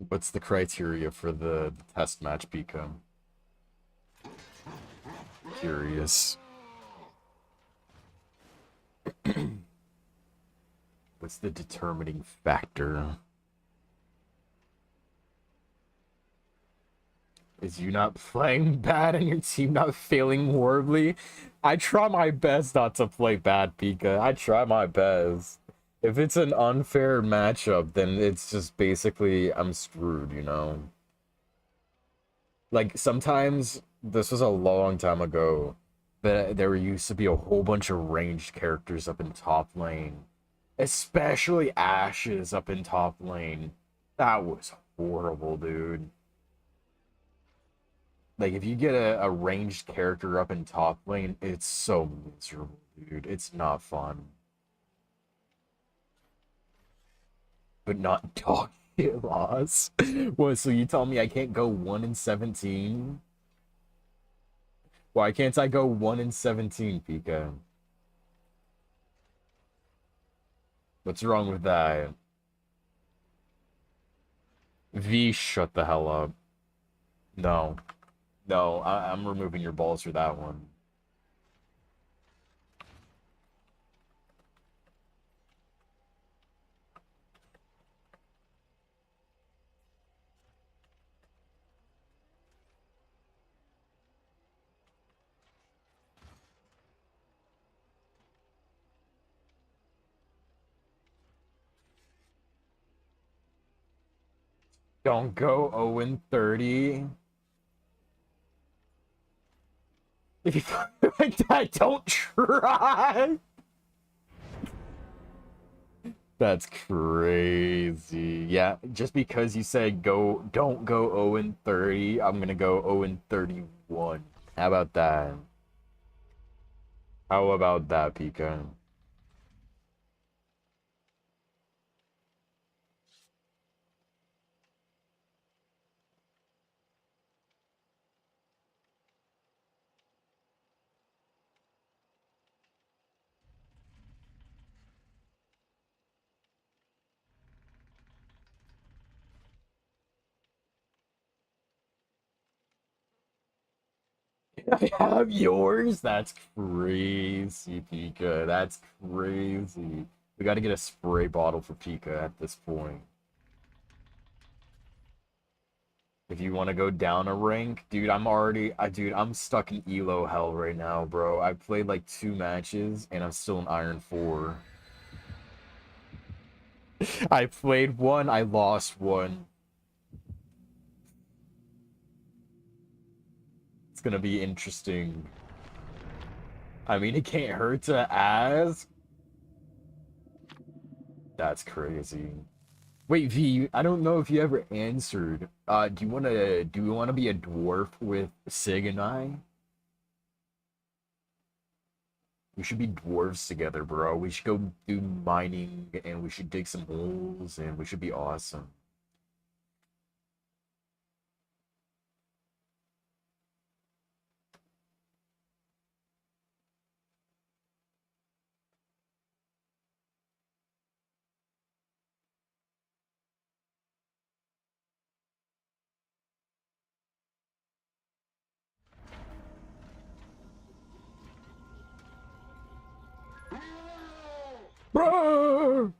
What's the criteria for the test match become? Curious. What's the determining factor? Is you not playing bad and your team not failing horribly? I try my best not to play bad, Pika. I try my best. If it's an unfair matchup, then it's just basically I'm screwed, you know? Like, sometimes, this was a long time ago, but there used to be a whole bunch of ranged characters up in top lane. Especially Ashes up in top lane. That was horrible, dude. Like, if you get a ranged character up in top lane, it's so miserable, dude. It's not fun. But not dog shit loss. What, so you tell me I can't go 1 in 17? Why can't I go 1 in 17, Pika? What's wrong with that? V, shut the hell up. No. No, I'm removing your balls for that one. Don't go 0 and 30. If you like that, don't try. That's crazy. Yeah, just because you said don't go 0 and 30, I'm gonna go 0 and 31. How about that? How about that, Pika? I have yours? That's crazy, Pika. That's crazy. We gotta get a spray bottle for Pika at this point. If you want to go down a rank, dude, dude, I'm stuck in Elo hell right now, bro. I played like 2 matches and I'm still in Iron 4. I played one, I lost one. It's gonna be interesting. I mean, it can't hurt to ask. That's crazy. Wait, V, I don't know if you ever answered. Do we wanna be a dwarf with Sig and I? We should be dwarves together, bro. We should go do mining and we should dig some holes and we should be awesome. Bro!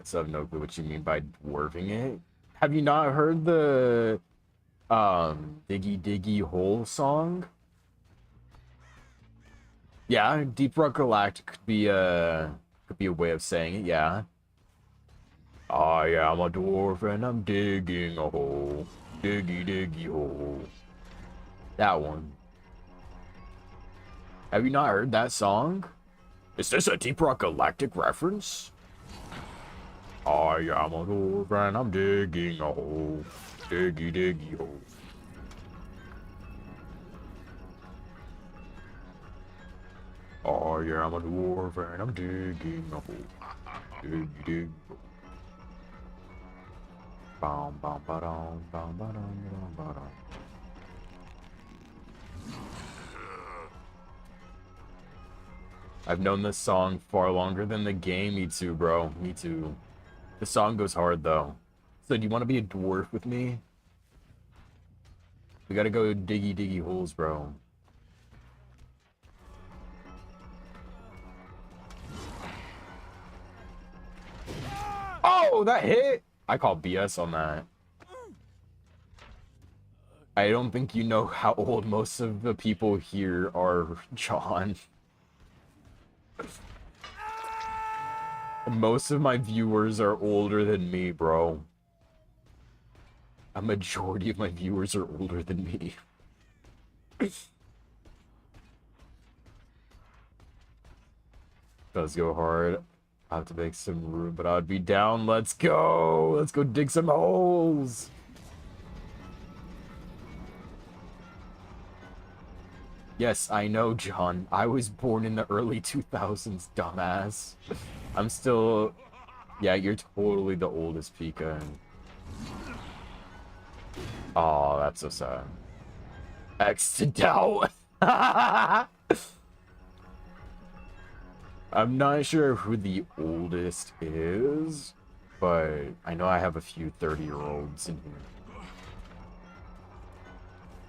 So I have no clue what you mean by dwarfing it. Have you not heard the Diggy Diggy Hole song? Yeah, Deep Rock Galactic could be a way of saying it, yeah. I am a dwarf and I'm digging a hole. Diggy diggy hole. That one. Have you not heard that song? Is this a Deep Rock Galactic reference? I am a dwarf and I'm digging a hole. Diggy diggy hole. I am a dwarf and I'm digging a hole. Diggy diggy hole. Bum bum ba dum bum ba dum ba dum. I've known this song far longer than the game. Me too, bro. Me too. The song goes hard, though. So, do you want to be a dwarf with me? We gotta go diggy diggy holes, bro. Oh, that hit! I call BS on that. I don't think you know how old most of the people here are, John. Most of my viewers are older than me, bro. A majority of my viewers are older than me. Does go hard. I have to make some room, but I'd be down. Let's go! Let's go dig some holes! Yes, I know, John. I was born in the early 2000s, dumbass. I'm still... Yeah, you're totally the oldest, Pika. Oh, that's so sad. X to doubt. I'm not sure who the oldest is, but I know I have a few 30-year-olds in here.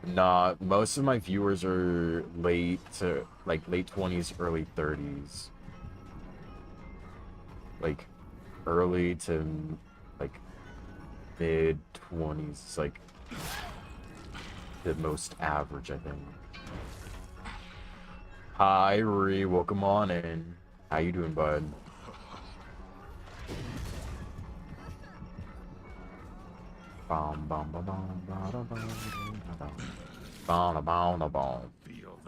Nah, most of my viewers are late 20s, early 30s. Like, early to, like, mid 20s. It's like the most average, I think. Hi, Ree. Welcome on in. How you doing, bud? Bum, bum, bum, bum, bum, bum, bum, bum. Bum, bum, bum, bum.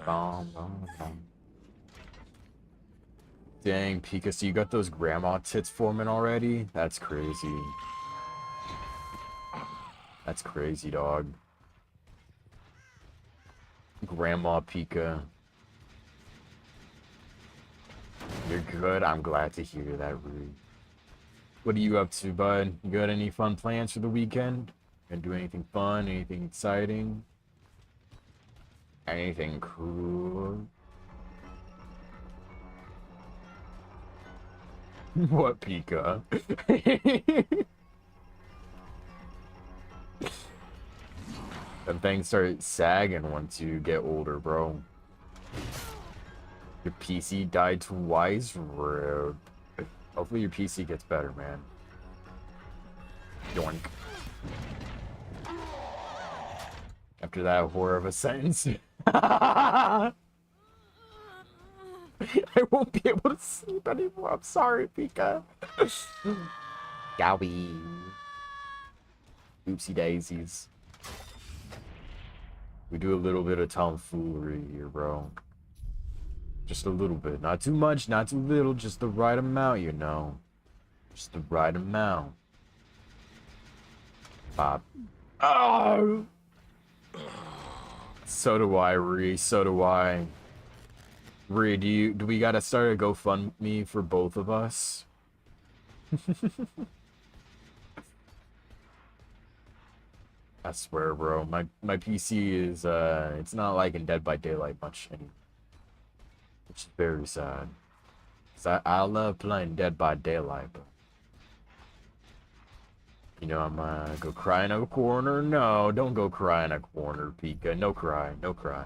Bum, bum, bum. Dang, Pika, so you got those grandma tits forming already? That's crazy. That's crazy, dog. Grandma Pika. You're good. I'm glad to hear that, Rude. What are you up to, bud? You got any fun plans for the weekend? Gonna do anything fun? Anything exciting? Anything cool? What, Pika? Them things start sagging once you get older, bro. Your PC died twice? Rude. Hopefully your PC gets better, man. Yoink. After that horror of a sentence. I won't be able to sleep anymore. I'm sorry, Pika. Yowie. Oopsie daisies. We do a little bit of tomfoolery here, bro. Just a little bit. Not too much, not too little. Just the right amount, you know. Just the right amount. Pop. Oh! So do I, Ree. So do I. Ree, do we gotta start a GoFundMe for both of us? I swear, bro. My PC is it's not like in Dead by Daylight much anymore. Which is very sad. 'Cause I love playing Dead by Daylight, but you know, I'm gonna go cry in a corner. No, don't go cry in a corner, Pika. No cry, no cry.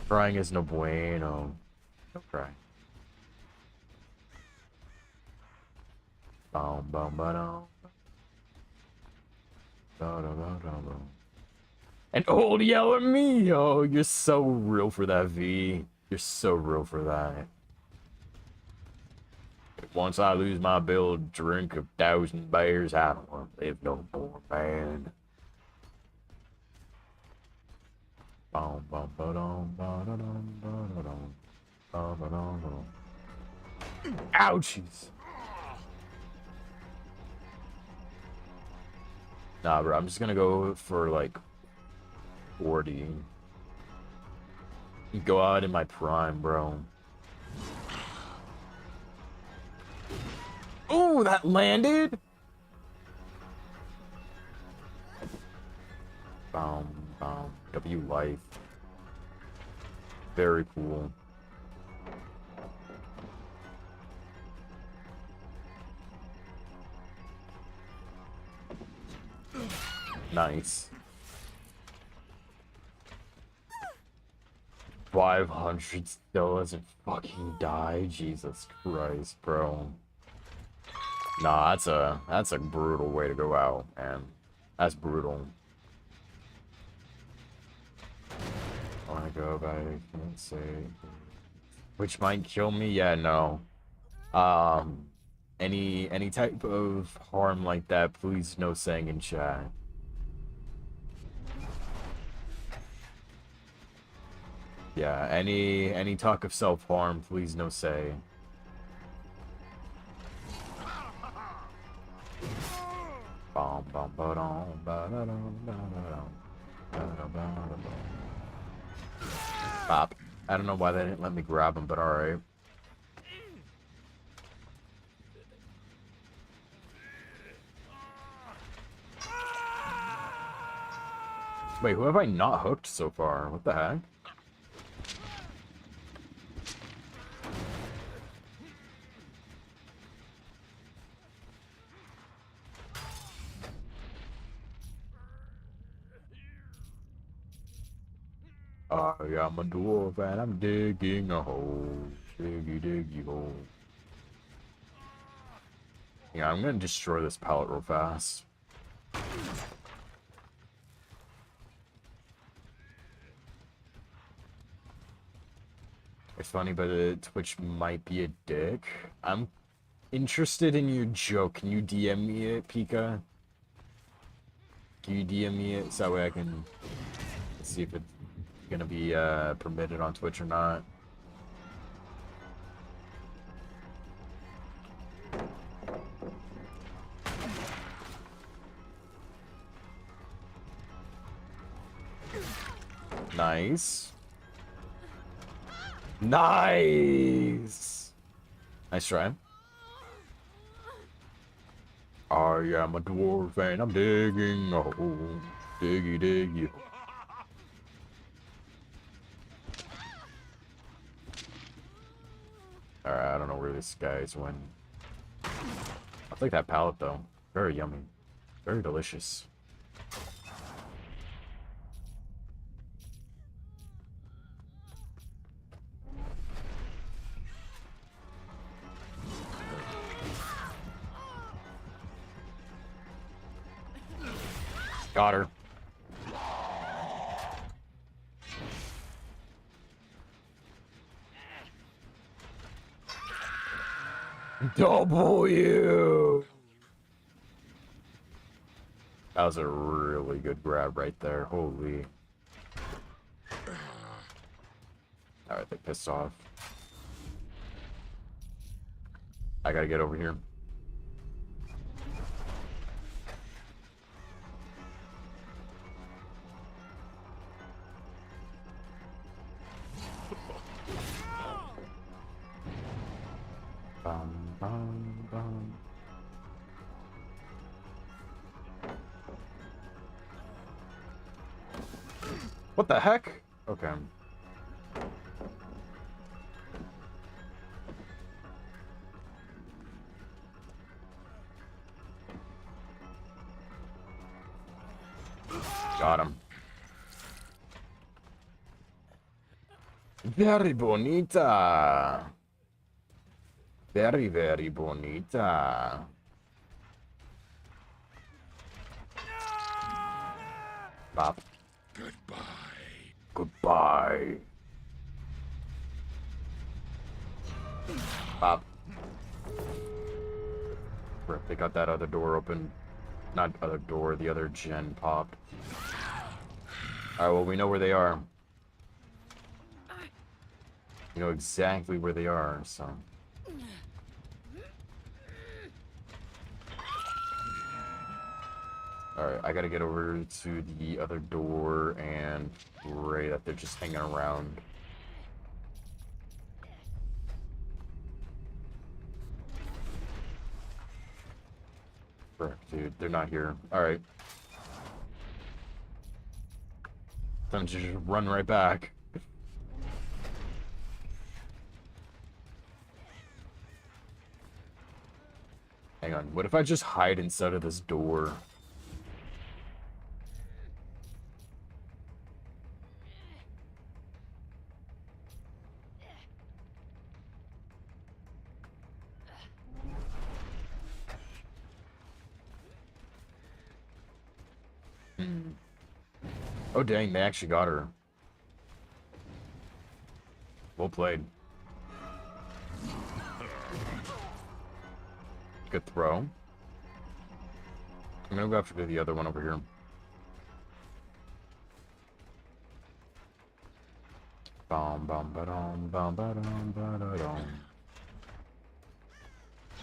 Crying is no bueno. No cry. Boom, boom, ba-dum. Ba-da-ba-da-ba. And old yell at me! Oh, you're so real for that, V. You're so real for that. Once I lose my build, drink 1,000 beers, I don't want to live no more, man. Bum, bum, ba-dum, ba-da-dum, ba-da-dum, ba-da-dum, ba-dum. Ouchies! Nah, bro, I'm just gonna go for like 40. Go out in my prime, bro. Ooh, that landed! Boom, boom. W life. Very cool. Nice. 500 still doesn't fucking die. Jesus Christ, bro. Nah, that's a brutal way to go out, man. That's brutal. I wanna go back and say, which might kill me. Yeah, no. Any type of harm like that, please no saying in chat. Yeah, any talk of self-harm, please no say. Bum, bum, ba-dum, ba-da-dum, ba-da-dum, ba-da-dum, ba-da-dum. Bop. I don't know why they didn't let me grab him, but alright. Wait, who have I not hooked so far? What the heck? I am a dwarf and I'm digging a hole. Diggy, diggy hole. Yeah, I'm gonna destroy this pallet real fast. It's funny, but Twitch might be a dick. I'm interested in your joke. Can you DM me it, Pika? Can you DM me it so that way I can see if it's gonna be permitted on Twitch or not? Nice. Nice! Nice try. I am a dwarf and I'm digging a hole. Diggy, diggy. Alright, I don't know where this guy's went. I'll take that pallet though. Very yummy. Very delicious. Got her. W. That was a really good grab right there. Holy. Alright, they pissed off. I gotta get over here. Bum, bum, bum. What the heck? Okay. Got him. Very bonita. Very, very bonita. Bop. Goodbye. Goodbye. Bop. Rip, they got that other door open. Not other door, the other gen popped. Alright, well, we know where they are. We know exactly where they are, so. Alright, I gotta get over to the other door and pray that they're just hanging around. Frick, dude, they're not here. Alright. Time to just run right back. Hang on, what if I just hide inside of this door? Oh dang, they actually got her. Well played. Good throw. I'm gonna go after the other one over here. Bum bum ba-dum bum ba-dum ba-da-dum.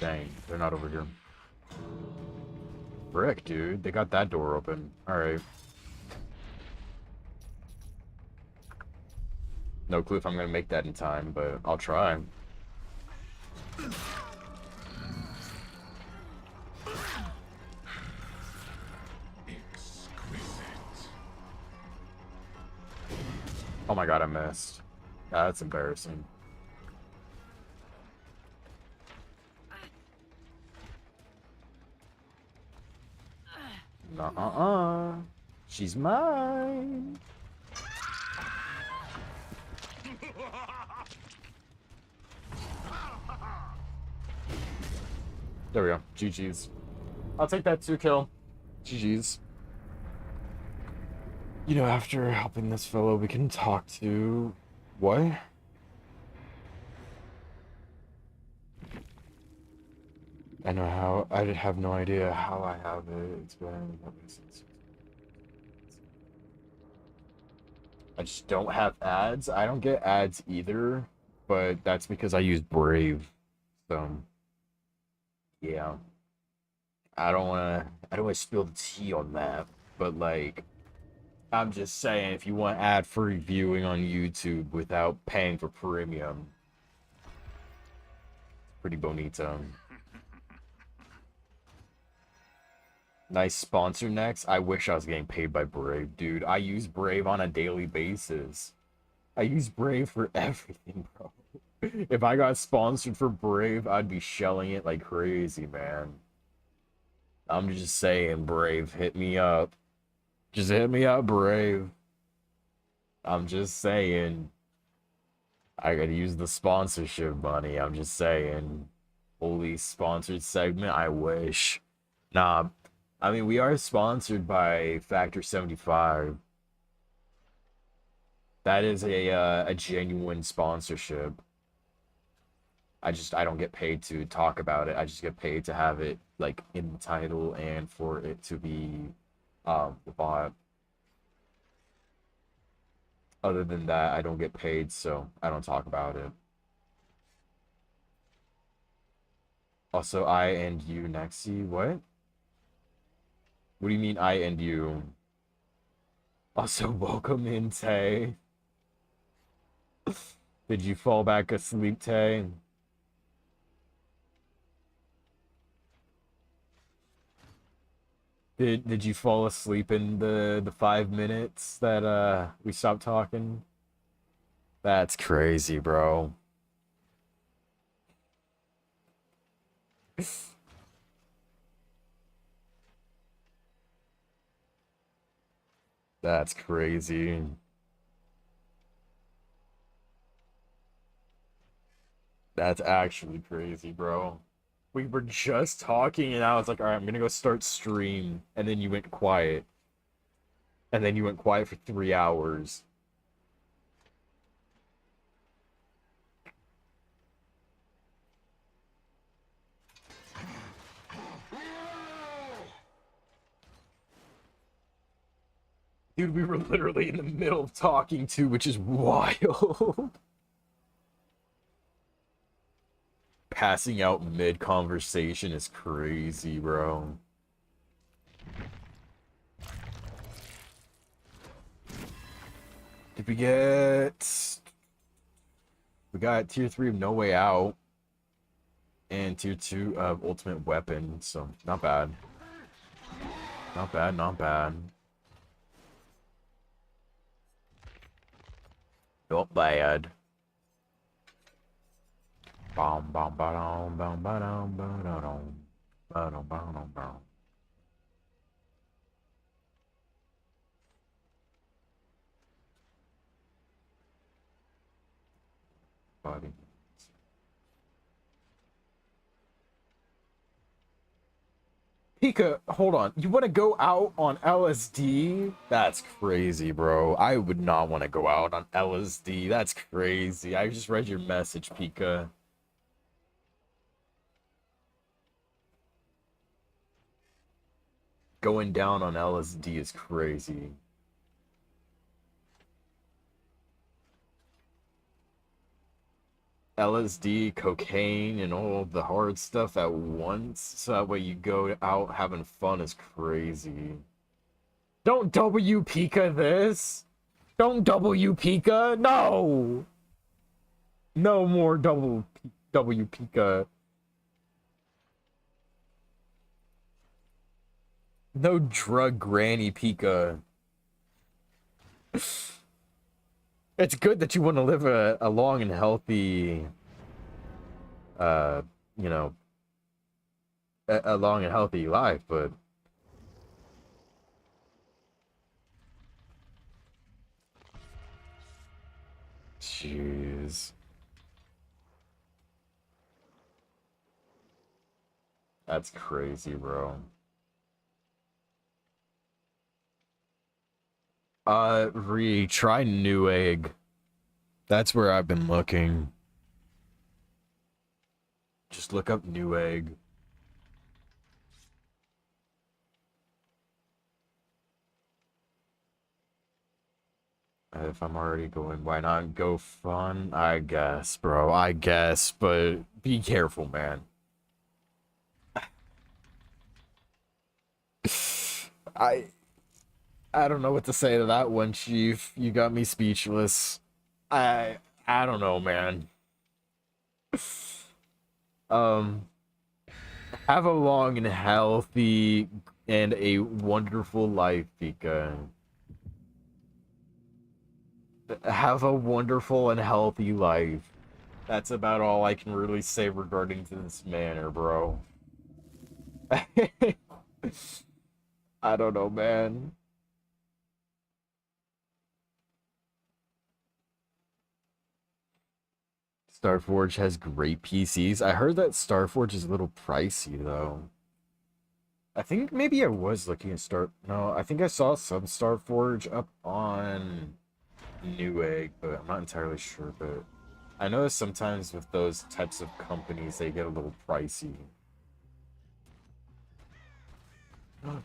Dang, they're not over here. Frick, dude, they got that door open. Alright. No clue if I'm gonna make that in time, but I'll try. Oh my god, I missed. That's embarrassing. Nuh-uh-uh. She's mine. There we go. GG's. I'll take that 2 kill. GG's. You know, after helping this fellow, we can talk to... What? I know how... I have no idea how I have it. It's been... I just don't have ads. I don't get ads either, but that's because I use Brave. So... Yeah. I don't wanna spill the tea on that, but like... I'm just saying, if you want ad-free viewing on YouTube without paying for premium, pretty bonito. Nice sponsor next. I wish I was getting paid by Brave, dude. I use Brave on a daily basis. I use Brave for everything, bro. If I got sponsored for Brave, I'd be shelling it like crazy, man. I'm just saying, Brave, hit me up. Just hit me up, Brave. I'm just saying. I gotta use the sponsorship money. I'm just saying. Holy sponsored segment, I wish. Nah, I mean, we are sponsored by Factor 75. That is a genuine sponsorship. I don't get paid to talk about it. I just get paid to have it like in the title and for it to be bought. Other than that, I don't get paid, so I don't talk about it. Also, I and you, Nexi. What? What do you mean I and you? Also, welcome in, Tay. Did you fall back asleep, Tay? Did you fall asleep in the 5 minutes that we stopped talking? That's crazy, bro. That's crazy. That's actually crazy, bro. We were just talking and I was like, all right, I'm gonna go start stream. And then you went quiet. And then you went quiet for 3 hours. Dude, we were literally in the middle of talking too, which is wild. Passing out mid-conversation is crazy, bro. Did we get... We got tier 3 of No Way Out. And tier 2 of Ultimate Weapon, so not bad. Not bad, not bad. Not bad. Bom bom ba-dum bom ba-dum ba-da-dum ba-dum ba-dum bom. Buddy. Pika, hold on. You want to go out on LSD? That's crazy, bro. I would not want to go out on LSD. That's crazy. I just read your message, Pika. Going down on LSD is crazy. LSD, cocaine, and all the hard stuff at once, so that way you go out having fun is crazy. Don't W Pika this! Don't W Pika! No! No more W Pika. No drug granny Pika. It's good that you want to live a long and healthy, you know, a long and healthy life, but jeez. That's crazy, bro. Try Newegg. That's where I've been looking. Just look up Newegg. If I'm already going, why not go fun? I guess, bro. I guess, but be careful, man. I I don't know what to say to that one, Chief. You got me speechless. I don't know, man. Um, have a long and healthy and a wonderful life, Pika. Have a wonderful and healthy life. That's about all I can really say regarding to this manor, bro. I don't know, man. Starforge has great PCs. I heard that Starforge is a little pricey, though. I think maybe I was looking at Star. No, I think I saw some Star Forge up on Newegg, but I'm not entirely sure. But I know sometimes with those types of companies, they get a little pricey.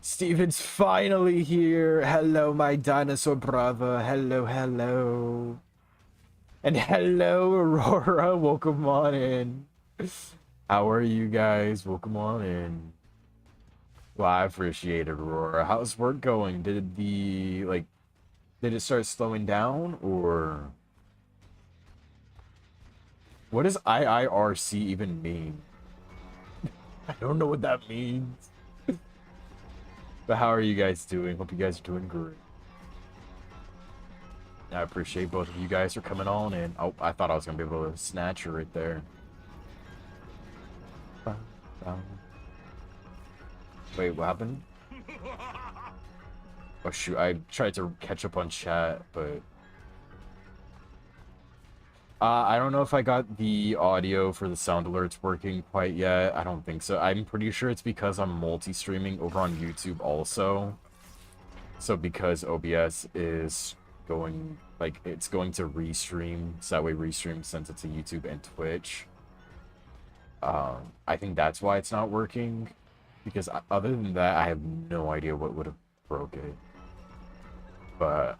Steven's finally here. Hello, my dinosaur brother. Hello, hello. And hello, Aurora. Welcome on in. How are you guys? Welcome on in. Well, I appreciate it, Aurora. How's work going? Did it start slowing down, or what does IIRC even mean? I don't know what that means. But how are you guys doing? Hope you guys are doing great. I appreciate both of you guys for coming on in. Oh, I thought I was gonna be able to snatch her right there. Wait, what happened? Oh shoot, I tried to catch up on chat, but I don't know if I got the audio for the sound alerts working quite yet. I don't think so. I'm pretty sure it's because I'm multi-streaming over on YouTube also. So because OBS is going, like, it's going to restream, so that way restream sends it to YouTube and Twitch. I think that's why it's not working, because other than that, I have no idea what would have broke it. But,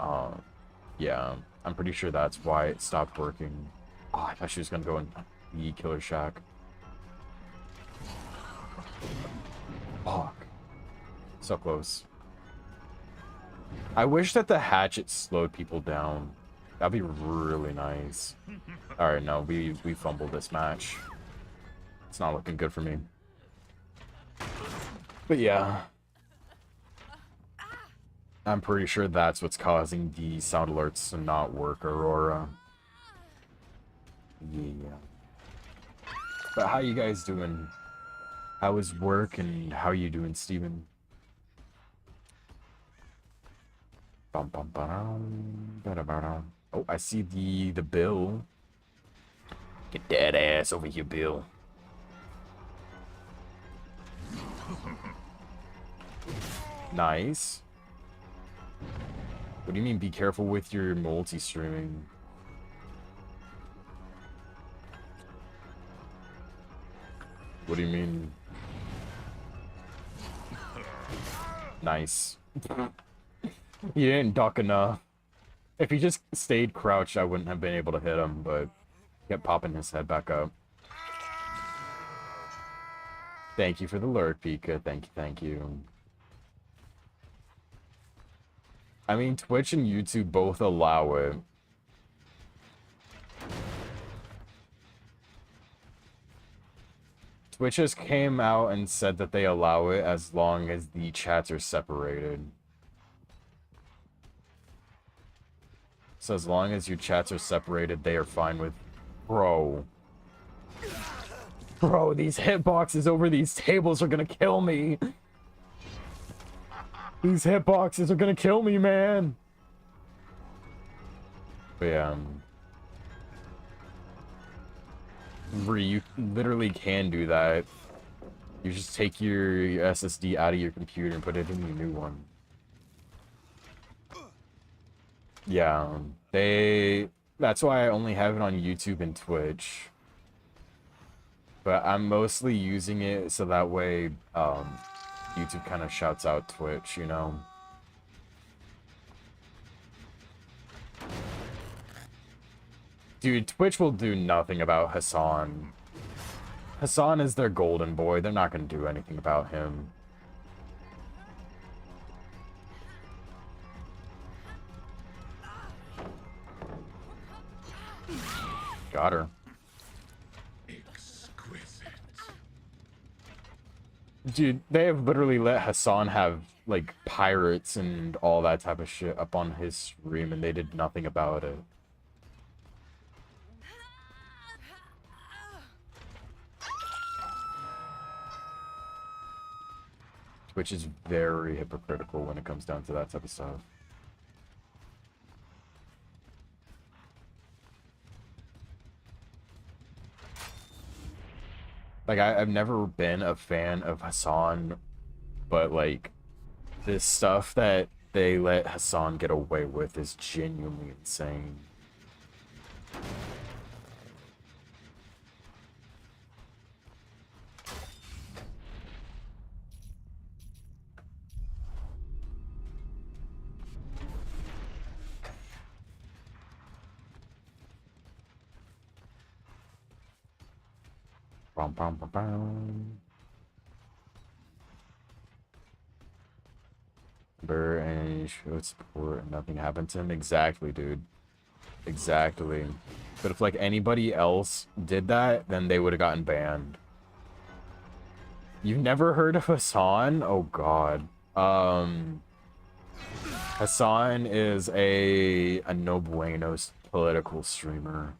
yeah, I'm pretty sure that's why it stopped working. Oh, I thought she was gonna go in the Killer Shack. Fuck. So close. I wish that the hatchet slowed people down. That'd be really nice. Alright, no, we fumbled this match. It's not looking good for me. But yeah. I'm pretty sure that's what's causing the sound alerts to not work, Aurora. Yeah. But how you guys doing? How is work and how you doing, Steven? Bum, bum, bum, ba-da-ba-dum. Oh, I see the bill. Get that ass over here, Bill. Nice. What do you mean be careful with your multi-streaming? What do you mean? Nice. He didn't duck enough. If he just stayed crouched, I wouldn't have been able to hit him, but he kept popping his head back up. Thank you for the lurk, Pika. Thank you, thank you. I mean, Twitch and YouTube both allow it. Twitch just came out and said that they allow it as long as the chats are separated. So as long as your chats are separated, they are fine with... Bro. Bro, these hitboxes over these tables are gonna kill me. These hitboxes are gonna kill me, man. But yeah. You literally can do that. You just take your SSD out of your computer and put it in your new one. Yeah, that's why I only have it on YouTube and Twitch. But I'm mostly using it so that way YouTube kind of shouts out Twitch, you know? Dude, Twitch will do nothing about Hassan. Hassan is their golden boy. They're not going to do anything about him. Got her. Exquisite. Dude, they have literally let Hassan have, like, pirates and all that type of shit up on his stream, and they did nothing about it. Which is very hypocritical when it comes down to that type of stuff. Like, I've never been a fan of Hassan but like this stuff that they let Hassan get away with is genuinely insane. Bum, bum, bum, bum. And he showed support and nothing happened to him. Exactly, dude. Exactly. But if like anybody else did that, then they would have gotten banned. You've never heard of Hassan? Oh god. Hassan is a no bueno political streamer.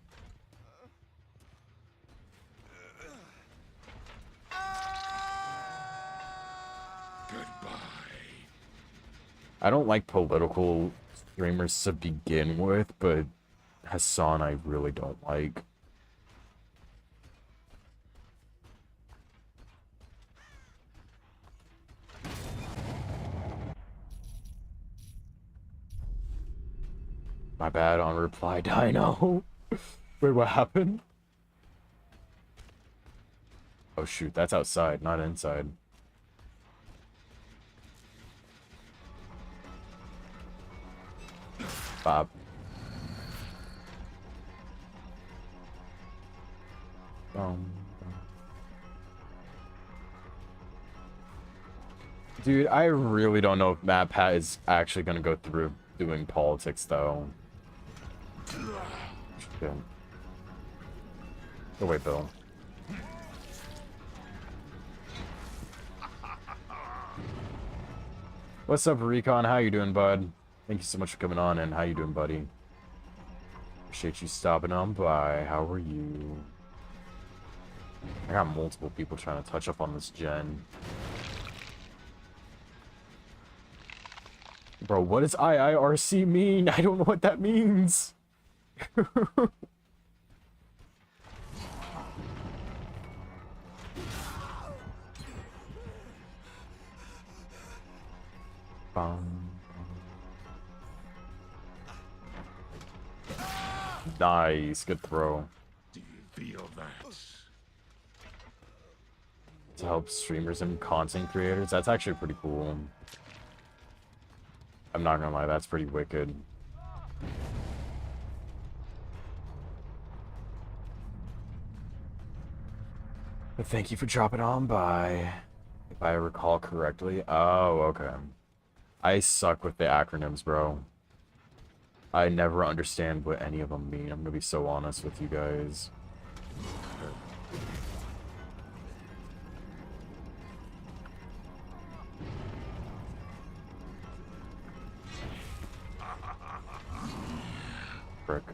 I don't like political streamers to begin with, but Hassan I really don't like. My bad on reply dino. Wait, what happened? Oh shoot, that's outside, not inside. Bob. Dude, I really don't know if MatPat is actually gonna go through doing politics though. Shit. Go away, Bill. What's up, Recon? How you doing, bud? Thank you so much for coming on, and how you doing, buddy? Appreciate you stopping on by. How are you? I got multiple people trying to touch up on this gen. Bro, what does IIRC mean? I don't know what that means. Nice, good throw. Do you feel that? To help streamers and content creators, that's actually pretty cool. I'm not gonna lie, that's pretty wicked. But thank you for dropping on by. If I recall correctly. Oh, okay. I suck with the acronyms, bro. I never understand what any of them mean. I'm gonna be so honest with you guys. Frick.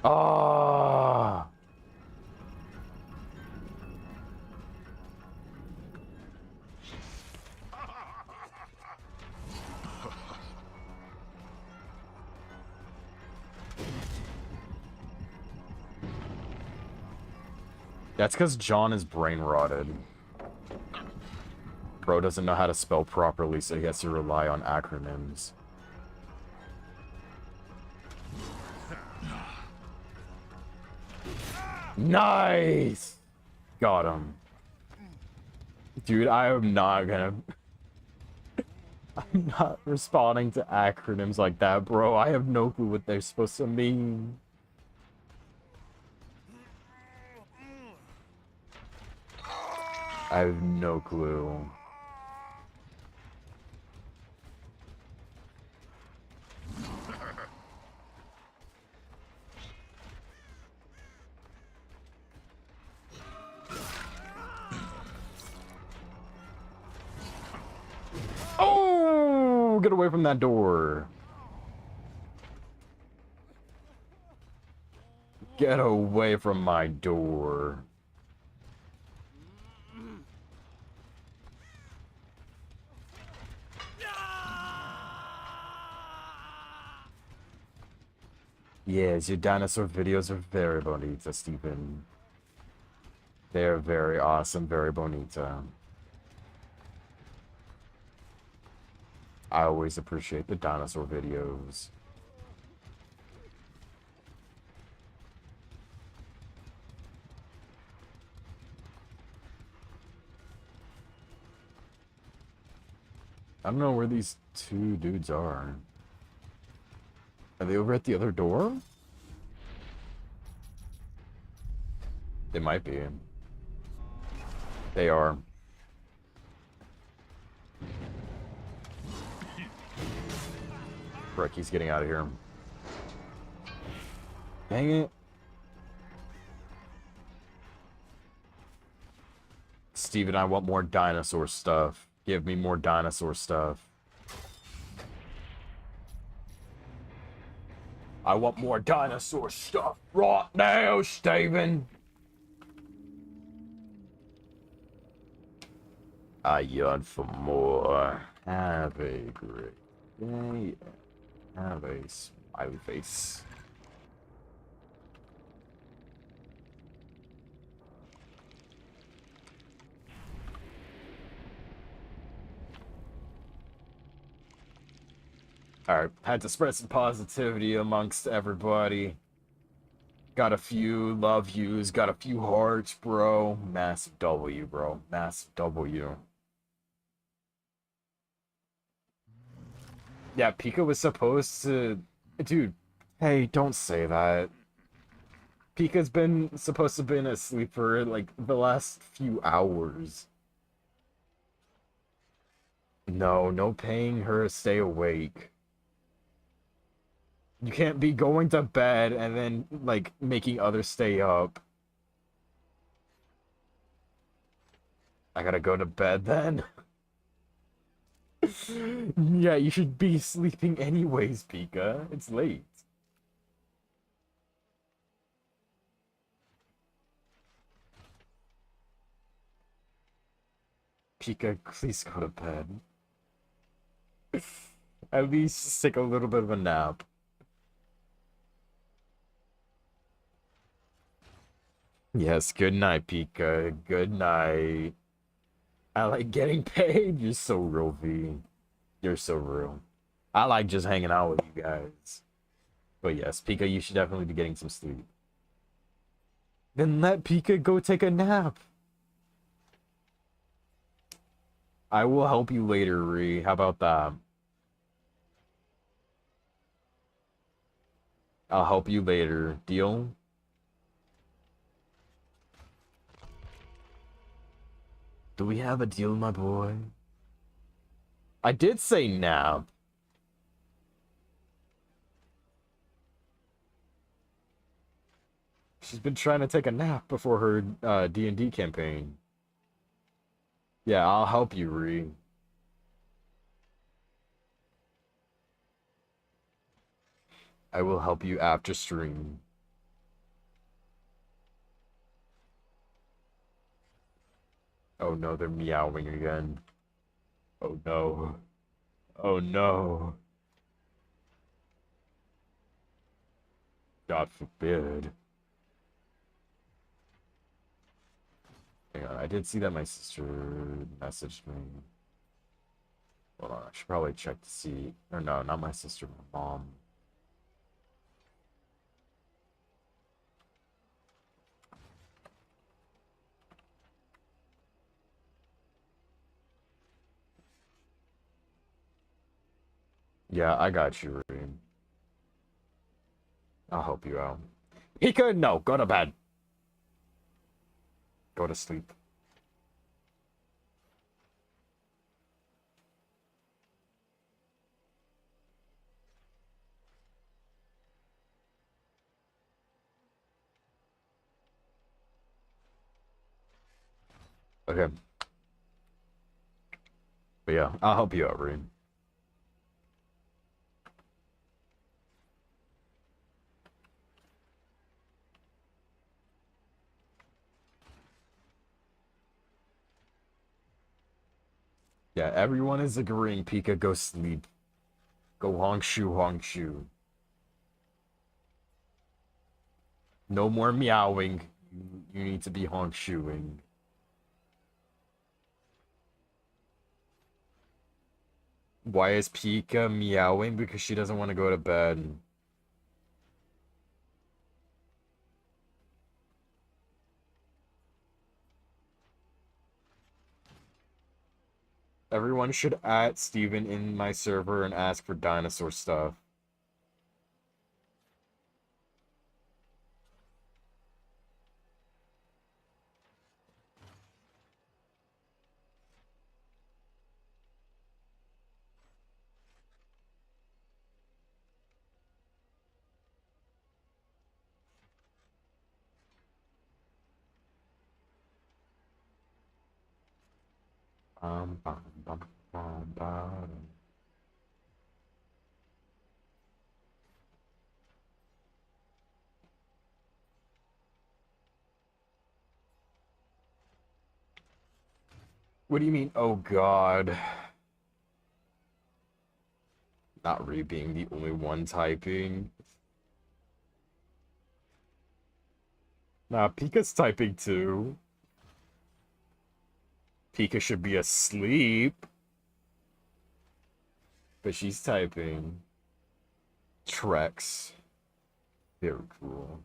Ah! That's because John is brain rotted. Bro doesn't know how to spell properly, so he has to rely on acronyms. Nice! Got him. Dude, I am not gonna... I'm not responding to acronyms like that, bro. I have no clue what they're supposed to mean. I have no clue. Oh, get away from that door. Get away from my door. Yes, your dinosaur videos are very bonita, Stephen. They're very awesome, very bonita. I always appreciate the dinosaur videos. I don't know where these two dudes are. Are they over at the other door? They might be. They are. Frick, he's getting out of here. Dang it. Steven, I want more dinosaur stuff. Give me more dinosaur stuff. I want more dinosaur stuff right now, Steven. I yearn for more. Have a great day. Have a smiley face. Alright, had to spread some positivity amongst everybody. Got a few love yous, got a few hearts, bro. Massive W, bro. Massive W. Yeah, Pika was supposed to... Dude, hey, don't say that. Pika's been supposed to been asleep for, like, the last few hours. No paying her to stay awake. You can't be going to bed and then, like, making others stay up. I gotta go to bed then? Yeah, you should be sleeping anyways, Pika. It's late. Pika, please go to bed. At least take a little bit of a nap. Yes, good night, Pika. Good night. I like getting paid. You're so real, V. You're so real. I like just hanging out with you guys. But yes, Pika, you should definitely be getting some sleep. Then let Pika go take a nap. I will help you later, Ree. How about that? I'll help you later. Deal? Do we have a deal, my boy? I did say nap. She's been trying to take a nap before her D&D campaign. Yeah, I'll help you, Ree. I will help you after stream. Oh no, they're meowing again. Oh no. Oh no. God forbid. Hang on, I did see that my sister messaged me. Hold on, I should probably check to see. Or no, not my sister, my mom. Yeah, I got you, Reem. I'll help you out. Pika, no, go to bed. Go to sleep. Okay. But yeah, I'll help you out, Reem. Yeah, everyone is agreeing. Pika, go sleep. Go Hongshu, Hongshu. No more meowing. You need to be Hongshuing. Why is Pika meowing? Because she doesn't want to go to bed. Everyone should add Steven in my server and ask for dinosaur stuff. Bum, bum, bum, bum, bum. What do you mean, oh god? Not really being the only one typing. Nah, Pika's typing too. Pika should be asleep. But she's typing. Trex. Very cool.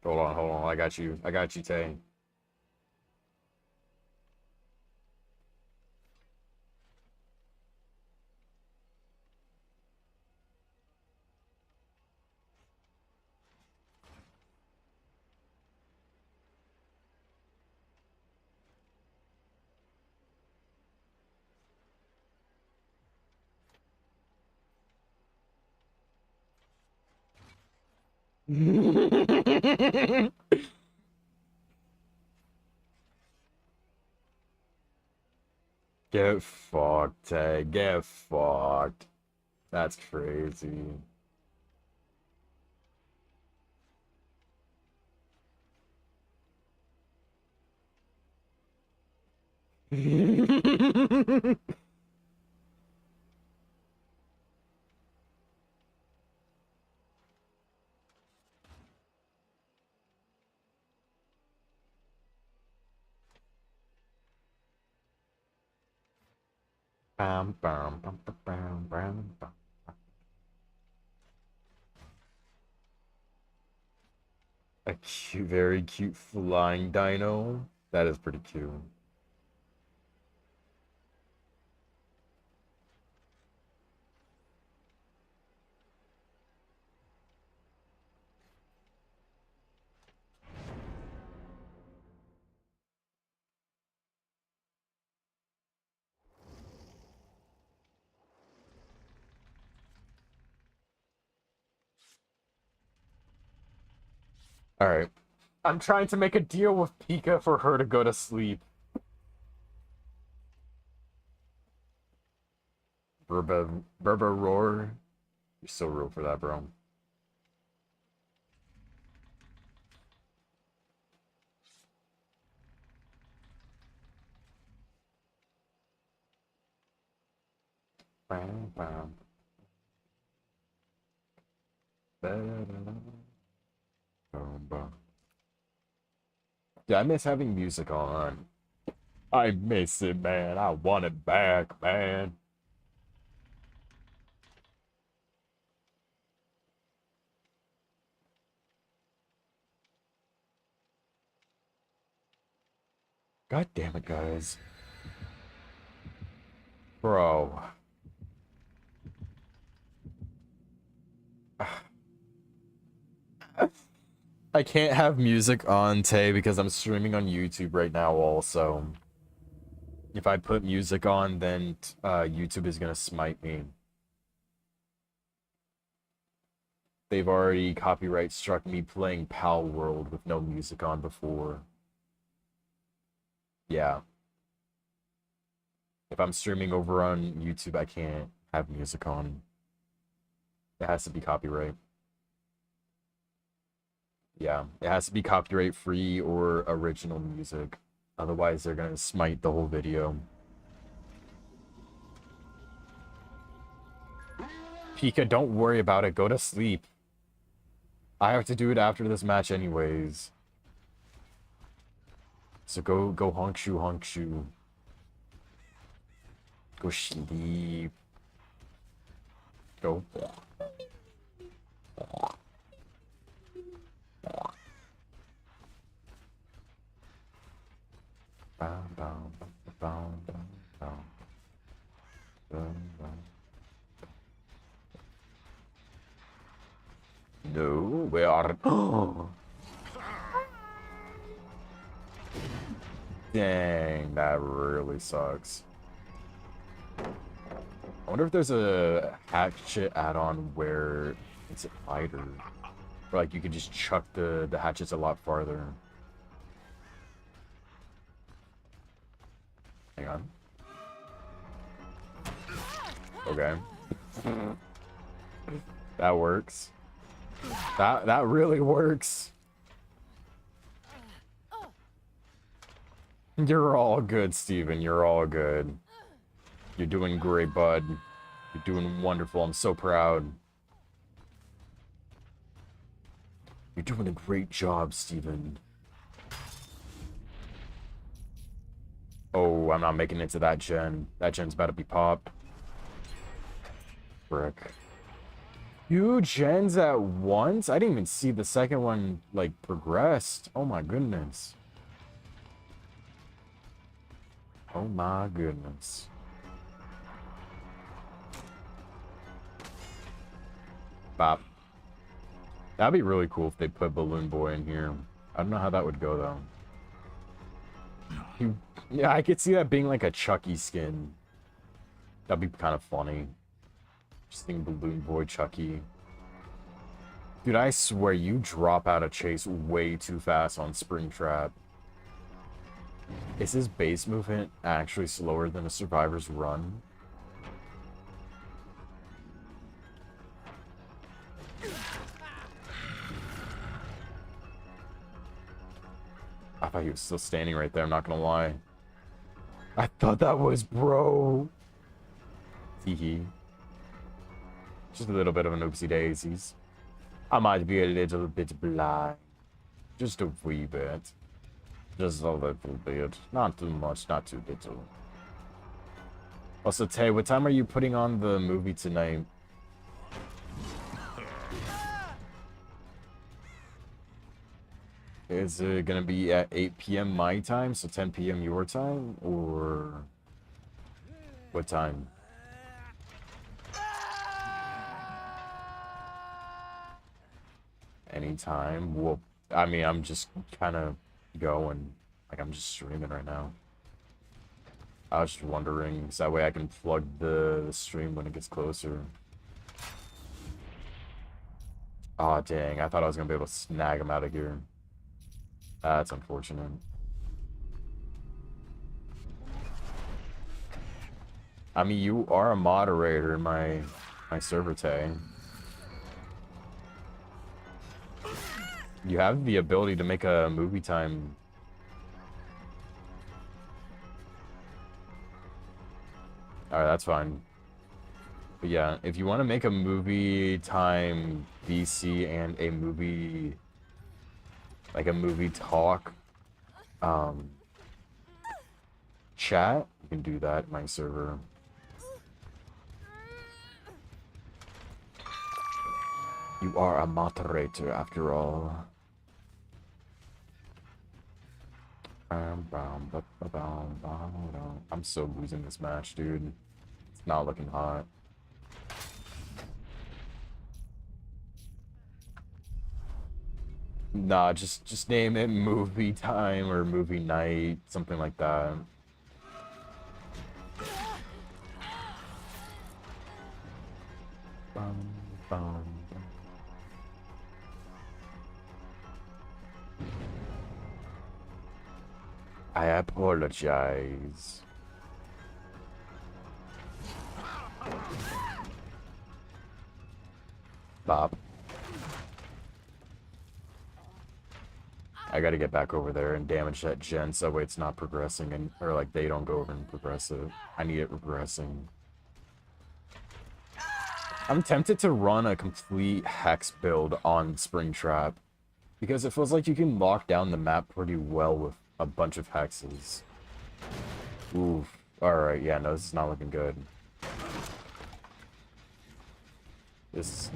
Hold on. I got you, Tay. Get fucked, Tay. Get fucked. That's crazy. Bam, bam, bam, bam, bam, bam, bam. A cute, very cute flying dino. That is pretty cute. Alright. I'm trying to make a deal with Pika for her to go to sleep. Burba Roar. You're so real for that, bro. Bam, bam. Bam, bam. Yeah, I miss having music on. I miss it, man. I want it back, man. God damn it, guys. Bro. I can't have music on, Tay, because I'm streaming on YouTube right now also. If I put music on, then YouTube is gonna smite me. They've already copyright struck me playing Pal World with no music on before. Yeah. If I'm streaming over on YouTube, I can't have music on. It has to be copyright. Yeah, it has to be copyright free or original music. Otherwise, they're gonna smite the whole video. Pika, don't worry about it. Go to sleep. I have to do it after this match anyways. So go honk shoe, honk shoe. Go sleep. Go. No, we are. Dang, that really sucks. I wonder if there's a hatchet add-on where it's lighter. Or like you could just chuck the hatchets a lot farther. Hang on. Okay. That works. That really works. You're all good, Steven. You're all good. You're doing great, bud. You're doing wonderful. I'm so proud. You're doing a great job, Steven. Oh, I'm not making it to that gen. That gen's about to be popped. Frick. 2 gens at once? I didn't even see the second one, like, progressed. Oh my goodness. Oh my goodness. Bop. That'd be really cool if they put Balloon Boy in here. I don't know how that would go, though. Yeah, I could see that being like a Chucky skin. That'd be kind of funny. Just think Balloon Boy Chucky. Dude, I swear you drop out of chase way too fast on Springtrap. Is his base movement actually slower than a survivor's run? I thought he was still standing right there, I'm not gonna lie. I thought that was bro. Teehee. Just a little bit of an oopsie daisies. I might be a little bit blind. Just a wee bit. Just a little bit. Not too much, not too little. Also, Tay, what time are you putting on the movie tonight? Is it gonna be at 8 p.m. my time, so 10 p.m. your time, or what time? Anytime. Well, I mean, I'm just kind of going, like I'm just streaming right now. I was just wondering, so that way I can plug the stream when it gets closer. Aw, dang, I thought I was gonna be able to snag him out of here. That's unfortunate. I mean, you are a moderator in my server, Tay. You have the ability to make a movie time. Alright, that's fine. But yeah, if you want to make a movie time VC and a movie, like a movie talk, chat, you can do that in my server. You are a moderator after all. I'm so losing this match, dude. It's not looking hot. Nah, just name it movie time or movie night, something like that. I apologize. Bob. I gotta get back over there and damage that gen so that way it's not progressing and or like they don't go over and progress it. I need it regressing. I'm tempted to run a complete hex build on Springtrap because it feels like you can lock down the map pretty well with a bunch of hexes. Oof. Alright, yeah, no, this is not looking good. This is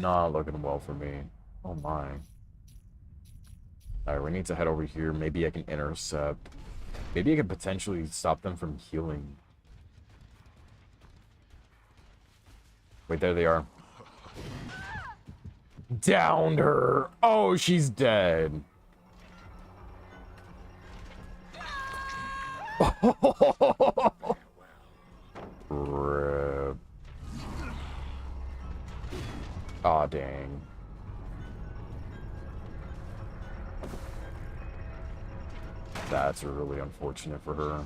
not looking well for me. Oh my. Alright, we need to head over here. Maybe I can intercept. Maybe I can potentially stop them from healing. Wait, there they are. Downed her! Oh, she's dead. Rip. Aw, dang. That's really unfortunate for her.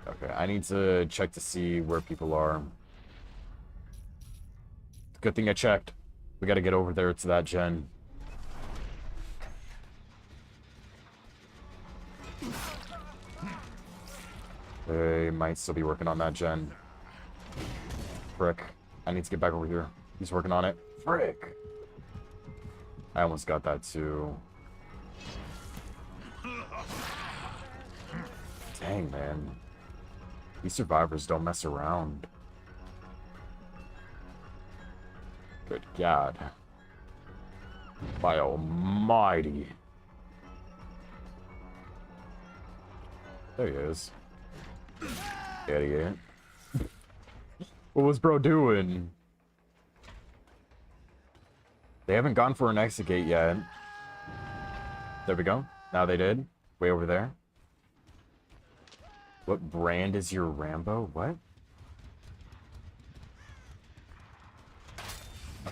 Okay, I need to check to see where people are. Good thing I checked. We gotta get over there to that gen. They might still be working on that gen. Frick. I need to get back over here. He's working on it. Frick. I almost got that too. Dang, man. These survivors don't mess around. Good God. By almighty. There he is. Idiot. What was bro doing? They haven't gone for an exit gate yet. There we go. Now they did. Way over there. What brand is your Rambo? What?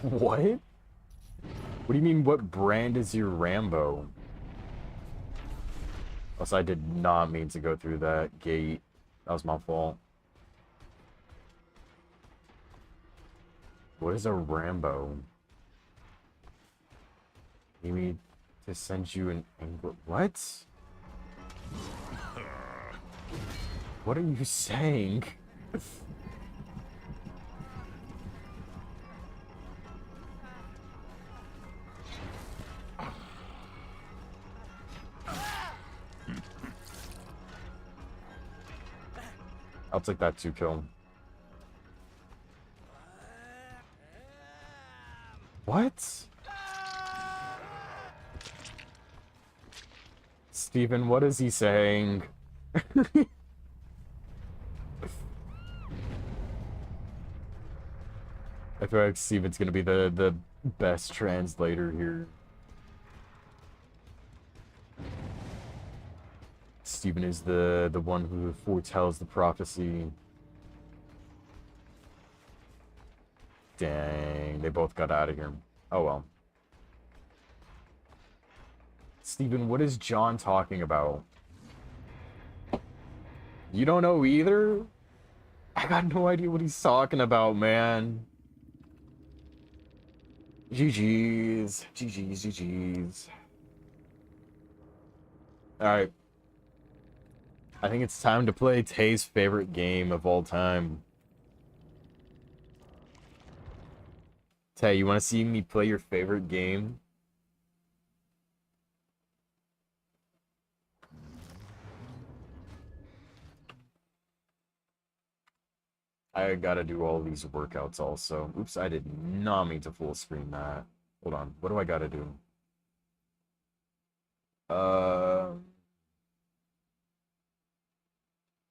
What? What do you mean, what brand is your Rambo? Also, I did not mean to go through that gate. That was my fault. What is a Rambo? You need to send you an angry... What? What are you saying? I'll take that 2 kill. What? Steven, what is he saying? I feel like Steven's gonna be the best translator here. Steven is the one who foretells the prophecy. Dang, they both got out of here. Oh well. Steven, what is John talking about? You don't know either? I got no idea what he's talking about, man. GG's. GG's, GG's. Alright. I think it's time to play Tay's favorite game of all time. Tay, you want to see me play your favorite game? I gotta do all these workouts also. Oops, I did not mean to full screen that. Hold on, what do I gotta do?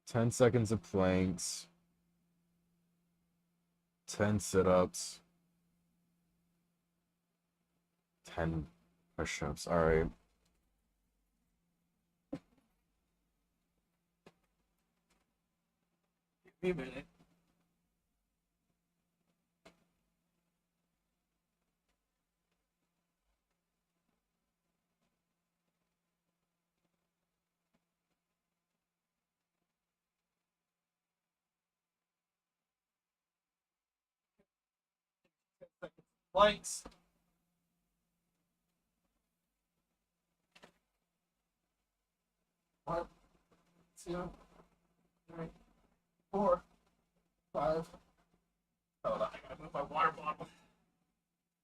10 seconds of planks. 10 sit-ups. 10 push-ups. Alright. Give me a minute. Planks. 1, 2, 3, 4, 5. Hold on, I gotta move my water bottle.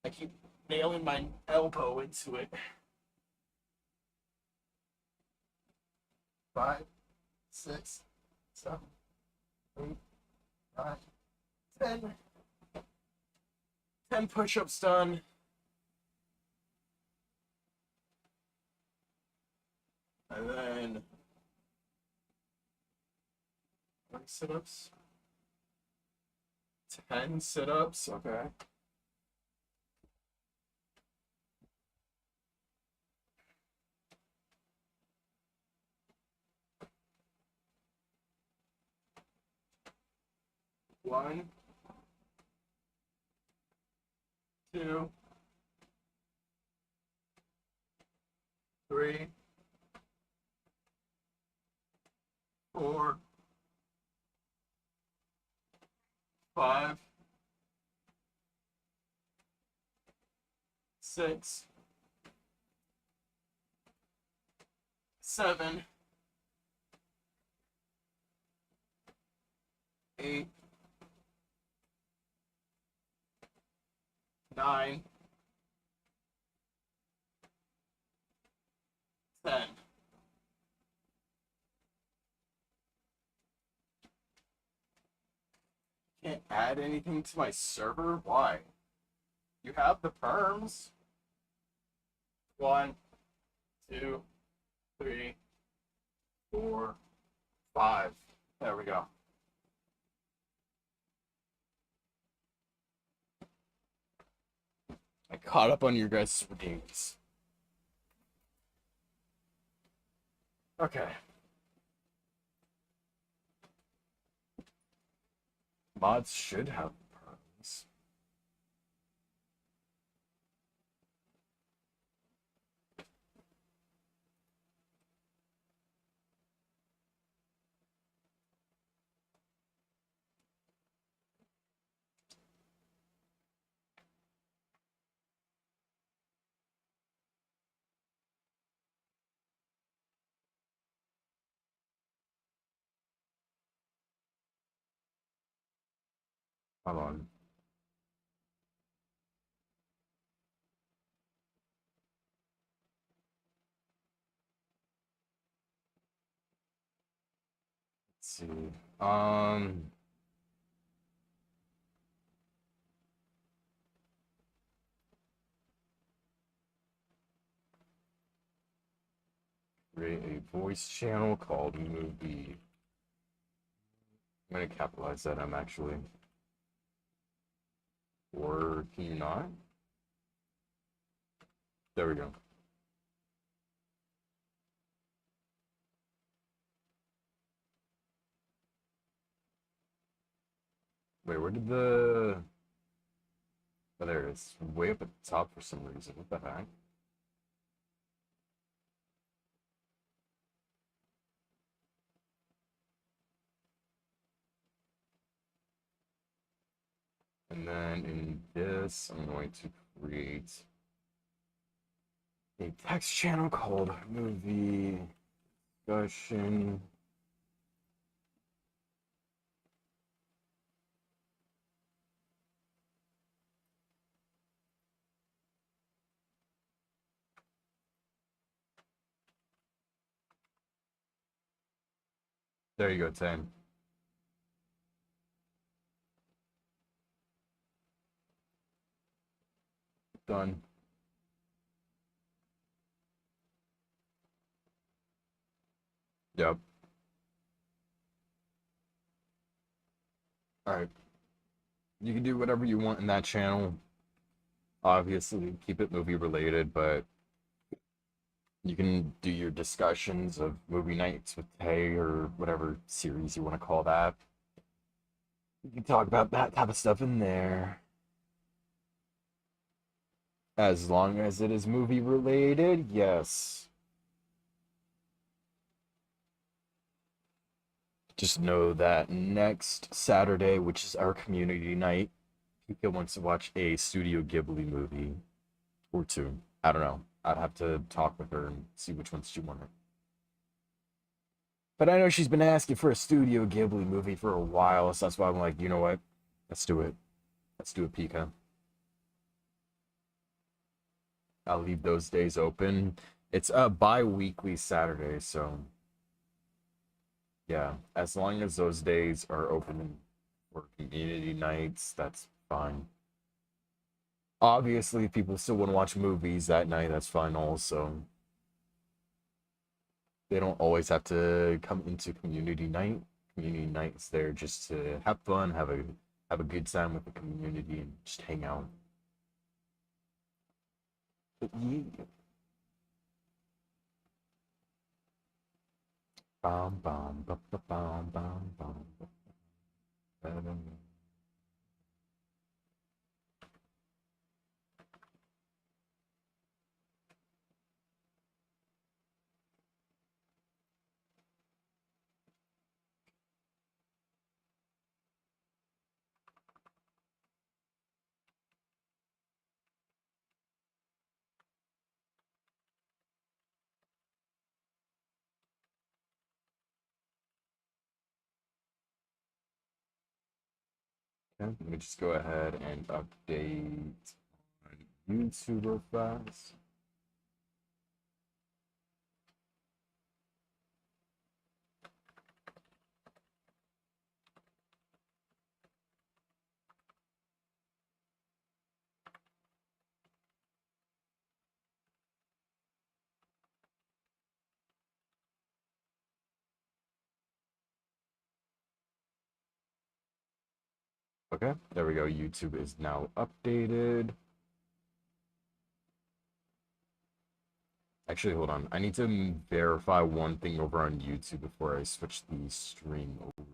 I keep nailing my elbow into it. 5, 6, 7, 8, 9, 10. 10 push-ups done. And then 20 sit-ups. 10 sit-ups, okay. One, two, three, 4, 5, 6, 7, 8, 9, 10. Can't add anything to my server? Why? You have the perms. 1, 2, 3, 4, 5. There we go. I caught up on your guys' redeems. Okay. Mods should have perms. Hold on. Let's see. Create a voice channel called Movie. I'm gonna capitalize that M actually. Or can you not? There we go. Wait, where did the... Oh, there it is. Way up at the top for some reason. What the heck? And then in this, I'm going to create a text channel called Movie Discussion. There you go, 10. Done. Yep. Alright. You can do whatever you want in that channel. Obviously, keep it movie related, but you can do your discussions of movie nights with Tay or whatever series you want to call that. You can talk about that type of stuff in there. As long as it is movie related, yes. Just know that next Saturday, which is our community night, Pika wants to watch a Studio Ghibli movie or two. I don't know. I'd have to talk with her and see which ones she wanted. But I know she's been asking for a Studio Ghibli movie for a while, so that's why I'm like, you know what? Let's do it. Let's do it, Pika. I'll leave those days open. It's a bi-weekly Saturday, so Yeah, as long as those days are open for community nights, that's fine. Obviously, if people still want to watch movies that night, that's fine also. They don't always have to come into community night. Community night's there just to have fun, have a good time with the community and just hang out. But yeah. Bum, bum, bum, bum, bum, bum, bum, bum. Okay, let me just go ahead and update on YouTube real fast. Okay, there we go. YouTube is now updated. Actually, hold on. I need to verify one thing over on YouTube before I switch the stream over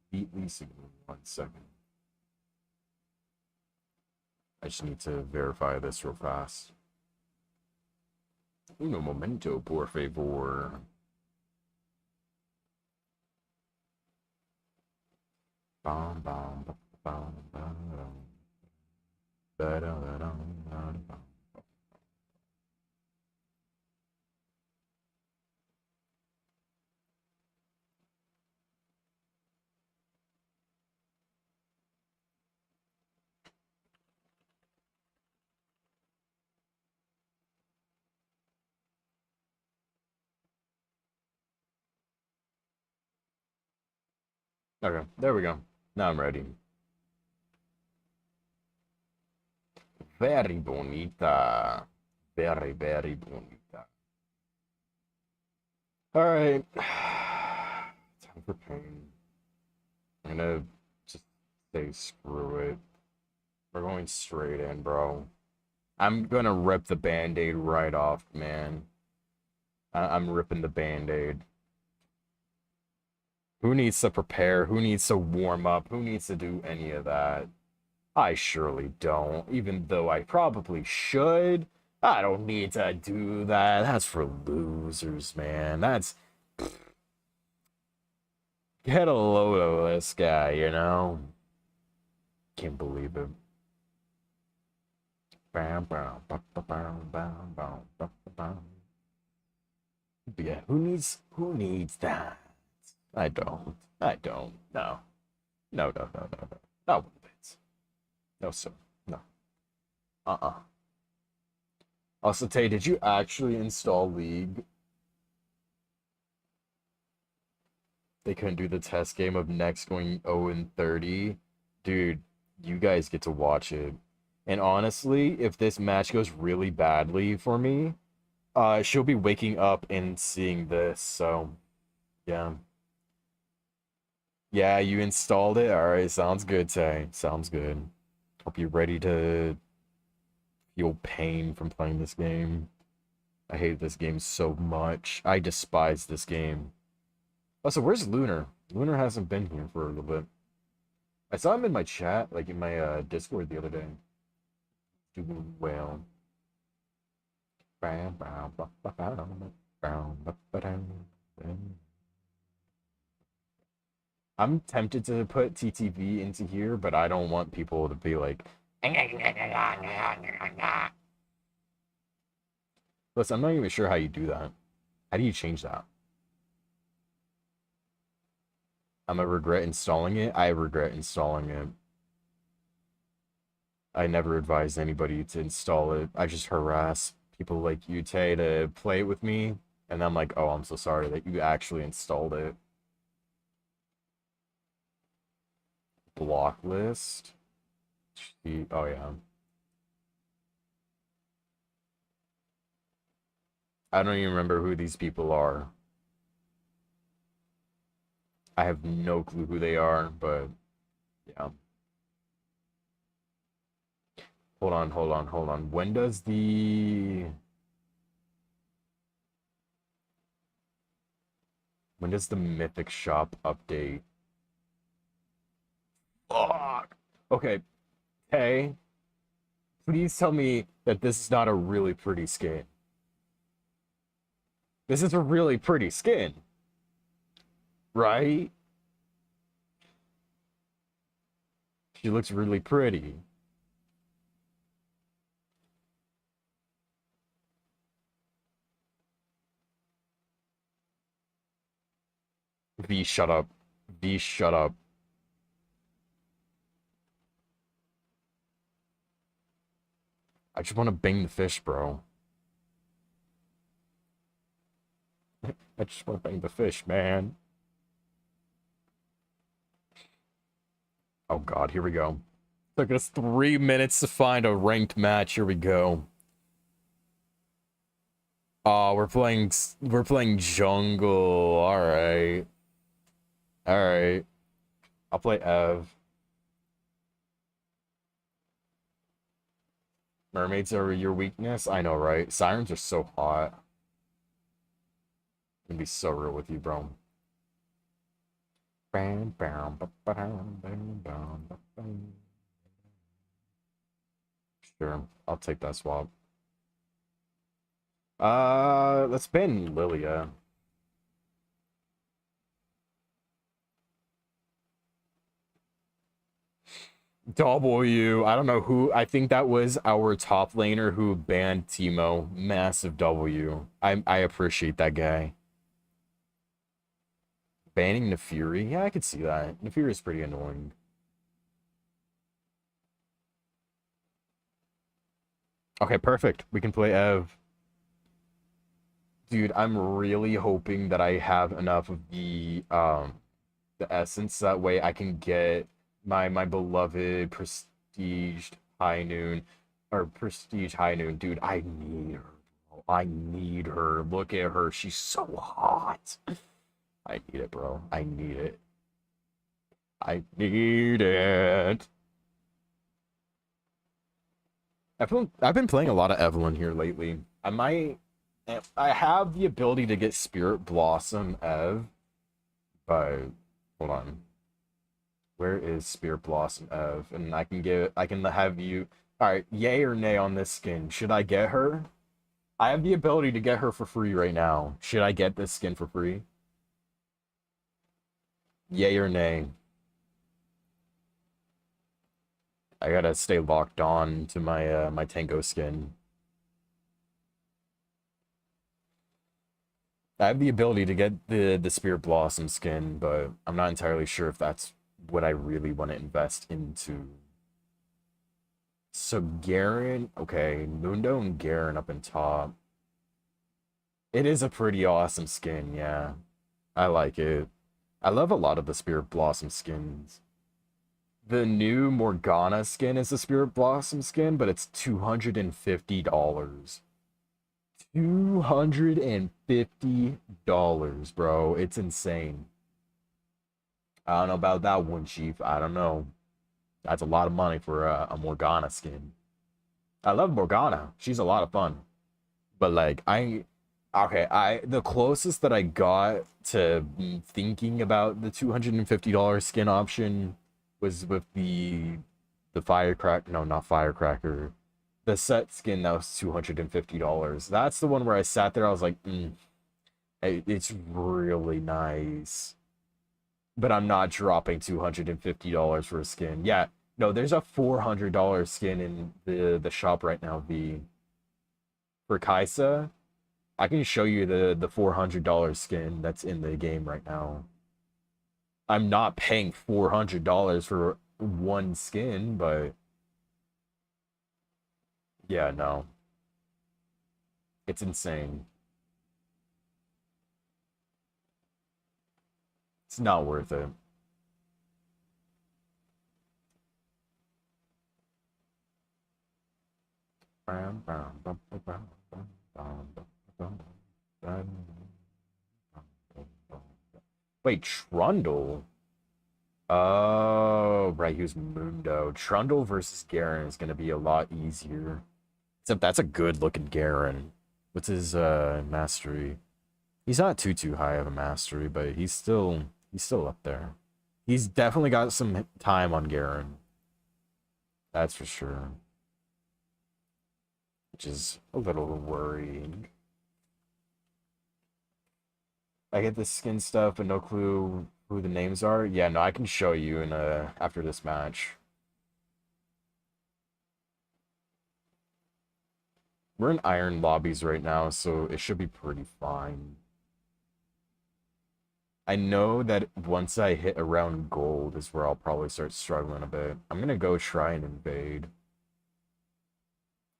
completely. So give me 1 second. I just need to verify this real fast. Uno momento, por favor. Bum, bum, bum, bum, bum, bum. Ba-da-da-dum, ba-da-bum. Okay, there we go. Now I'm ready. Very bonita. Very, very bonita. Alright. Time for pain. I'm gonna just say screw it. We're going straight in, bro. I'm gonna rip the band-aid right off, man. I'm ripping the band-aid. Who needs to prepare? Who needs to warm up? Who needs to do any of that? I surely don't, even though I probably should. I don't need to do that. That's for losers, man. That's... Get a load of this guy, you know? Can't believe it. Bam, bam, bam, bam, bam, bam, bam, bam. But yeah, who needs that? I don't. I don't. No. No, no, no, no, no. Not one bit. No, sir. No. Uh-uh. Also, Tay, did you actually install League? They couldn't do the test game of Next going 0-30. Dude, you guys get to watch it. And honestly, if this match goes really badly for me, she'll be waking up and seeing this, so yeah. Yeah, you installed it? Alright, sounds good, Tay. Sounds good. Hope you're ready to feel pain from playing this game. I hate this game so much. I despise this game. Oh, so where's Lunar? Lunar hasn't been here for a little bit. I saw him in my chat, like in my Discord the other day. Doing well. I'm tempted to put TTV into here, but I don't want people to be like... Listen, I'm not even sure how you do that. How do you change that? I'm gonna regret installing it. I regret installing it. I never advise anybody to install it. I just harass people like you, Tay, to play it with me. And I'm like, oh, I'm so sorry that you actually installed it. block list. Oh yeah. I don't even remember who these people are. I have no clue who they are, but yeah. Hold on, hold on, hold on. When does the Mythic Shop update? Fuck. Okay. Hey, please tell me that this is not a really pretty skin. This is a really pretty skin. Right? She looks really pretty. V, shut up. V, shut up. I just want to bang the fish, bro. I just want to bang the fish, man. Oh god, here we go. Took us 3 minutes to find a ranked match. Here we go. Oh, we're playing jungle. All right. All right. I'll play Ev. Mermaids are your weakness? I know, right? Sirens are so hot. I'm gonna be so real with you, bro. Sure, I'll take that swap. Let's ban Lilia. W. I don't know who. I think that was our top laner who banned Teemo. Massive W. I appreciate that guy. Banning Nefiri? Yeah, I could see that. Nefiri is pretty annoying. Okay, perfect. We can play Ev. Dude, I'm really hoping that I have enough of the essence, that way I can get my beloved prestige high noon, or prestige high noon. Dude, I need her, bro. I need her. Look at her. She's so hot. I need it, bro. I need it. I need it. I've been playing a lot of Evelynn here lately. I have the ability to get Spirit Blossom Ev, but hold on. Where is Spirit Blossom Ev? And I can have you. All right, yay or nay on this skin? Should I get her? I have the ability to get her for free right now. Should I get this skin for free? Yay or nay? I gotta stay locked on to my my Tango skin. I have the ability to get the Spirit Blossom skin, but I'm not entirely sure if that's what I really want to invest into. So Garen, okay, Mundo and Garen up in top. It is a pretty awesome skin, yeah. I like it. I love a lot of the Spirit Blossom skins. The new Morgana skin is the Spirit Blossom skin, but it's $250. $250, bro. It's insane. I don't know about that one, Chief. I don't know. That's a lot of money for a Morgana skin. I love Morgana. She's a lot of fun. But like the closest that I got to thinking about the $250 skin option was with the Firecracker. No, not Firecracker. The set skin that was $250. That's the one where I sat there. I was like, it's really nice, but I'm not dropping $250 for a skin. Yeah, no, there's a $400 skin in the shop right now. For Kaisa, I can show you the $400 skin that's in the game right now. I'm not paying $400 for one skin, but yeah, no. It's insane. It's not worth it. Wait, Trundle? Oh, right, he was Mundo. Trundle versus Garen is gonna be a lot easier. Except that's a good looking Garen. What's his mastery? He's not too high of a mastery, but he's still up there. He's definitely got some time on Garen. That's for sure. Which is a little worrying. I get the skin stuff, but no clue who the names are. Yeah, no, I can show you in after this match. We're in iron lobbies right now, so it should be pretty fine. I know that once I hit around gold is where I'll probably start struggling a bit. I'm gonna go try and invade.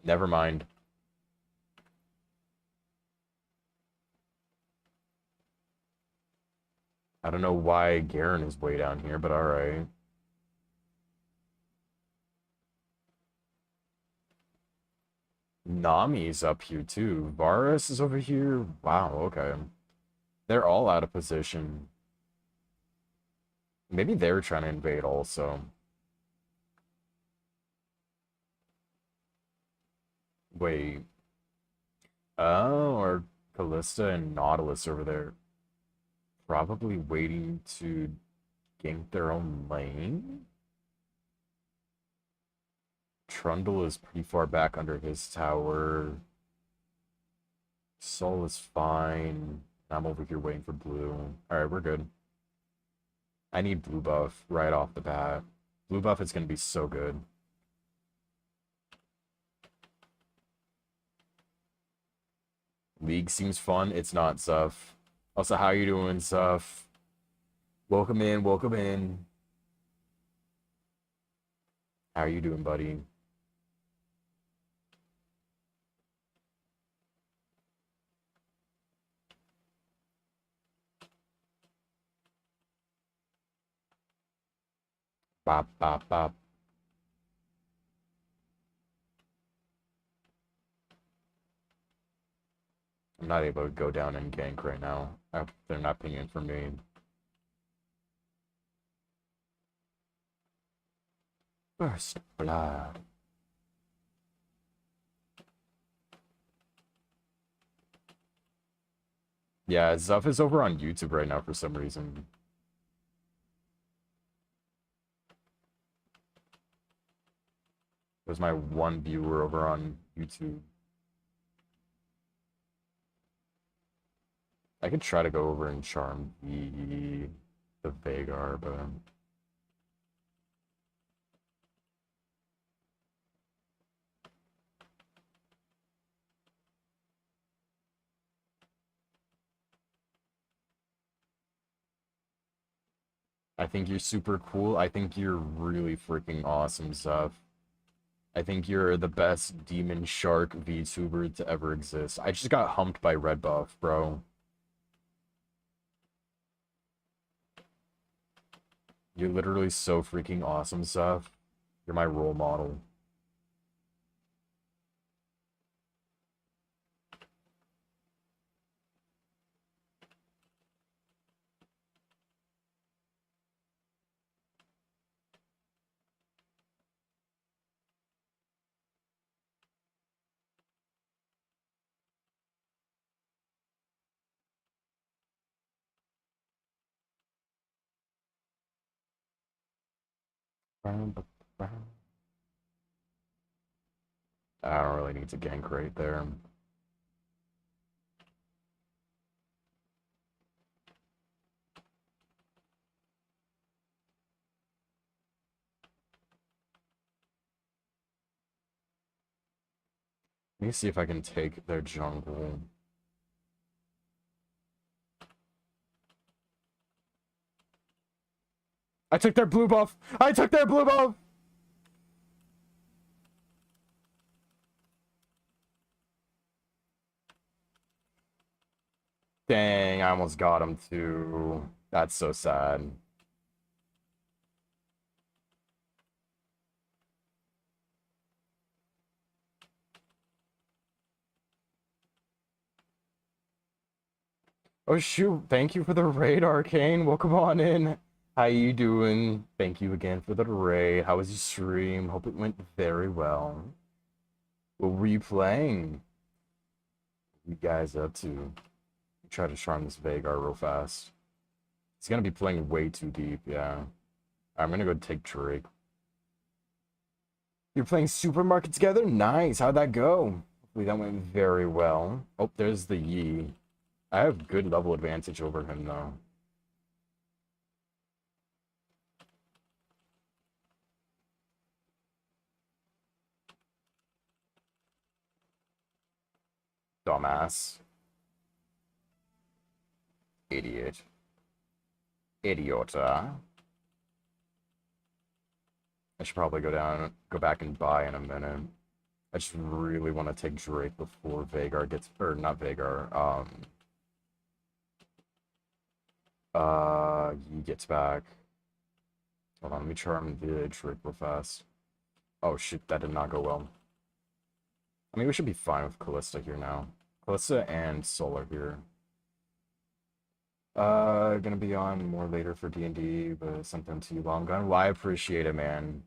Never mind. I don't know why Garen is way down here, but alright. Nami's up here too. Varus is over here. Wow, okay. They're all out of position. Maybe they're trying to invade also. Wait. Oh, or Callista and Nautilus over there. Probably waiting to gank their own lane? Trundle is pretty far back under his tower. Sol is fine. I'm over here waiting for blue. Alright, we're good. I need blue buff right off the bat. Blue buff is going to be so good. League seems fun. It's not, Zuff. Also, how you doing, Zuff? Welcome in, welcome in. How you doing, buddy? Bop, bop, bop. I'm not able to go down and gank right now. They're not pinging for me. First blood. Yeah, Zuff is over on YouTube right now for some reason. There's my one viewer over on YouTube. I could try to go over and charm the Veigar, but I think you're super cool. I think you're really freaking awesome, Zuff. I think you're the best Demon Shark VTuber to ever exist. I just got humped by Red Buff, bro. You're literally so freaking awesome, Zuff. You're my role model. I don't really need to gank right there. Let me see if I can take their jungle. I took their blue buff! I took their blue buff! Dang, I almost got him too. That's so sad. Oh shoot, thank you for the raid, Arcane. Welcome on in. How you doing? Thank you again for the raid. How was your stream? Hope it went very well. What were you playing? What you guys up to? Try to charm this Vagar real fast. He's gonna be playing way too deep, yeah. I'm gonna go take Drake. You're playing Supermarket together? Nice. How'd that go? Hopefully that went very well. Oh, there's the Yi. I have good level advantage over him though. Dumbass. Idiot. Idiota. I should probably go back and buy in a minute. I just really want to take Drake before Vagar gets, or not Vagar, he gets back. Hold on, let me charm the Drake real fast. Oh shit, that did not go well. I mean, we should be fine with Callista here now. Callista and Sol are here. Gonna be on more later for D&D, but something too long gone. Well, I appreciate it, man.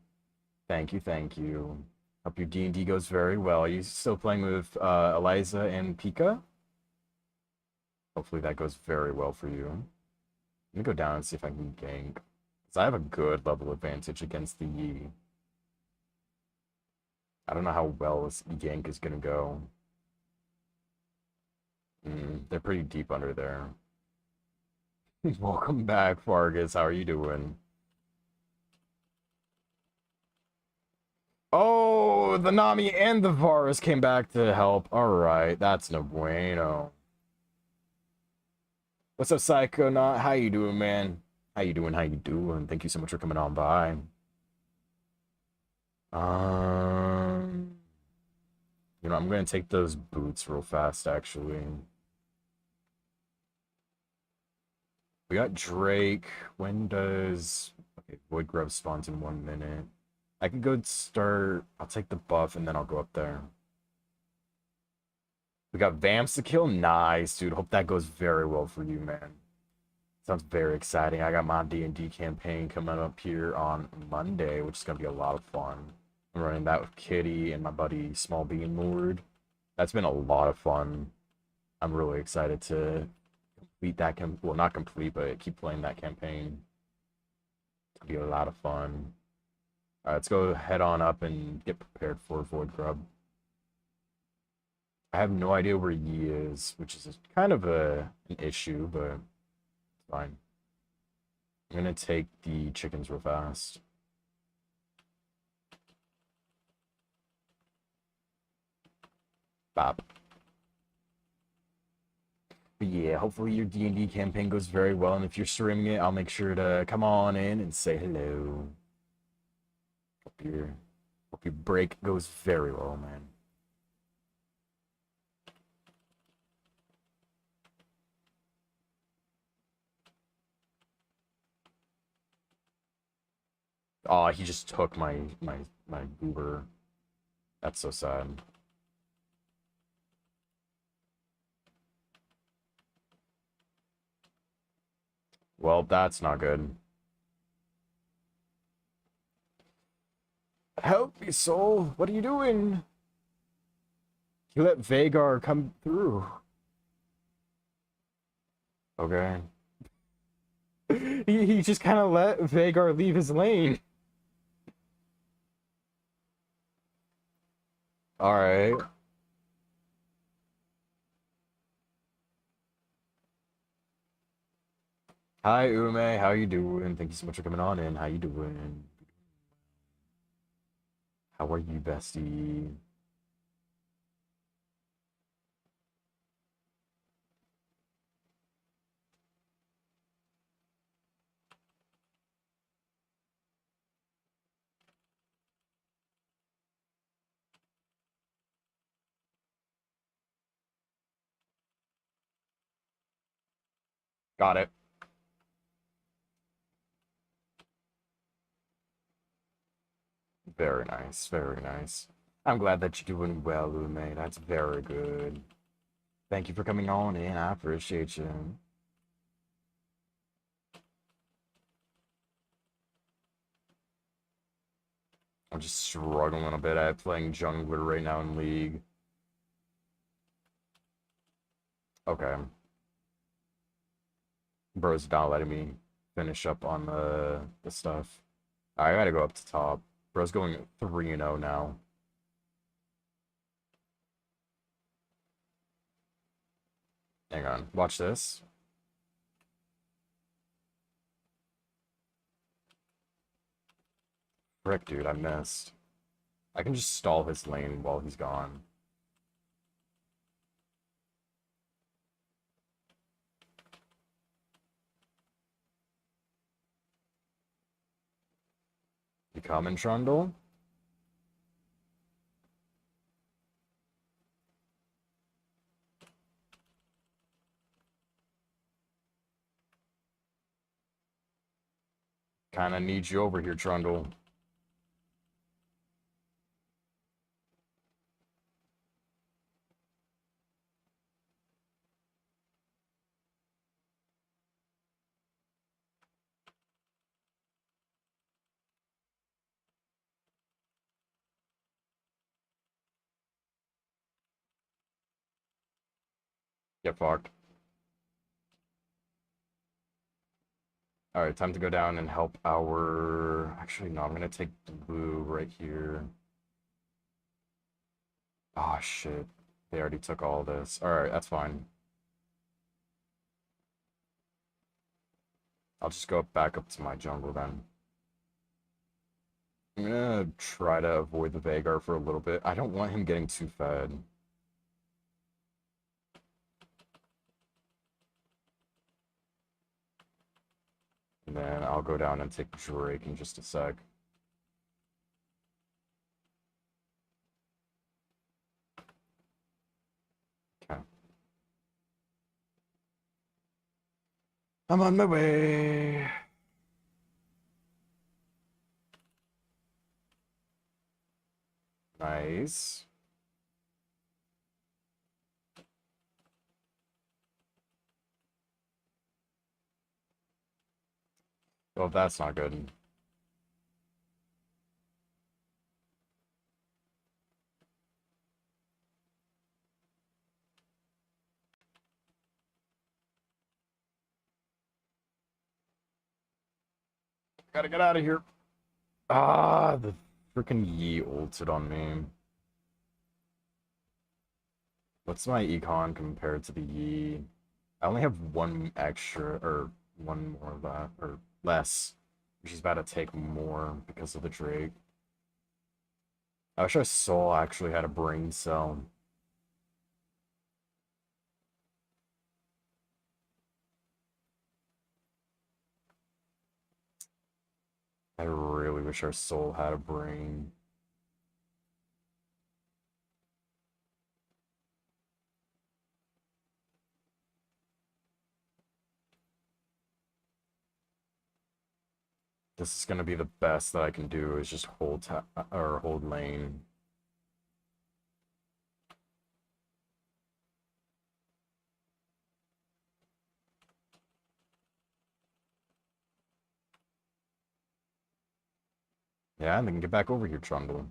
Thank you, thank you. Hope your D&D goes very well. Are you still playing with Eliza and Pika? Hopefully that goes very well for you. Let me go down and see if I can gank. Because I have a good level advantage against the Yi. I don't know how well this gank is gonna go. They're pretty deep under there. Welcome back, Fargus. How are you doing? Oh, the Nami and the Varus came back to help. Alright, that's no bueno. What's up, Psychonaut? How you doing, man? How you doing? How you doing? Thank you so much for coming on by. You know, I'm gonna take those boots real fast, actually. We got Drake. When does... Okay, Void Grub spawns in 1 minute. I can go start... I'll take the buff, and then I'll go up there. We got Vamps to kill. Nice, dude. Hope that goes very well for you, man. Sounds very exciting. I got my D&D campaign coming up here on Monday, which is going to be a lot of fun. I'm running that with Kitty and my buddy Small Bean Lord. That's been a lot of fun. I'm really excited to complete that. Well, not complete, but keep playing that campaign. It'll be a lot of fun. All right, let's go head on up and get prepared for Void Grub. I have no idea where Yi is, which is kind of an issue, but it's fine. I'm gonna take the chickens real fast. Bop. But yeah, hopefully your D&D campaign goes very well, and if you're streaming it, I'll make sure to come on in and say hello. Hope your break goes very well, man. Oh, he just took my goober. That's so sad. Well, that's not good. Help me, soul. What are you doing? You let Vagar come through. Okay. He just kind of let Vagar leave his lane. All right. Hi, Ume. How you doing? Thank you so much for coming on in. How you doing? How are you, bestie? Got it. Very nice, very nice. I'm glad that you're doing well, Ume. That's very good. Thank you for coming on in. I appreciate you. I'm just struggling a bit at playing jungler right now in League. Okay. Bro's not letting me finish up on the stuff. I gotta go up to top. Bro's going 3-0 now. Hang on. Watch this. Frick, dude, I missed. I can just stall his lane while he's gone. You coming, Trundle? Kinda need you over here, Trundle. Get fucked. Alright, time to go down and help our... Actually, no, I'm gonna take blue right here. Oh, shit. They already took all this. Alright, that's fine. I'll just go back up to my jungle then. I'm gonna try to avoid the Veigar for a little bit. I don't want him getting too fed. And then I'll go down and take Drake in just a sec. Okay. I'm on my way. Nice. Well, that's not good. Gotta get out of here. Ah, the freaking Yi ulted on me. What's my econ compared to the Yi? I only have one extra, or one more of that, or less. She's about to take more because of the Drake. I wish our soul actually had a brain cell. I really wish our soul had a brain. This is gonna be the best that I can do is just hold or hold lane. Yeah, and then get back over here, Trundle.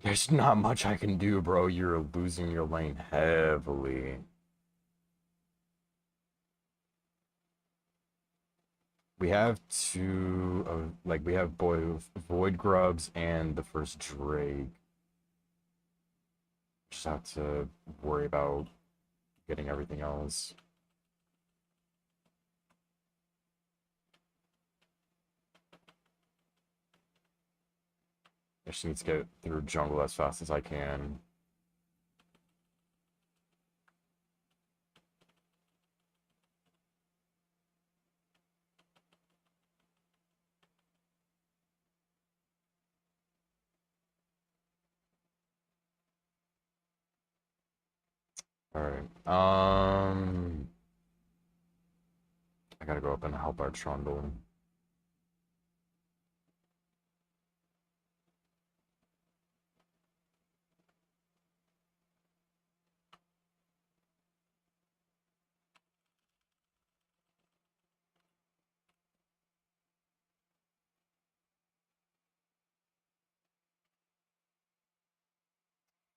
There's not much I can do, bro. You're losing your lane heavily. We have two, like, we have both Void Grubs and the first Drake. Just have to worry about getting everything else. I just need to get through jungle as fast as I can. Alright. I gotta go up and help our Trundle.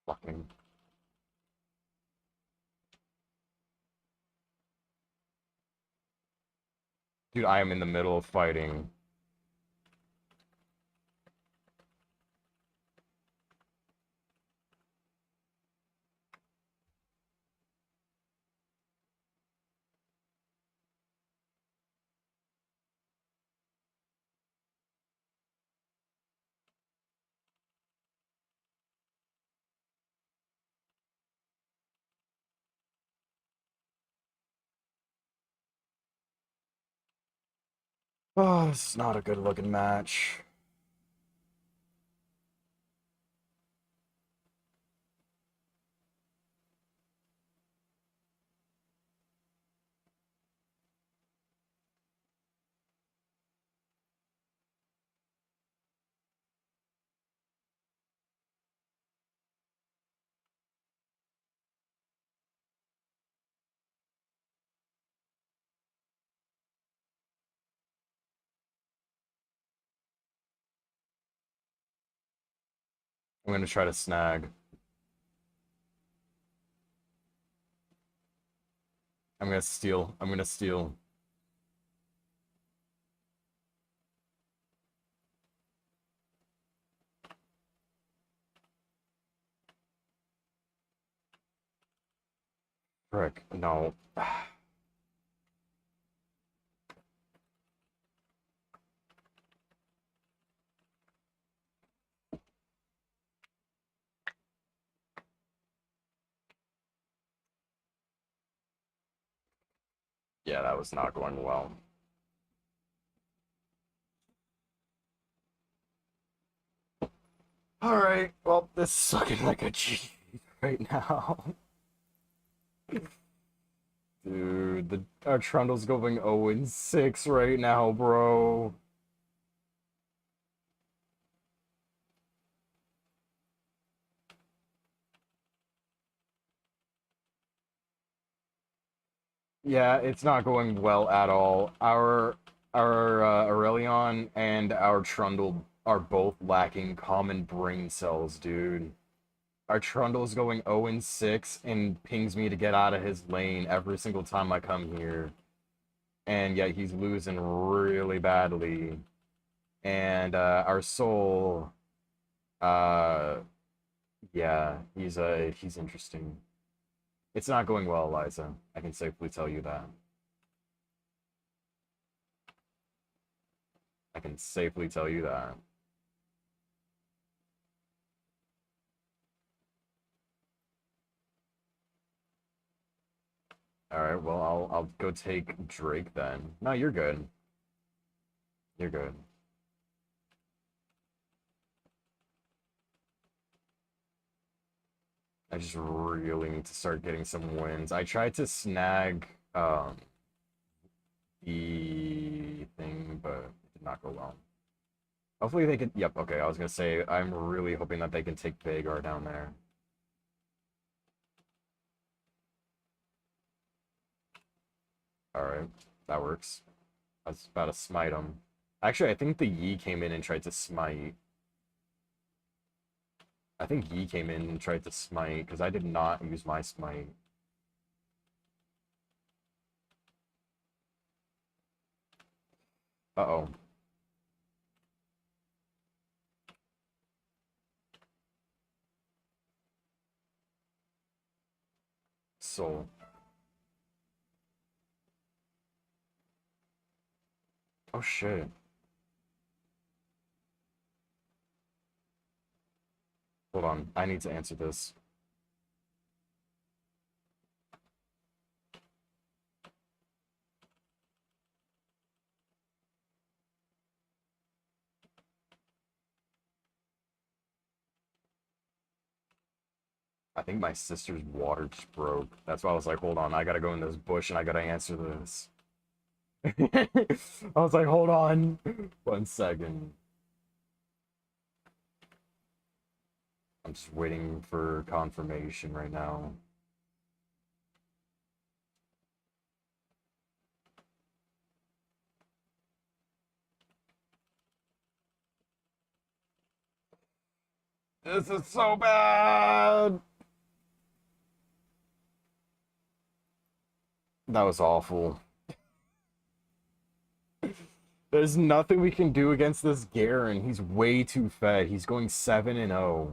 Fucking. Dude, I am in the middle of fighting. Oh, this is not a good looking match. I'm gonna try to snag. I'm gonna steal. I'm gonna steal. Frick, no. Yeah, that was not going well. Alright, well, this is looking like a G right now. Dude, our Trundle's going 0-6 right now, bro. Yeah, it's not going well at all. Our Aurelion and our Trundle are both lacking common brain cells, dude. Our Trundle's going 0-6 and pings me to get out of his lane every single time I come here. And yet he's losing really badly. And our Soul, uh, yeah, he's interesting. It's not going well, Eliza. I can safely tell you that. I can safely tell you that. All right, well, I'll go take Drake then. No, you're good. You're good. I just really need to start getting some wins. I tried to snag the thing, but it did not go well. Hopefully they can. Yep. Okay, I was gonna say I'm really hoping that they can take Vagar down there. All right, that works. I was about to smite him. Actually, I think the Yi came in and tried to smite. I think Yi came in and tried to smite because I did not use my smite. Uh-oh. Soul. Oh shit. Hold on. I need to answer this. I think my sister's water just broke. That's why I was like, hold on, I gotta go in this bush and I gotta answer this. I was like, hold on. 1 second. I'm just waiting for confirmation right now. This is so bad. That was awful. There's nothing we can do against this Garen. He's way too fed. He's going 7-0.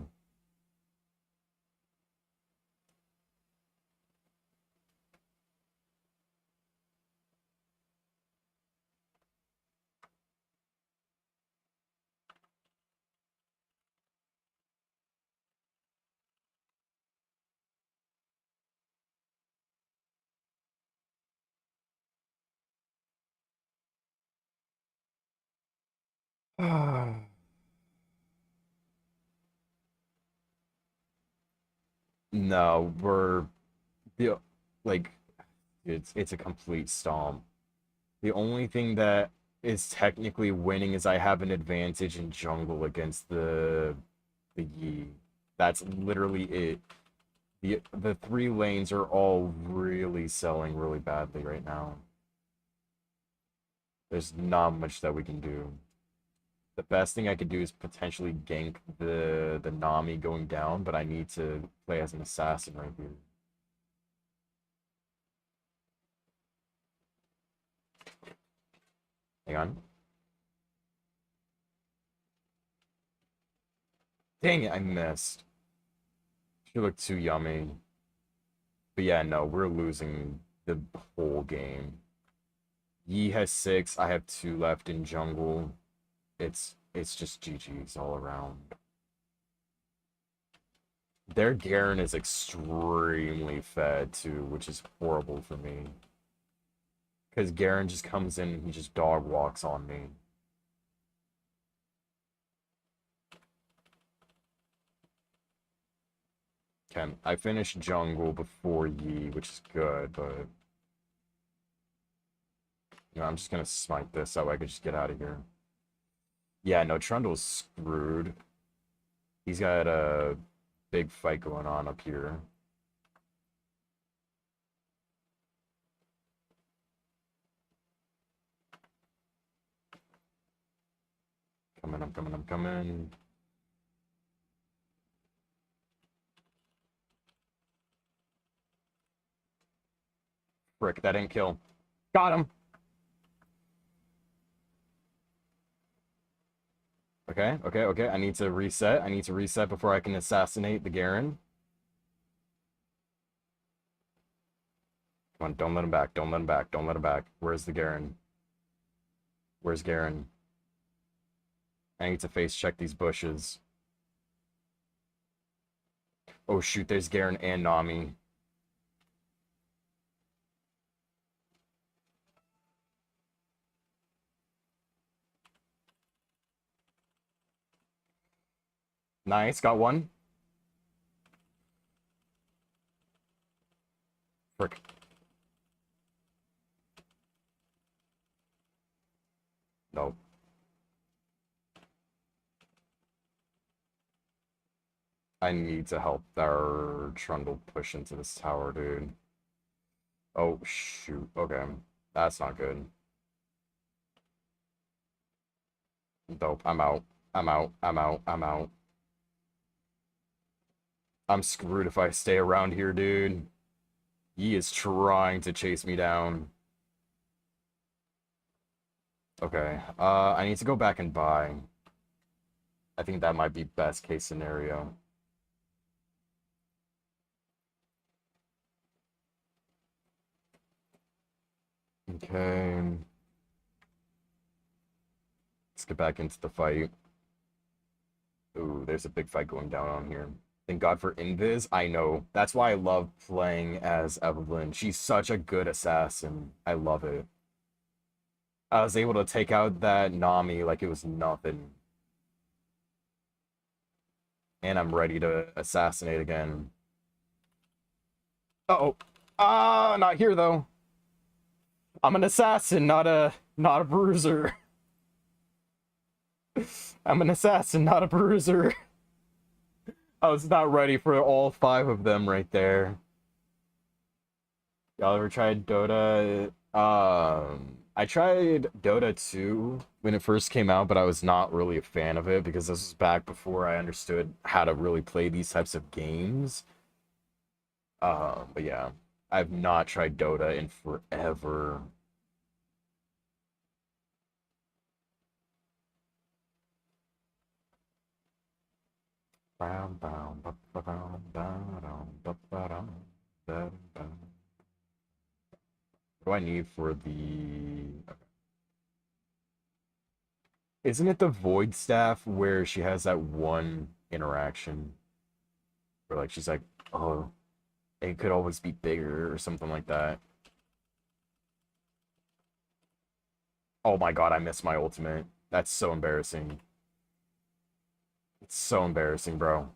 No, we're the like it's a complete stomp. The only thing that is technically winning is I have an advantage in jungle against the Yi. That's literally it. The three lanes are all really selling really badly right now. There's not much that we can do. The best thing I could do is potentially gank the Nami going down, but I need to play as an assassin right here. Hang on. Dang it, I missed. She looked too yummy. But yeah, no, we're losing the whole game. Yi has 6, I have 2 left in jungle. It's just GG's all around. Their Garen is extremely fed too, which is horrible for me. Because Garen just comes in and he just dog walks on me. Okay, I finished jungle before Yi, which is good, but you know, I'm just gonna smite this so I could just get out of here. Yeah, no, Trundle's screwed. He's got a big fight going on up here. I'm coming. Frick, that didn't kill. Got him! Okay. I need to reset. I need to reset before I can assassinate the Garen. Come on, don't let him back. Don't let him back. Don't let him back. Where's the Garen? Where's Garen? I need to face check these bushes. Oh shoot, there's Garen and Nami. Nice, got one. Frick. Nope. I need to help our Trundle push into this tower, dude. Oh, shoot. Okay. That's not good. Dope. I'm out. I'm out. I'm screwed if I stay around here, dude. He is trying to chase me down. Okay. I need to go back and buy. I think that might be best case scenario. Okay. Let's get back into the fight. Ooh, there's a big fight going down on here. Thank God for Invis. I know. That's why I love playing as Evelynn. She's such a good assassin. I love it. I was able to take out that Nami like it was nothing. And I'm ready to assassinate again. Uh-oh. Ah, not here though. I'm an assassin, not a bruiser. I'm an assassin, not a bruiser. I was not ready for all 5 of them right there. Y'all ever tried Dota? I tried Dota 2 when it first came out, but I was not really a fan of it because this was back before I understood how to really play these types of games. But yeah, I've not tried Dota in forever. What do I need for the... Isn't it the Void Staff where she has that one interaction where like she's like, oh, it could always be bigger or something like that. Oh my god, I missed my ultimate. That's so embarrassing. It's so embarrassing, bro.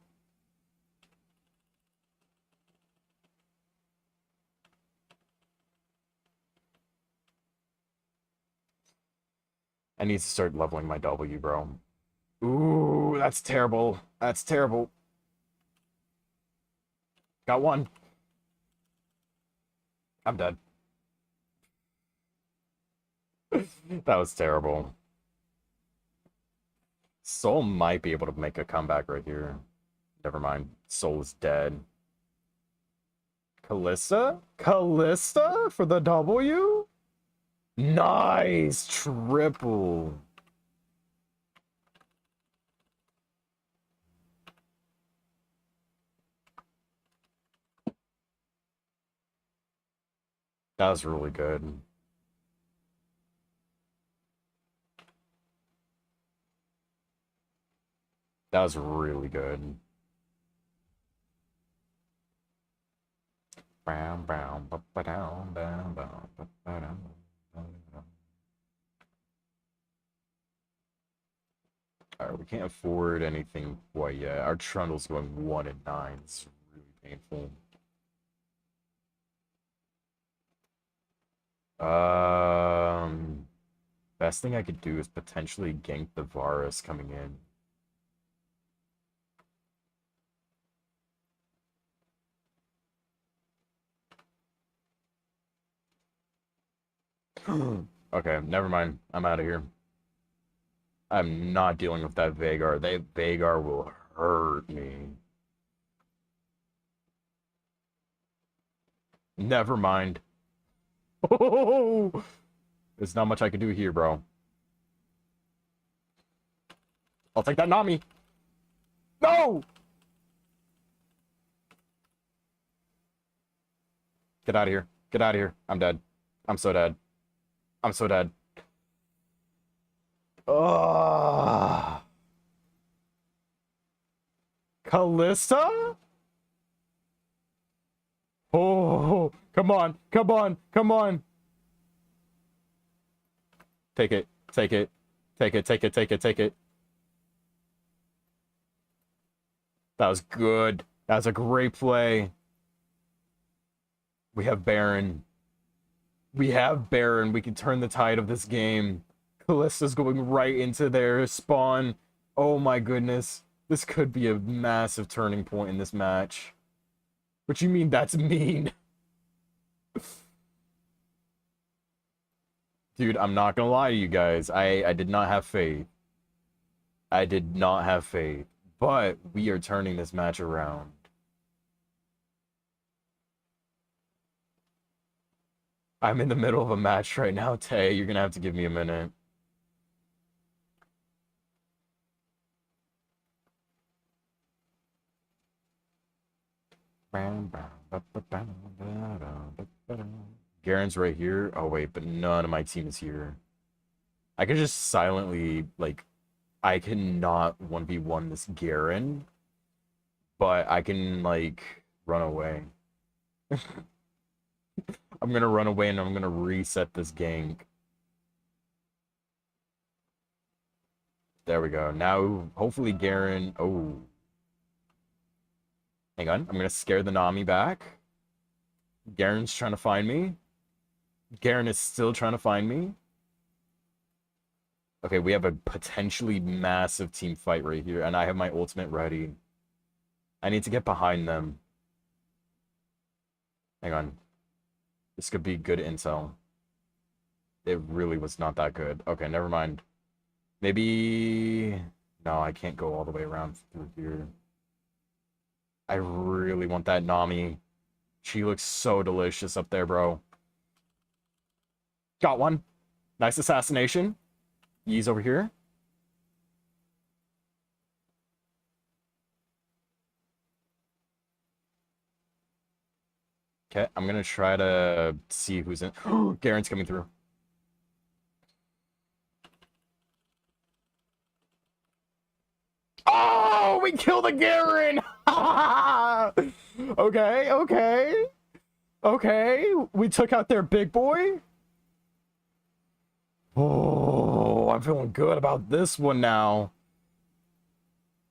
I need to start leveling my W, bro. Ooh, that's terrible. That's terrible. Got one. I'm dead. That was terrible. Soul might be able to make a comeback right here. Never mind. Soul is dead. Kalista? Kalista for the W? Nice! Triple. That was really good. That was really good. Brown, brown, ba-ba-down, down, down, ba-ba-down, down, down. Alright, we can't afford anything quite yet. Our Trundle's going 1 and 9. It's really painful. Best thing I could do is potentially gank the Varus coming in. Okay, never mind. I'm out of here. I'm not dealing with that Veigar. Veigar will hurt me. Never mind. Oh, there's not much I can do here, bro. I'll take that Nami. No! Get out of here. Get out of here. I'm dead. I'm so dead. I'm so dead. Ugh. Kalista? Oh, come on. Come on. Come on. Take it. Take it. Take it. Take it. Take it. Take it. That was good. That was a great play. We have Baron. We have Baron. We can turn the tide of this game. Kalista's going right into their spawn. Oh my goodness. This could be a massive turning point in this match. What you mean that's mean? Dude, I'm not gonna lie to you guys. I did not have faith. I did not have faith. But we are turning this match around. I'm in the middle of a match right now, Tay. You're gonna have to give me a minute. Garen's right here. Oh, wait, but none of my team is here. I could just silently, like, I cannot 1v1 this Garen, but I can, like, run away. I'm gonna run away and I'm gonna reset this gank. There we go. Now, hopefully Garen... Oh. Hang on. I'm gonna scare the Nami back. Garen's trying to find me. Garen is still trying to find me. Okay, we have a potentially massive team fight right here, and I have my ultimate ready. I need to get behind them. Hang on. This could be good intel. It really was not that good. Okay, never mind. Maybe... No, I can't go all the way around through here. I really want that Nami. She looks so delicious up there, bro. Got one. Nice assassination. Yee's over here. Okay, I'm gonna try to see who's in. Garen's coming through. Oh, we killed a Garen! Okay, okay. Okay, we took out their big boy. Oh, I'm feeling good about this one now.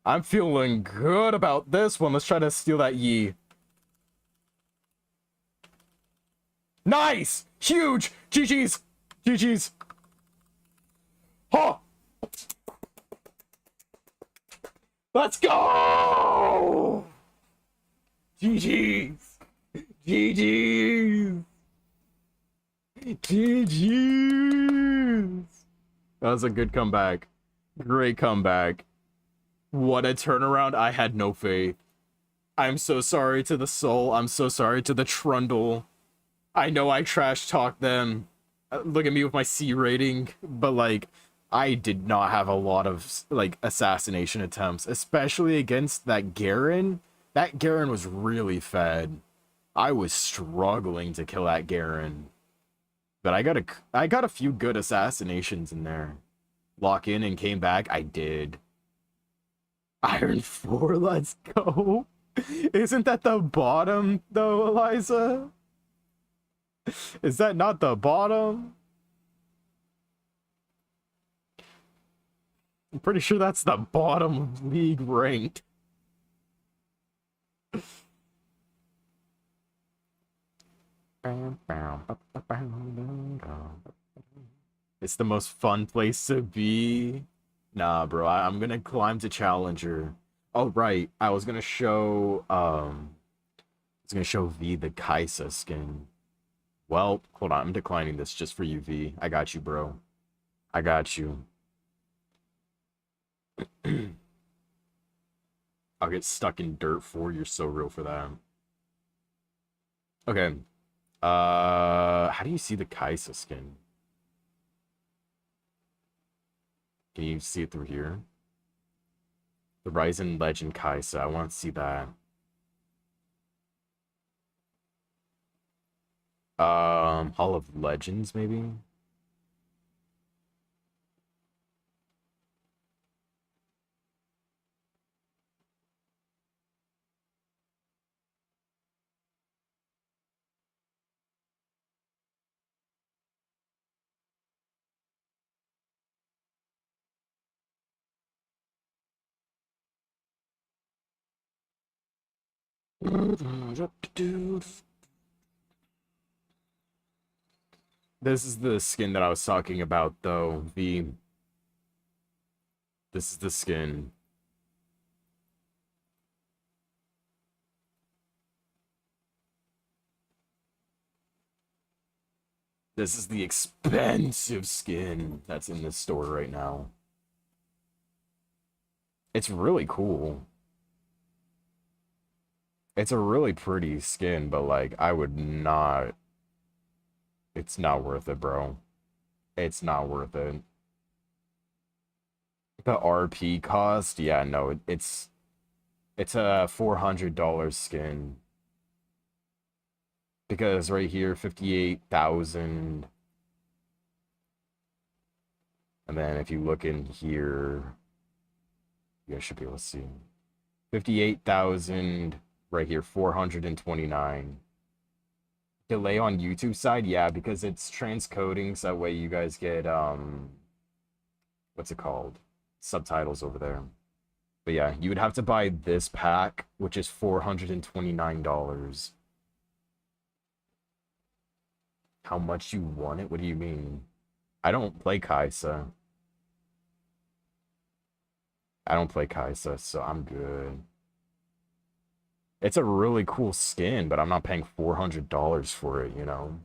I'm feeling good about this one. Let's try to steal that Yi. Nice! Huge! GG's! GG's! Oh! Let's go! GG's! GG's! GG's! That was a good comeback. Great comeback. What a turnaround. I had no faith. I'm so sorry to the Soul. I'm so sorry to the Trundle. I know I trash talked them. Look at me with my C rating, but like, I did not have a lot of like assassination attempts, especially against that Garen. That Garen was really fed. I was struggling to kill that Garen, but I got a few good assassinations in there. Lock in and came back. I did. Iron 4, let's go. Isn't that the bottom though, Eliza? Is that not the bottom? I'm pretty sure that's the bottom of league ranked. It's the most fun place to be. Nah, bro, I'm gonna climb to Challenger. Oh, right. I was gonna show V the Kaisa skin. Well, hold on. I'm declining this just for you, V. I got you, bro. I got you. I'll get stuck in dirt 4. You're so real for that. Okay. How do you see the Kaisa skin? Can you see it through here? The Ryzen Legend Kaisa. I want to see that. Hall of Legends, maybe? This is the skin that I was talking about, though. This is the skin. This is the expensive skin that's in this store right now. It's really cool. It's a really pretty skin, but like, I would not... It's not worth it, bro. It's not worth it. The RP cost? Yeah, no, it's a $400 skin. Because right here, 58,000. And then if you look in here, you guys should be able to see. 58,000 right here, 429. Delay on YouTube side, yeah, because it's transcoding, so that way you guys get what's it called? Subtitles over there. But yeah, you would have to buy this pack, which is $429. How much you want it? What do you mean? I don't play Kaisa. I don't play Kaisa, so I'm good. It's a really cool skin, but I'm not paying $400 for it, you know?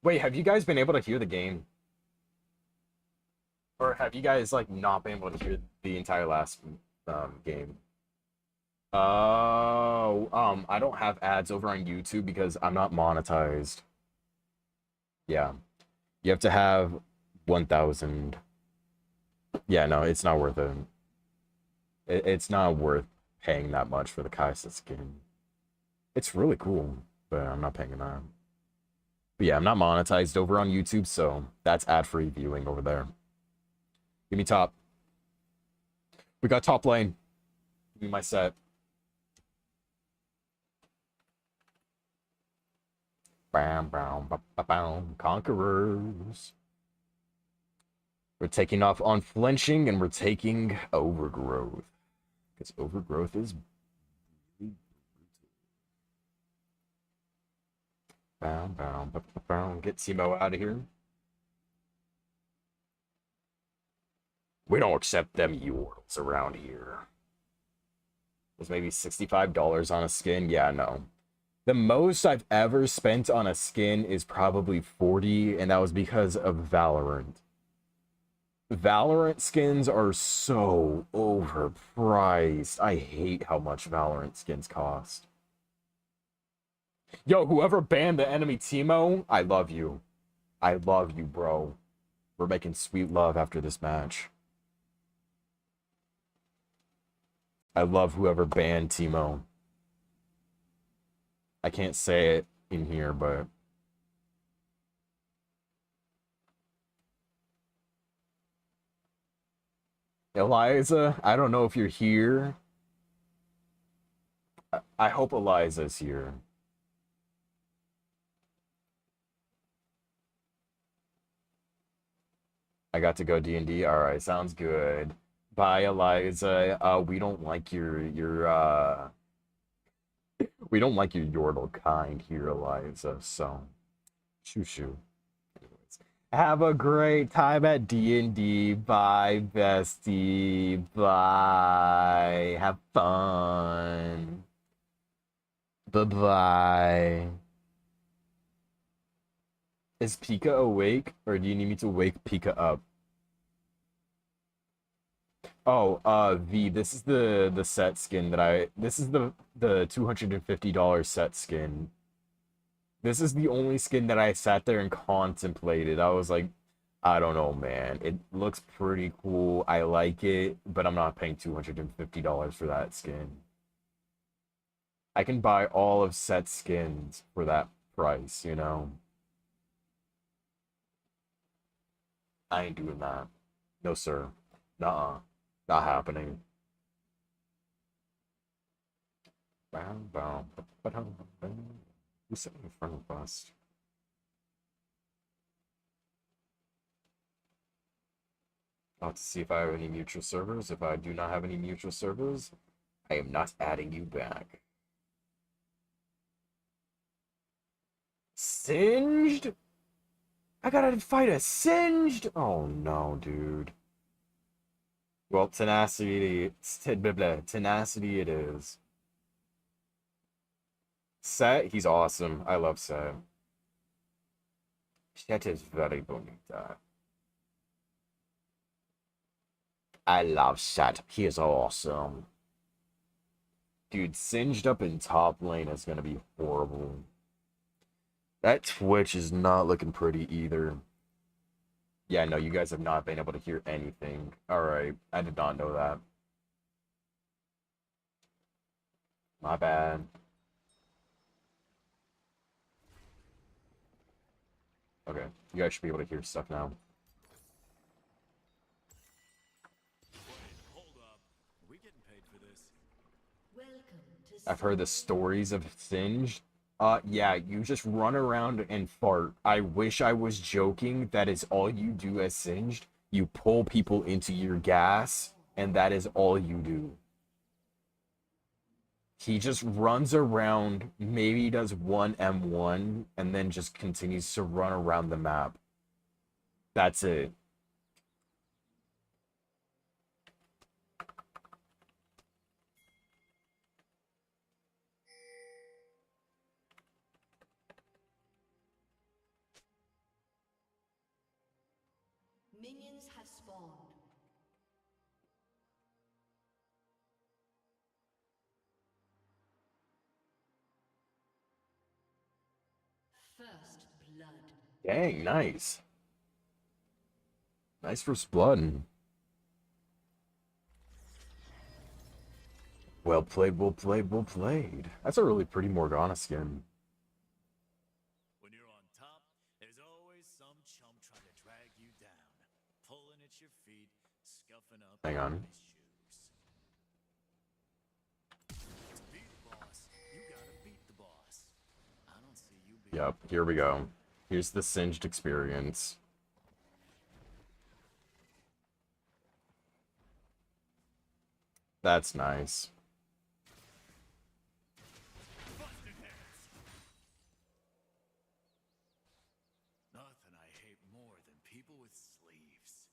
Wait, have you guys been able to hear the game? Or have you guys like not been able to hear the entire last game? Oh, I don't have ads over on YouTube because I'm not monetized. Yeah. You have to have 1,000. Yeah, no, it's not worth it. It's not worth paying that much for the Kaisa skin. It's really cool, but I'm not paying that. But yeah, I'm not monetized over on YouTube, so that's ad-free viewing over there. Give me top. We got top lane. Give me my set. Bam, bam, ba, ba, bam. Conquerors. We're taking off Unflinching, and we're taking Overgrowth. Because Overgrowth is really brutal. Bam, bam, ba, ba, bam. Get Teemo out of here. We don't accept them Yordles around here. Was maybe $65 on a skin? Yeah, no. The most I've ever spent on a skin is probably 40, and that was because of Valorant. Valorant skins are so overpriced. I hate how much Valorant skins cost. Yo, whoever banned the enemy Teemo, I love you. I love you, bro. We're making sweet love after this match. I love whoever banned Teemo. I can't say it in here, but... Eliza, I don't know if you're here. I hope Eliza's here. I got to go D&D. All right, sounds good. Bye, Eliza. We don't like your we don't like your Yordle kind here, Eliza. So, shoo shoo. Anyways, have a great time at D&D. Bye, bestie. Bye. Have fun. Bye-bye. Is Pika awake, or do you need me to wake Pika up? Oh, V, this is the set skin that this is the $250 set skin. This is the only skin that I sat there and contemplated. I was like, I don't know, man. It looks pretty cool. I like it, but I'm not paying $250 for that skin. I can buy all of set skins for that price, you know? I ain't doing that. No, sir. Nuh-uh. Not happening. Bam, bam, ba-dum, bam. Who's sitting in front of us? I'll have to see if I have any mutual servers. If I do not have any mutual servers, I am not adding you back. Singed? I gotta fight a Singed? Oh no, dude. Well, tenacity, tenacity it is. Set, he's awesome. I love Set. Set is very bonita. I love Set. He is awesome. Dude, Singed up in top lane is gonna be horrible. That Twitch is not looking pretty either. Yeah, no, you guys have not been able to hear anything. Alright, I did not know that. My bad. Okay, you guys should be able to hear stuff now. I've heard the stories of Singed. Yeah, you just run around and fart. I wish I was joking. That is all you do as Singed. You pull people into your gas, and that is all you do. He just runs around, maybe does one M1, and then just continues to run around the map. That's it. Minions have spawned. First blood. Dang, nice. Nice first blood. Well played, well played, well played. That's a really pretty Morgana skin. When you're on top, there's always some chump trying to drag you down, pulling at your feet, scuffing up Hang on. your shoes. To beat the boss, you gotta beat the boss. I don't see you being Yep, here we go. Here's the Singed experience. That's nice. busted heads. Nothing I hate more than people with sleeves.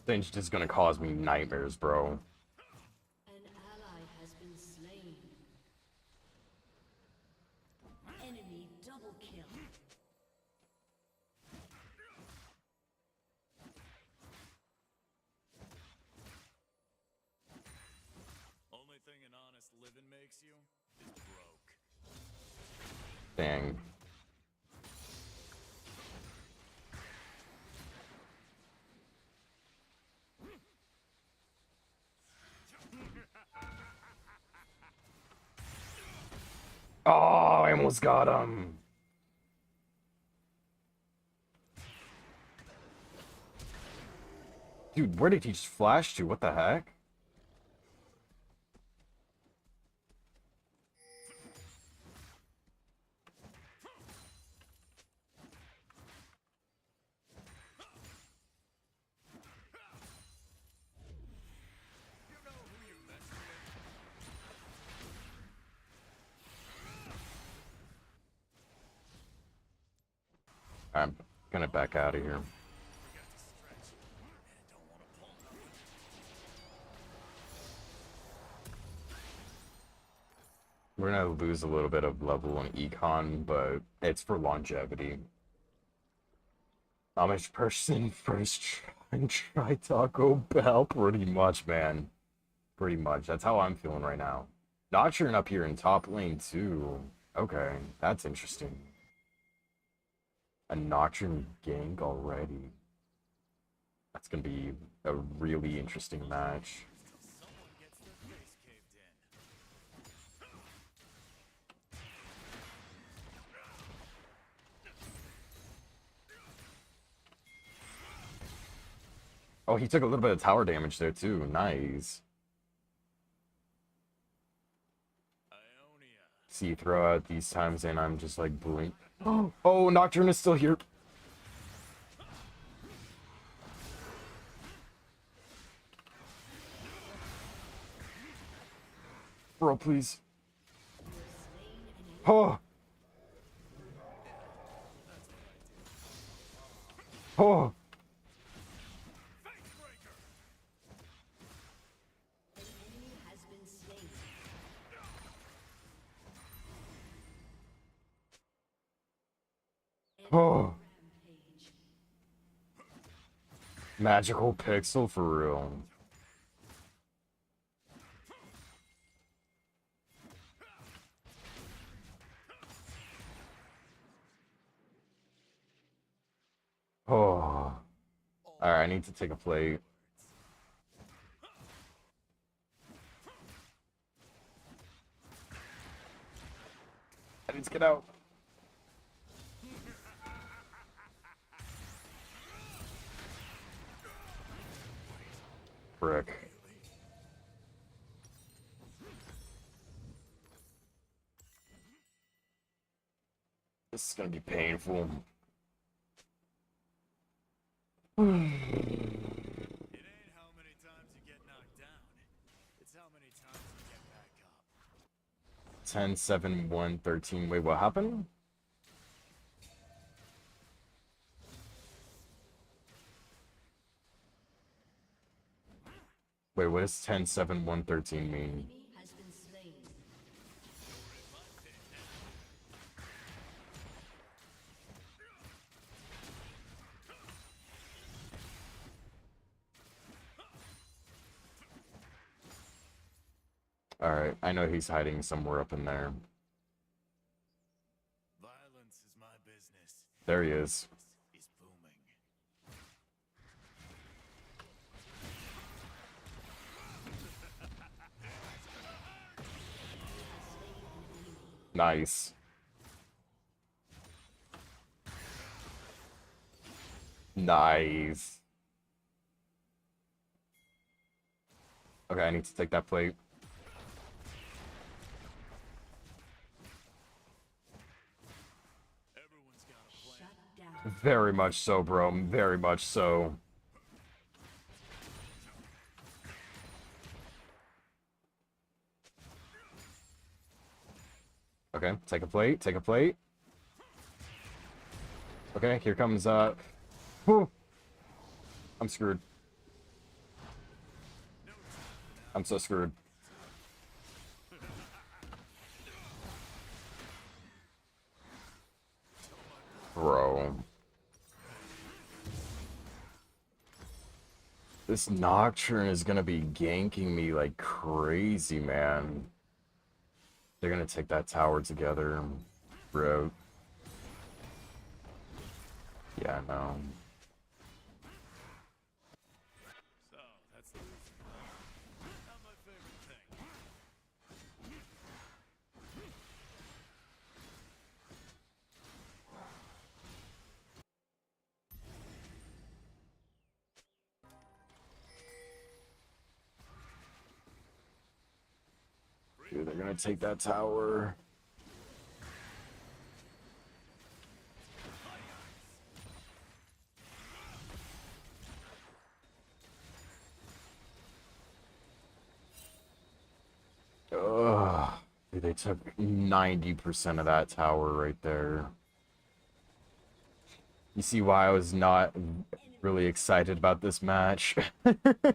Singed is gonna cause me nightmares, bro. An ally has been slain. Enemy double kill. Only thing an honest living makes you is broke. Dang. Oh, I almost got him. Dude, where did he just flash to? What the heck? You know who you messed with? I'm gonna back out of here. Forgot to stretch. And don't want to pull nothing. We're gonna lose a little bit of level on econ, but it's for longevity. Amish person first try and try Taco Bell, pretty much, man. Pretty much. That's how I'm feeling right now. Nocturne up here in top lane too. Okay, that's interesting. A Nocturne gank already. That's gonna be a really interesting match. Till someone gets their face caved in. Oh, he took a little bit of tower damage there too. Nice. Ionia. See, throw out these times and I'm just like blink. Oh, Nocturne is still here. Bro, please. Oh. Oh. Facebreaker. An enemy has been slain. Oh. Rampage. Magical pixel for real. Oh. Alright, I need to take a plate. I need to get out. Frick. This is gonna be painful. It ain't how many times you get knocked down. It's how many times you get back up. 10, 7, 1, 13. Wait, what happened? Wait, what does 10, 7, 1, 13 mean? Enemy has been slain. Alright, I know he's hiding somewhere up in there. Violence is my business. There he is. Is booming. Nice. Nice. Okay, I need to take that plate. Everyone's got a plan. Shut down. Very much so, bro. Very much so. Okay, take a plate, take a plate. Okay, here comes, whew. I'm screwed. I'm so screwed. Bro. This Nocturne is gonna be ganking me like crazy, man. They're gonna take that tower together, bro. Yeah, I know. So, that's the reason. Not my favorite thing. Dude, they're gonna take that tower. Ugh. Dude, they took 90% of that tower right there. You see why I was not really excited about this match? Killing spree.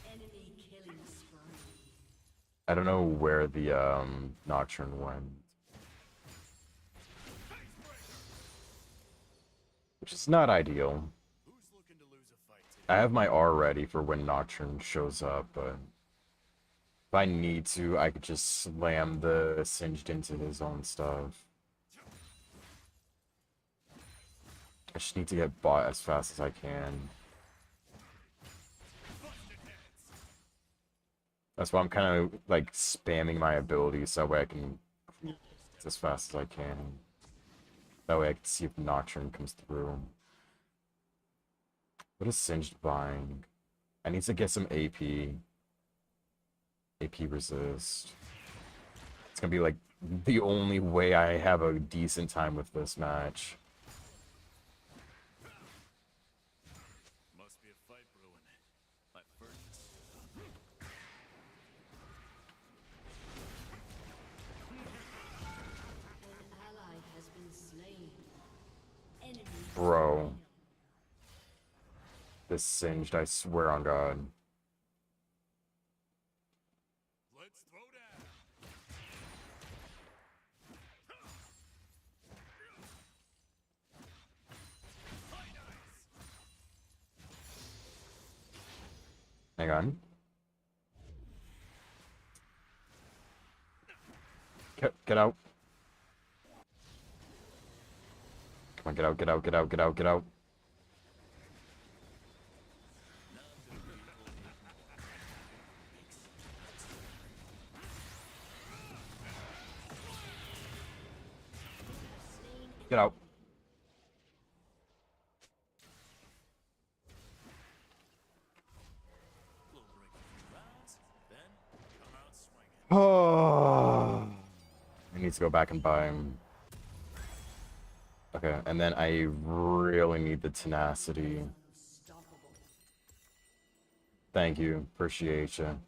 Enemy killing spree. I don't know where the Nocturne went. Which is not ideal. Who's looking to lose a fight today? I have my R ready for when Nocturne shows up, but if I need to, I could just slam the Singed into his own stuff. I just need to get bought as fast as I can. That's why I'm kind of like spamming my abilities so that way I can as fast as I can. That way I can see if Nocturne comes through. What is Singed buying? I need to get some AP. AP resist. It's gonna be like the only way I have a decent time with this match. Must be a fight brewing. My first. An ally has been slain. Enemy Bro. This Singed, I swear on God. Let's throw down. Hang on. Get out. Come on, get out, get out, get out, get out, get out. Get out. Little break a few rounds, then come out swinging. Oh, I need to go back and buy him. Okay, and then I really need the tenacity. unstoppable. Thank you, appreciate you.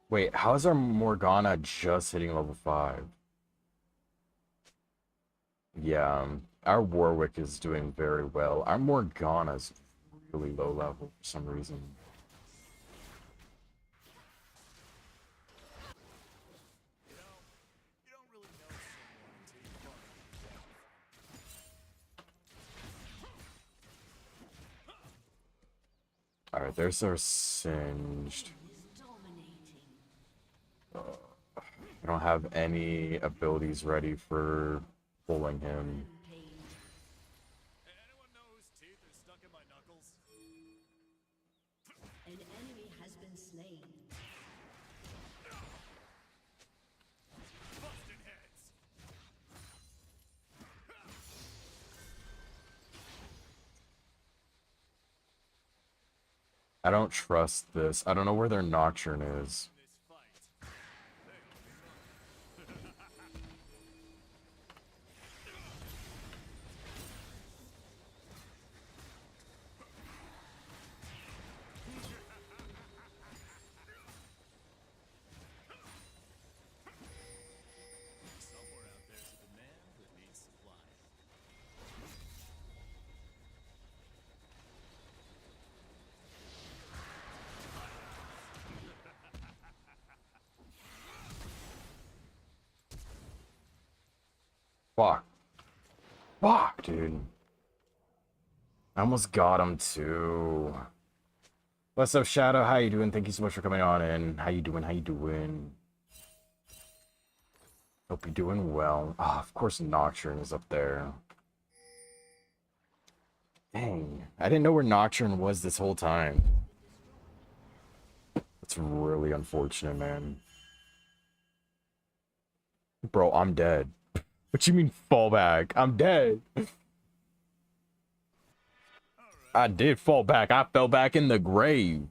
Wait, how's our Morgana just hitting level 5? Yeah, our Warwick is doing very well. Our Morgana's really low level for some reason. You don't really know someone until you find yourself. Alright, there's our Singed. Dominating. I don't have any abilities ready for pulling him. Pain. Anyone know whose teeth are stuck in my knuckles? An enemy has been slain. Busting heads. I don't trust this. I don't know where their Nocturne is. This fight. Somewhere out there's a demand that needs supply. Fuck. Fuck, dude. I almost got him too. What's up, Shadow? How you doing? Thank you so much for coming on in. How you doing? How you doing? Hope you're doing well. Ah, of course Nocturne is up there. Dang. I didn't know where Nocturne was this whole time. That's really unfortunate, man. Bro, I'm dead. What you mean fall back? I'm dead. I did fall back. I fell back in the grave.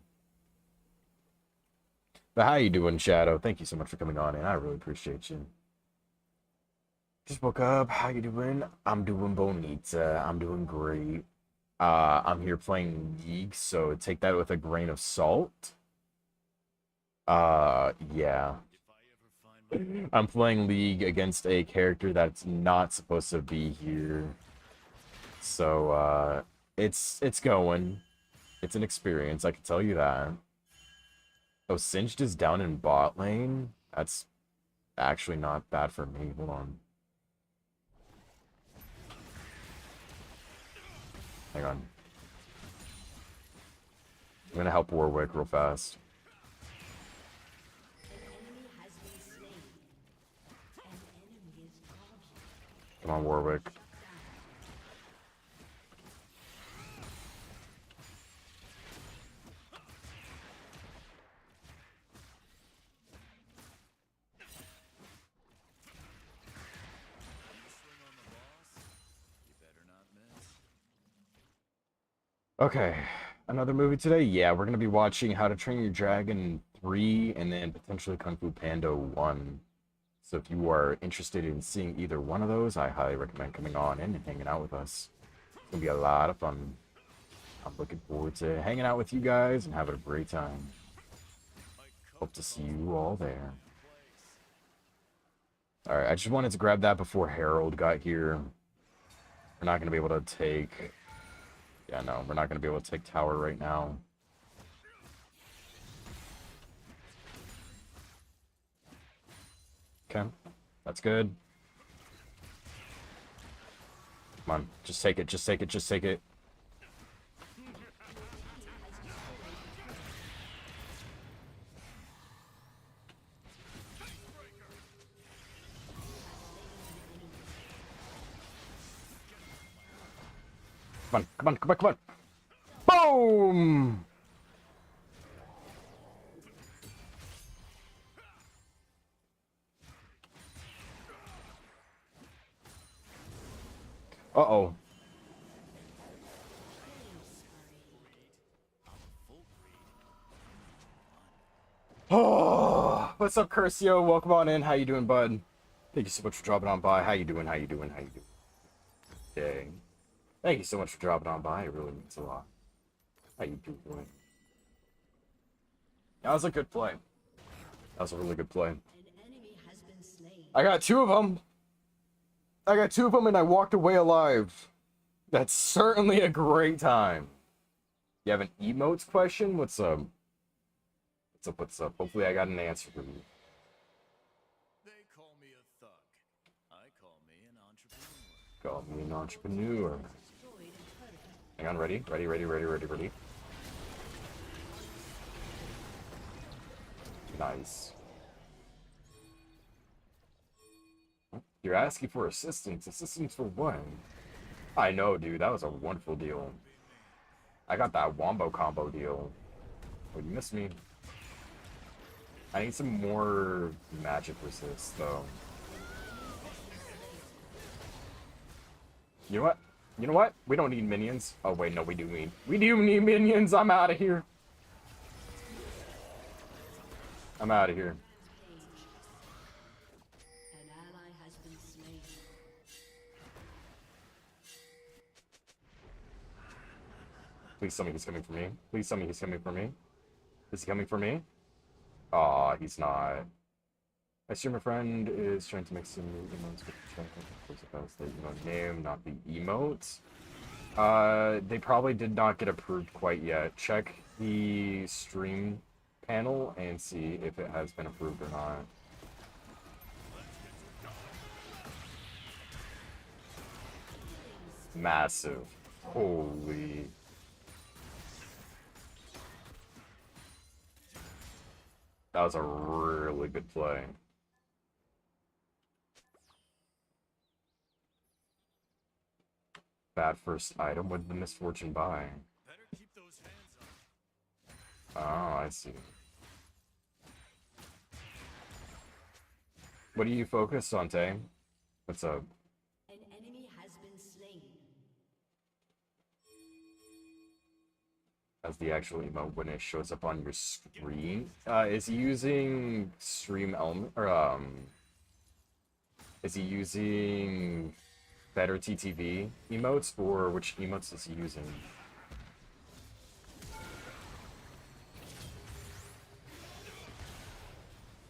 But how you doing, Shadow? Thank you so much for coming on in. I really appreciate you. Just woke up. How you doing? I'm doing bonita. I'm doing great. I'm here playing League, so take that with a grain of salt. Yeah. If I ever find my I'm playing League against a character that's not supposed to be here. So, it's going. It's an experience, I can tell you that. Oh, Singed is down in bot lane? That's actually not bad for me. Hold on. Hang on. I'm gonna help Warwick real fast. An enemy has been slain. An enemy is godlike. Come on, Warwick. you swing on the boss, you better not miss. Okay, another movie today? Yeah, we're gonna be watching How to Train Your Dragon 3 and then potentially Kung Fu Panda 1. So if you are interested in seeing either one of those, I highly recommend coming on in and hanging out with us. It's gonna be a lot of fun. I'm looking forward to hanging out with you guys and having a great time. Hope to see you all there. Alright, I just wanted to grab that before Harold got here. We're not gonna be able to take... Yeah, no, we're not gonna be able to take tower right now. Okay, that's good. Come on, just take it, just take it, just take it. Come on, come on, come on, come on. Boom! Uh-oh. Oh, what's up, Curcio? Welcome on in. How you doing, bud? Thank you so much for dropping on by. How you doing? How you doing? How you doing? Dang. Thank you so much for dropping on by. It really means a lot. How you doing? That was a good play. That was a really good play. An enemy has been slain. I got two of them. And I walked away alive. That's certainly a great time. You have an emotes question? What's up? What's up? Hopefully I got an answer for you. They call me a thug. I call me an entrepreneur. Call me an entrepreneur. Destroyed a turret. Hang on, ready? Ready. Nice. You're asking for assistance. Assistance for what? I know, dude. That was a wonderful deal. I got that wombo combo deal. Oh, you missed me. I need some more magic resist, though. You know what? We don't need minions. Oh, wait, no, we do need minions. I'm out of here. I'm out of here. An ally has been slain. Please tell me he's coming for me. Please tell me he's coming for me. Is he coming for me? Aw, he's not. I assume my friend is trying to make some new emotes with the check. Of course, if that was the emote name, not the emotes. They probably did not get approved quite yet. Check the stream panel and see if it has been approved or not. Massive. Holy. That was a really good play. Bad first item. What did the misfortune buy? Better keep those hands up. Oh, I see. What do you focus on, Tay? What's up? An enemy has been slain. As the actual emote when it shows up on your screen. Is he using stream element or is he using better TTV emotes or which emotes is he using?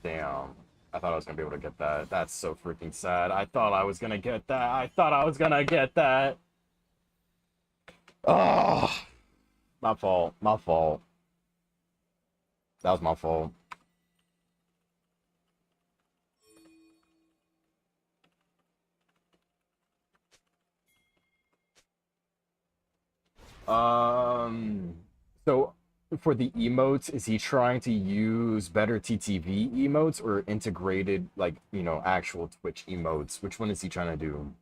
Damn. I thought I was gonna be able to get that. That's so freaking sad. I thought I was gonna get that. Oh, my fault. That was my fault. So for the emotes, is he trying to use better TTV emotes or integrated, like, you know, actual Twitch emotes? Which one is he trying to do?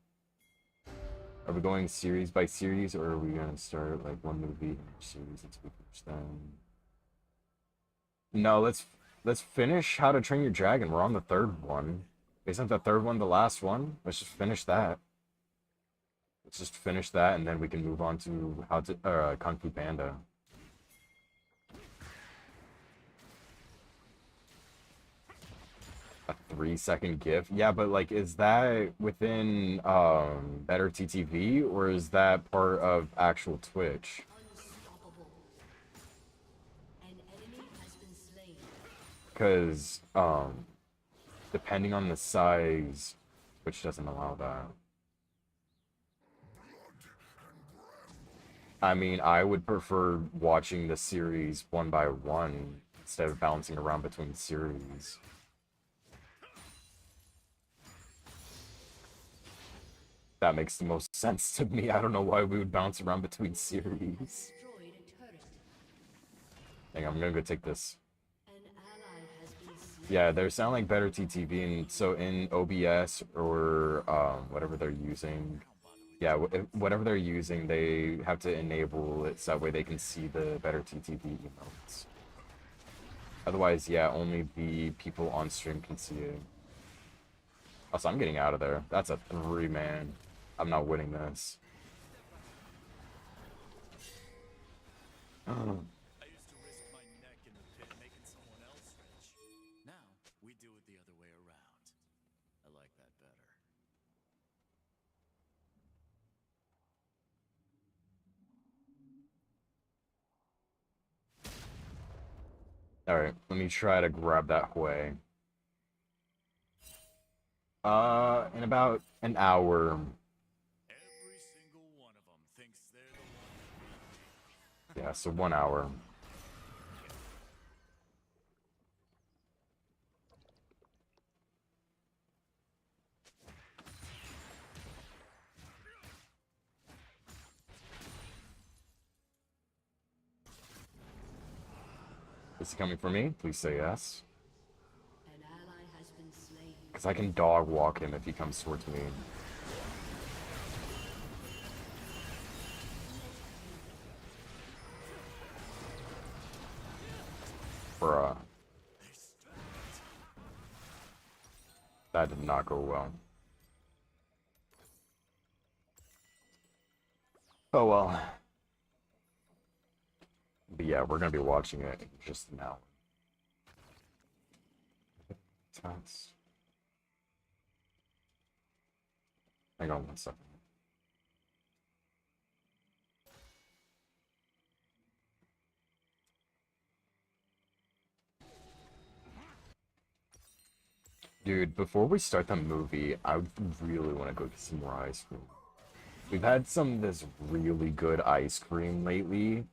Are we going series by series, or are we gonna start like one movie series and finish them? No, let's finish How to Train Your Dragon. We're on the third one. Isn't the third one the last one? Let's just finish that. Let's just finish that, and then we can move on to Kung Fu Panda. A 3-second GIF? Yeah, but like, is that within better TTV, or is that part of actual Twitch? Unstoppable. An enemy has been slain. Because depending on the size, Twitch doesn't allow that. I mean, I would prefer watching the series one by one instead of bouncing around between series. That makes the most sense to me. I don't know why we would bounce around between series. Destroyed a turret. Hang on, I'm gonna go take this. An ally has been slain. Yeah, they sound like better TTV, and so in OBS or whatever they're using, yeah, whatever they're using, they have to enable it so that way they can see the better TTV emotes. Otherwise, yeah, only the people on stream can see it. Also, I'm getting out of there. That's a 3-man. I'm not winning this. I used to risk my neck in the pit making someone else rich. Now, we do it the other way around. I like that better. Alright, let me try to grab that Hue. In about an hour. Every single one of them thinks they're the one. Yeah, so 1 hour. Is he coming for me? Please say yes. An ally has been slain. Because I can dog walk him if he comes towards me. Bruh. That did not go well. Oh well. But yeah, we're gonna be watching it in just an hour. Tense. Hang on 1 second. Dude, before we start the movie, I really want to go get some more ice cream. We've had some of this really good ice cream lately,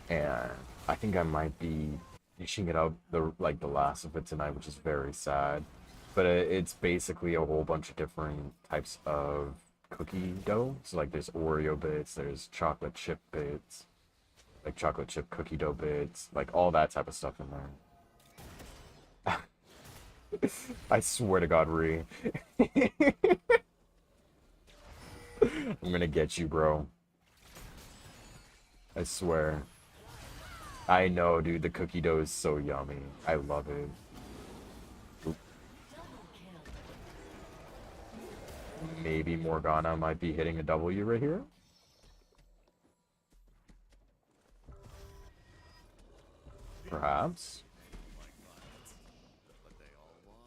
and I think I might be dishing it out the last of it tonight, which is very sad. But it's basically a whole bunch of different types of cookie dough. So like there's Oreo bits, there's chocolate chip bits, like chocolate chip cookie dough bits, like all that type of stuff in there. I swear to God, Ree. I'm gonna get you, bro. I swear. I know, dude. The cookie dough is so yummy. I love it. Oop. Maybe Morgana might be hitting a W right here. Perhaps. But they all watch.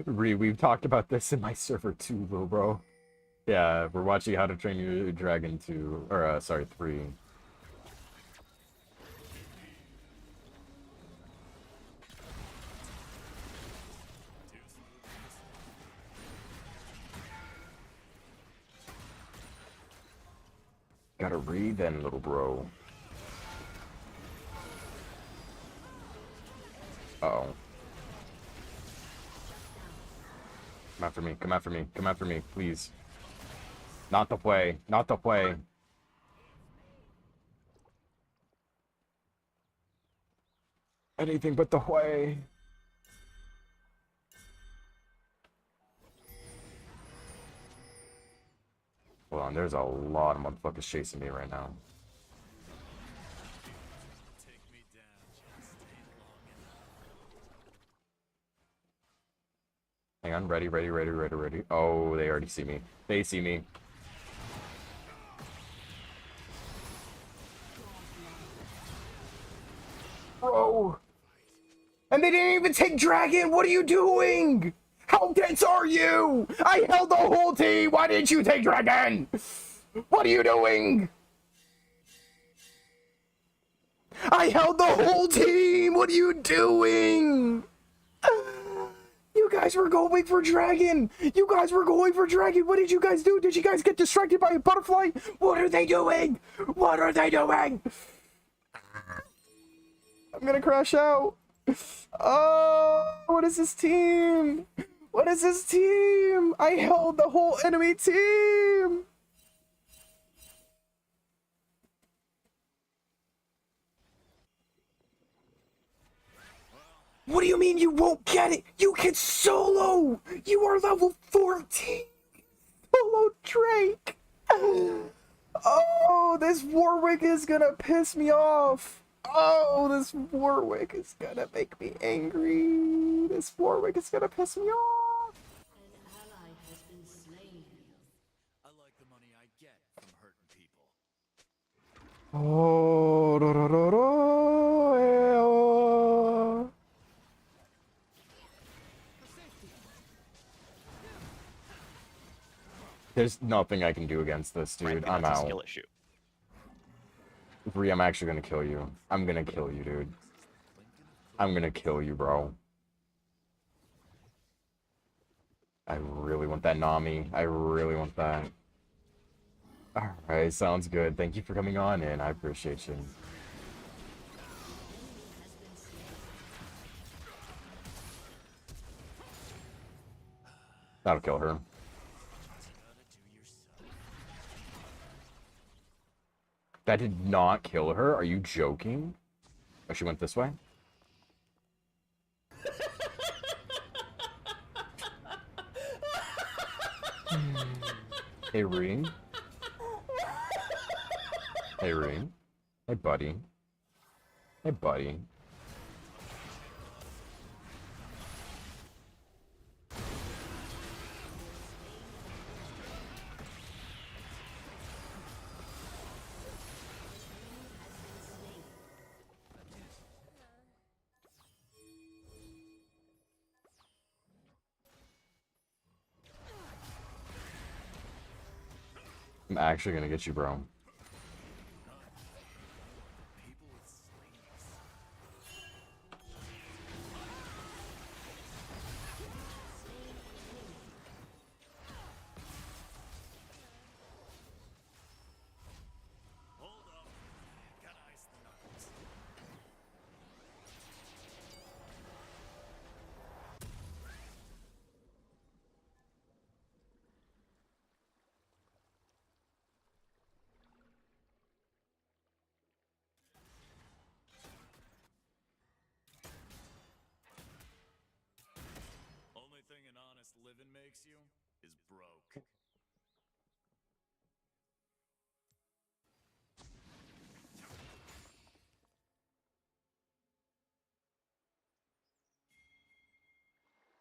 Ree, we've talked about this in my server too, little bro. Yeah, we're watching How to Train Your Dragon 2, or sorry, 3. Gotta read then, little bro. Uh-oh. Come after me, come after me, come after me, please. Not the way, not the way. Anything but the way. Hold on, there's a lot of motherfuckers chasing me right now. Take me down, just stay long enough. Hang on, ready, ready, ready, ready, ready. Oh, they already see me. They see me. Bro! And they didn't even take Dragon! What are you doing? How dense are you? I held the whole team! Why didn't you take Dragon? What are you doing? I held the whole team! What are you doing? You guys were going for Dragon! You guys were going for Dragon! What did you guys do? Did you guys get distracted by a butterfly? What are they doing? What are they doing? I'm gonna crash out. Oh, what is this team? What is this team? I held the whole enemy team! What do you mean you won't get it? You can solo! You are level 14! Solo Drake! Oh, this Warwick is gonna piss me off! Oh, this Warwick is gonna make me angry! This Warwick is gonna piss me off! An ally has been slain. I like the money I get from hurting people. Oh, do, do, do, do, eh, oh. There's nothing I can do against this, dude. Frankly, I'm that's a out. skill issue. Bree, I'm actually gonna kill you. I'm gonna kill you, dude. I'm gonna kill you, bro. I really want that Nami. I really want that. Alright, sounds good. Thank you for coming on in. I appreciate you. That'll kill her. That did not kill her? Are you joking? Oh, she went this way? Hey, Reen. Hey, Reen. Hey, buddy. Hey, buddy. I'm actually gonna get you, bro. Hold up. Gotta ice the knuckles. Only thing an honest living makes you is broke.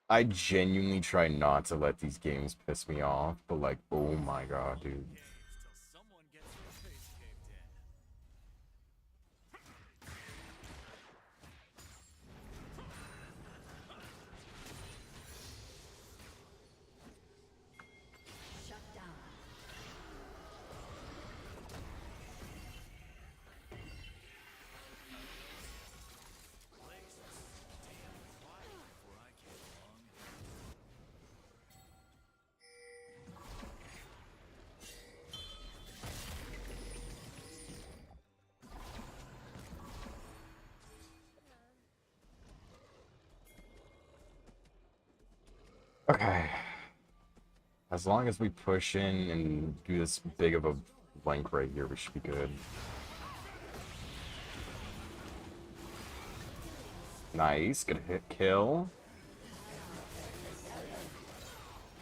I genuinely try not to let these games piss me off, but like, oh my god, dude. Games till someone gets their face caved in. Shut down. Place was damn quiet before I came along. Okay. As long as we push in and do this big of a blank right here, we should be good. Nice. Good hit kill.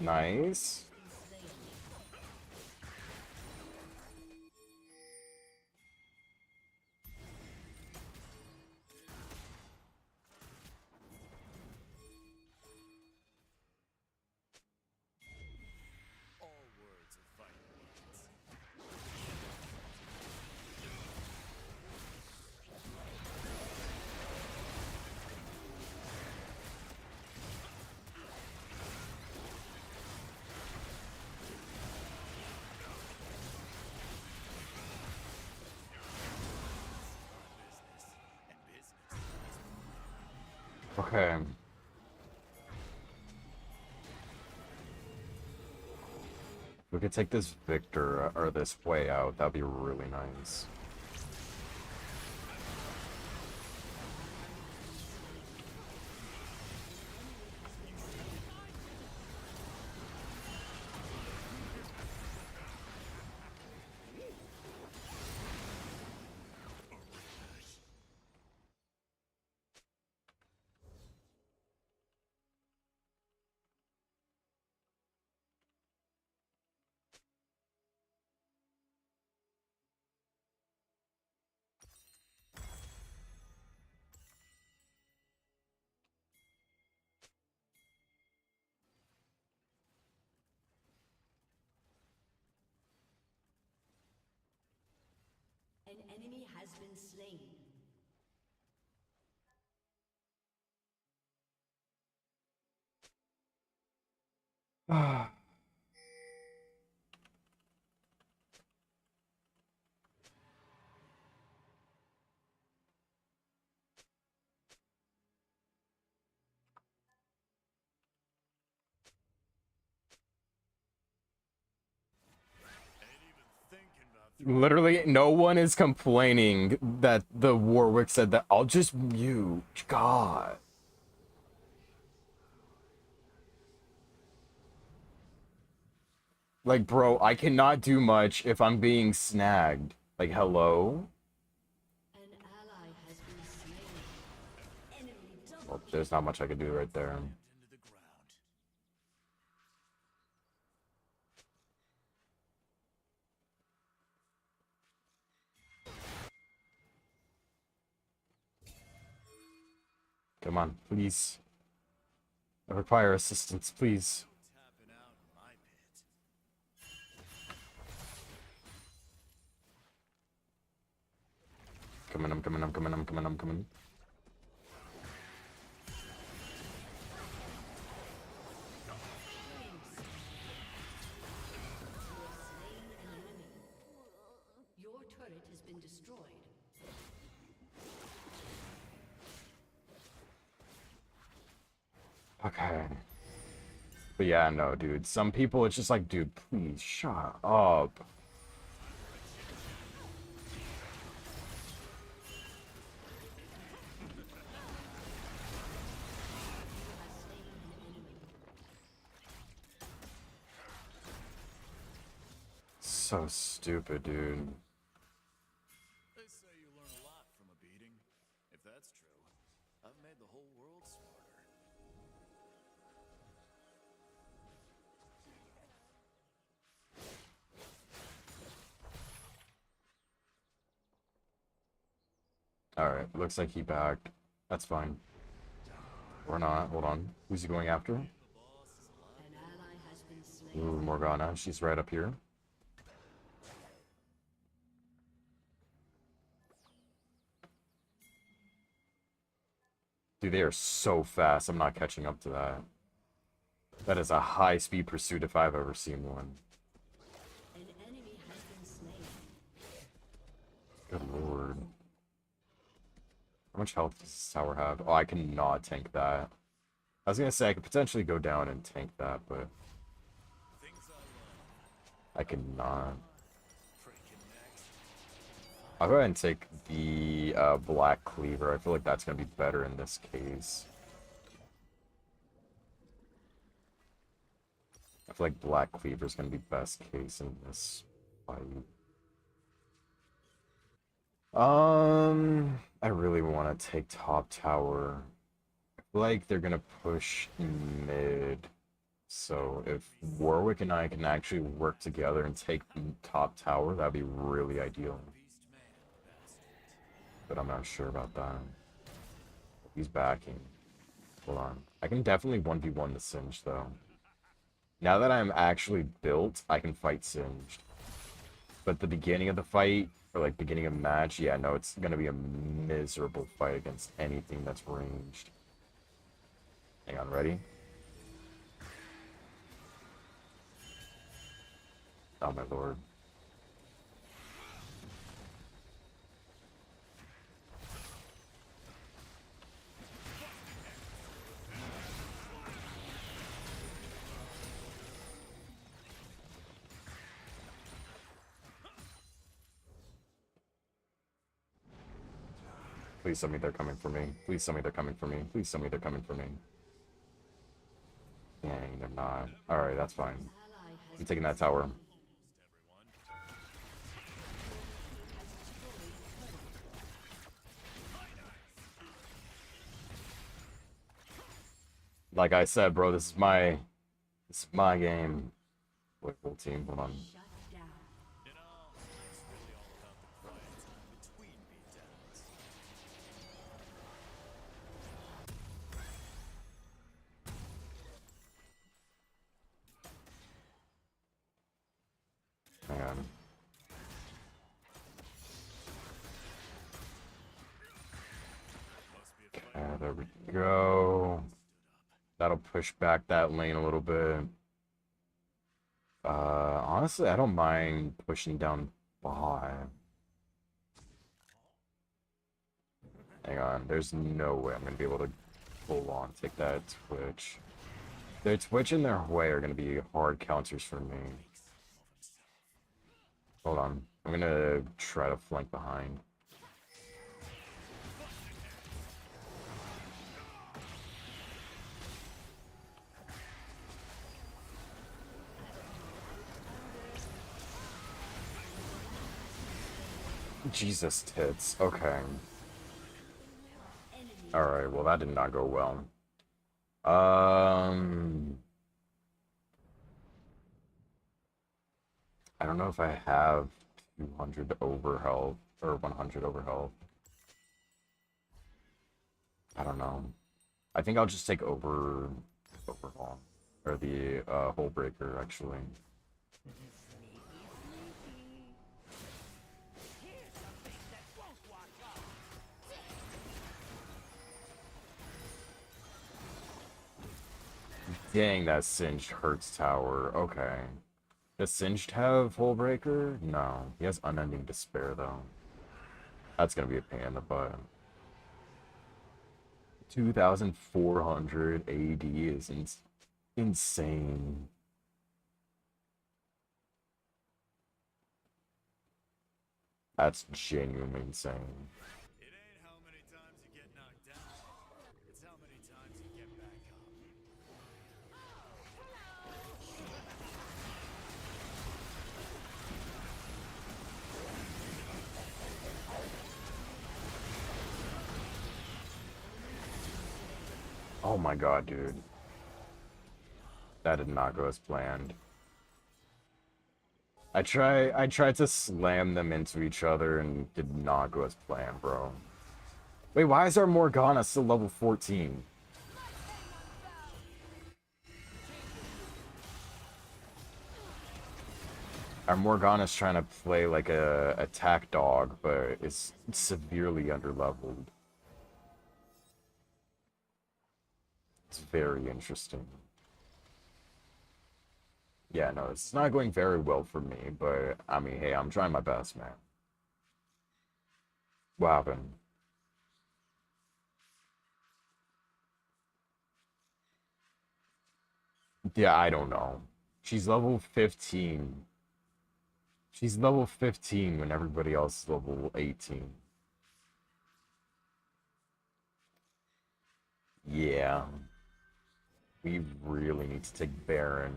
Nice. All words are fighting words. Business, and business is Okay. We could take this Victor, or this way out. That'd be really nice. An enemy has been slain. Literally, no one is complaining that the Warwick said that. I'll just mute. God. Like, bro, I cannot do much if I'm being snagged. Like, hello? An ally has been slain. Enemy double Well, there's not much I could do right there. Into the ground. Come on, please. I require assistance, please. Tapping out in my pit. Coming, I'm coming, I'm coming, I'm coming, I'm coming. slain an enemy. Your turret has been destroyed. Okay. But yeah, no, dude. Some people, it's just like, dude, please shut up. Has slain an enemy. So stupid, dude. They say you learn a lot from a beating. If that's true, I've made the whole world smarter. Alright, looks like he backed. That's fine. Or not. Hold on. Who's he going after? An ally has been slain. Ooh, Morgana. She's right up here. Dude, they are so fast. I'm not catching up to that. That is a high-speed pursuit if I've ever seen one. An enemy has been slain. Good lord. How much health does this tower have? Oh, I cannot tank that. I was gonna say I could potentially go down and tank that, but Things I love. I cannot. Freaking next. I'll go ahead and take the Black Cleaver. I feel like that's gonna be better in this case. I feel like Black Cleaver is gonna be best case in this fight. I really want to take top tower. I feel like they're gonna push mid. So if Warwick and I can actually work together and take the top tower, that'd be really ideal. Beast man, bastard. But I'm not sure about that. He's backing. Hold on. I can definitely 1v1 the Singed though. Now that I'm actually built, I can fight Singed. But the beginning of the fight, or like beginning of match, yeah, no, it's gonna be a miserable fight against anything that's ranged. Hang on, ready? Oh my lord. Please tell me they're coming for me. Please tell me they're coming for me. Please tell me they're coming for me. Dang, they're not. Alright, that's fine. Ally has I'm taking that tower. Like I said, bro, this is my game. Wait, full team, hold on. shut down. You know, it's really all about the quiet time between beatdowns. Hang on. Must be a Okay, there we go. That'll push back that lane a little bit. Honestly, I don't mind pushing down bot. Hang on, there's no way I'm gonna be able to full on take that Twitch. Their Twitch and their Hwei are gonna be hard counters for me. Hold on. I'm gonna try to flank behind. Jesus tits. Okay. Alright, well that did not go well. I don't know if I have 200 over health or 100 over health. I don't know. I think I'll just take overhaul or the hull breaker actually. Dang, that Singed hurts tower. Okay. Does Singed have hull breaker? No. He has Unending Despair though. That's gonna be a pain in the butt. 2,400 AD is insane. That's genuinely insane. It ain't how many times you get knocked down, it's how many times you get back up. Oh my god, dude. That did not go as planned. I tried to slam them into each other and did not go as planned, bro. Wait, why is our Morgana still level 14? Our Morgana's trying to play like a attack dog, but it's severely underleveled. It's very interesting. Yeah, no, it's not going very well for me, but I mean, hey, I'm trying my best, man. What happened? Yeah, I don't know. She's level 15. She's level 15 when everybody else is level 18. Yeah. We really need to take Baron.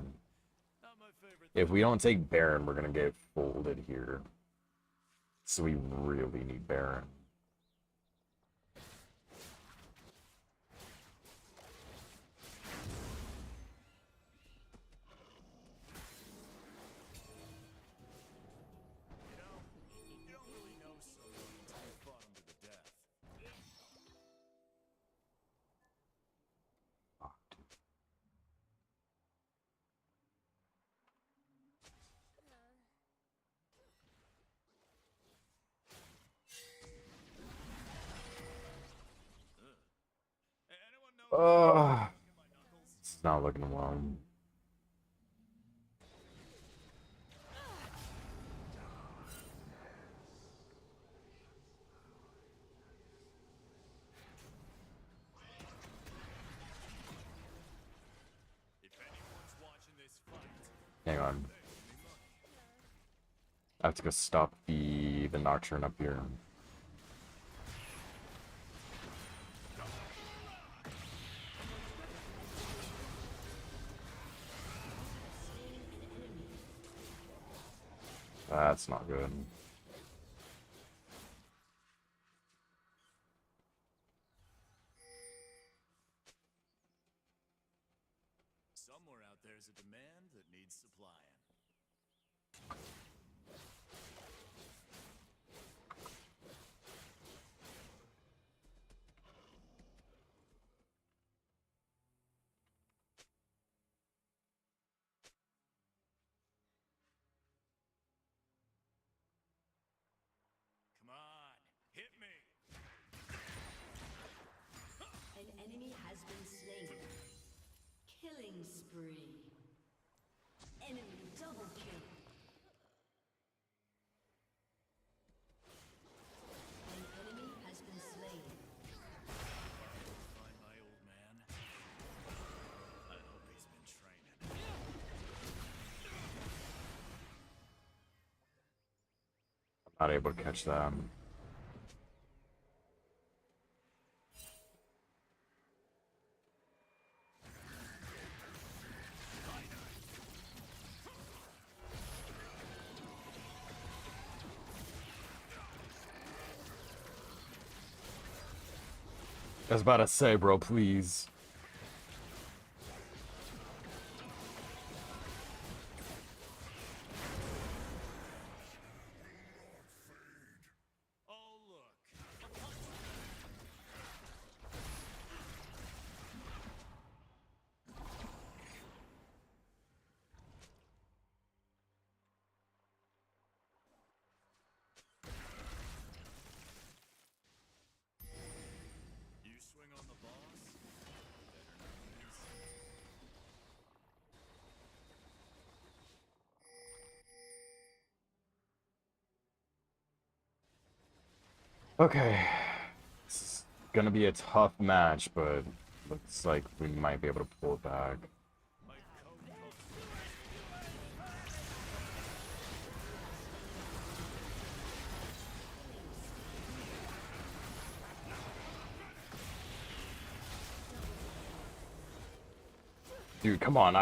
Not my favorite. If we don't take Baron, we're gonna get folded here. So we really need Baron. You don't really know someone until you fought him to the death. Fuck, dude. Hey, anyone know Ugh. my knuckles? It's not looking well. If anyone's watching this fight, Hang on. they owe me money. I have to go stop the Nocturne up here. That's not good. Somewhere out there's a demand that needs supplying. Come on, hit me! An enemy has been slain. Killing spree. Enemy double kill. An enemy has been slain. Find my old man. I hope he's been training. Not able to catch that. I was about to say, bro, please. Oh, look. You swing on the boss? Better not miss. Okay. This is gonna be a tough match, but looks like we might be able to pull it back. My coat Dude, come on,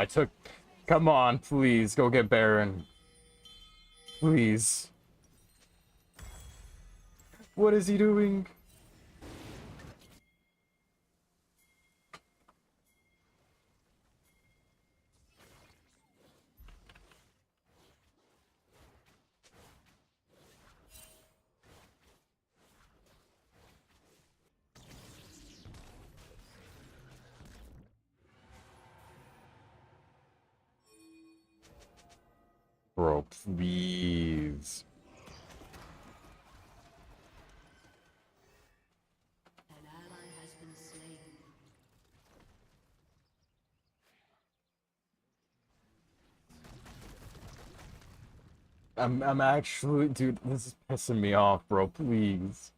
Come on, please, go get Baron. Please. What is he doing? Bro, please. An ally has been slain. I'm actually, dude, this is pissing me off, bro, please.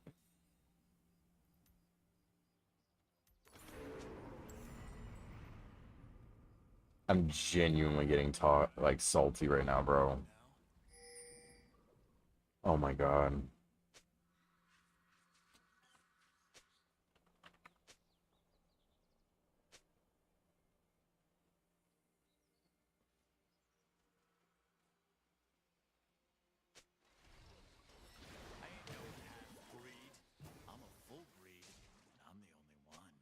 I'm genuinely getting like salty right now, bro. Oh my god. I ain't no half-breed. I'm a full breed, and I'm the only one.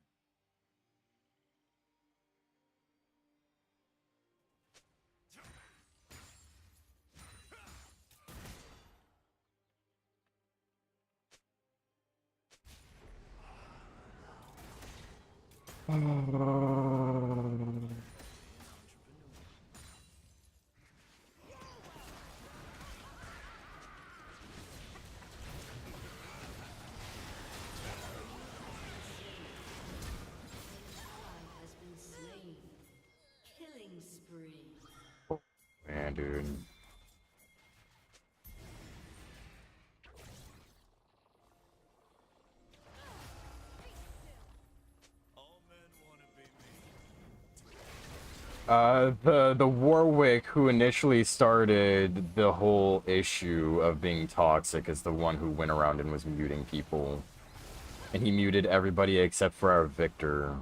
Ally has been slain. Killing spree. Man, dude. All men want to be me. The Warwick who initially started the whole issue of being toxic is the one who went around and was muting people. And he muted everybody except for our Victor.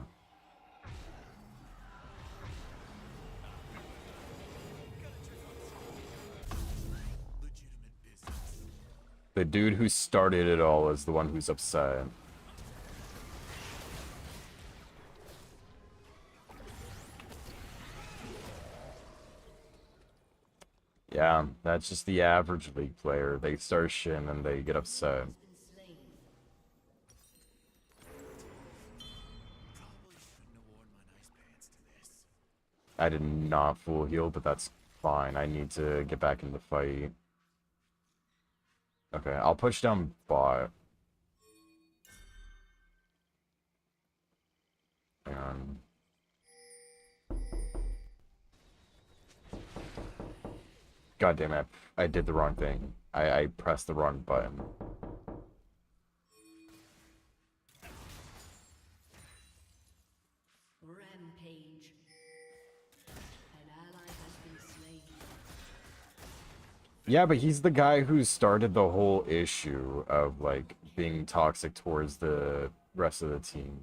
Legitimate business. The dude who started it all is the one who's upset. Yeah, that's just the average League player. They start shit and then they get upset. Been slain. Probably shouldn't have worn my nice pants to this. I did not full heal, but that's fine. I need to get back in the fight. Okay, I'll push down bot. Hang on. God damn it, I did the wrong thing. I pressed the wrong button. Rampage. An ally has been slain. Yeah, but he's the guy who started the whole issue of like being toxic towards the rest of the team.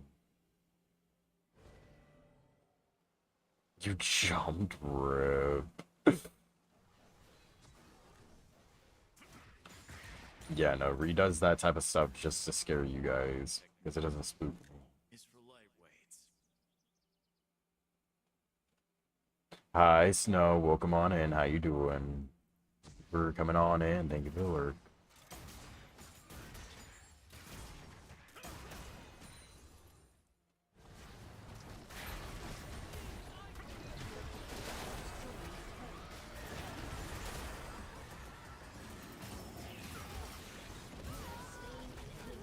You jumped, Rip. Yeah, no, redoes that type of stuff just to scare you guys because it doesn't spook me. Is for lightweights. Hi, Snow. Welcome on in. How you doing? For coming on in. Thank you for the work.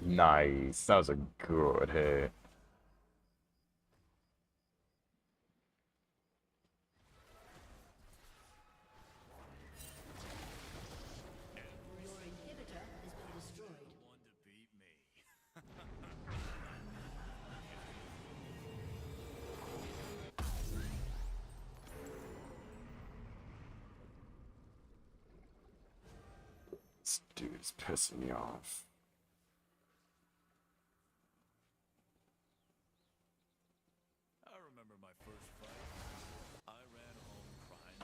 Nice. That was a good hit. Your inhibitor has been destroyed. One to beat me. This dude is pissing me off. I remember my first fight. I ran home crying.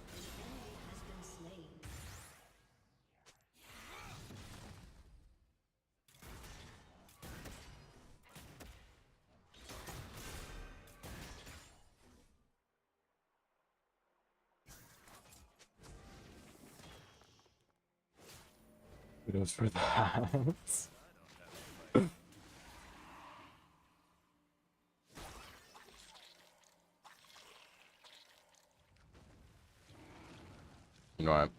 An enemy has been slain. Kudos for that. You know what?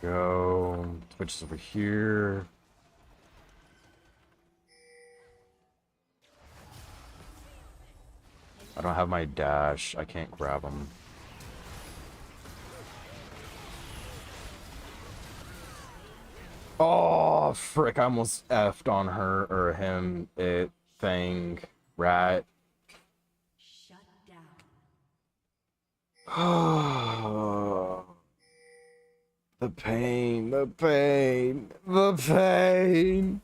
Go. Twitch is over here. I don't have my dash. I can't grab him. Oh, frick. I almost effed on her or him. It thing. Rat. Shut down. The pain. The pain. The pain.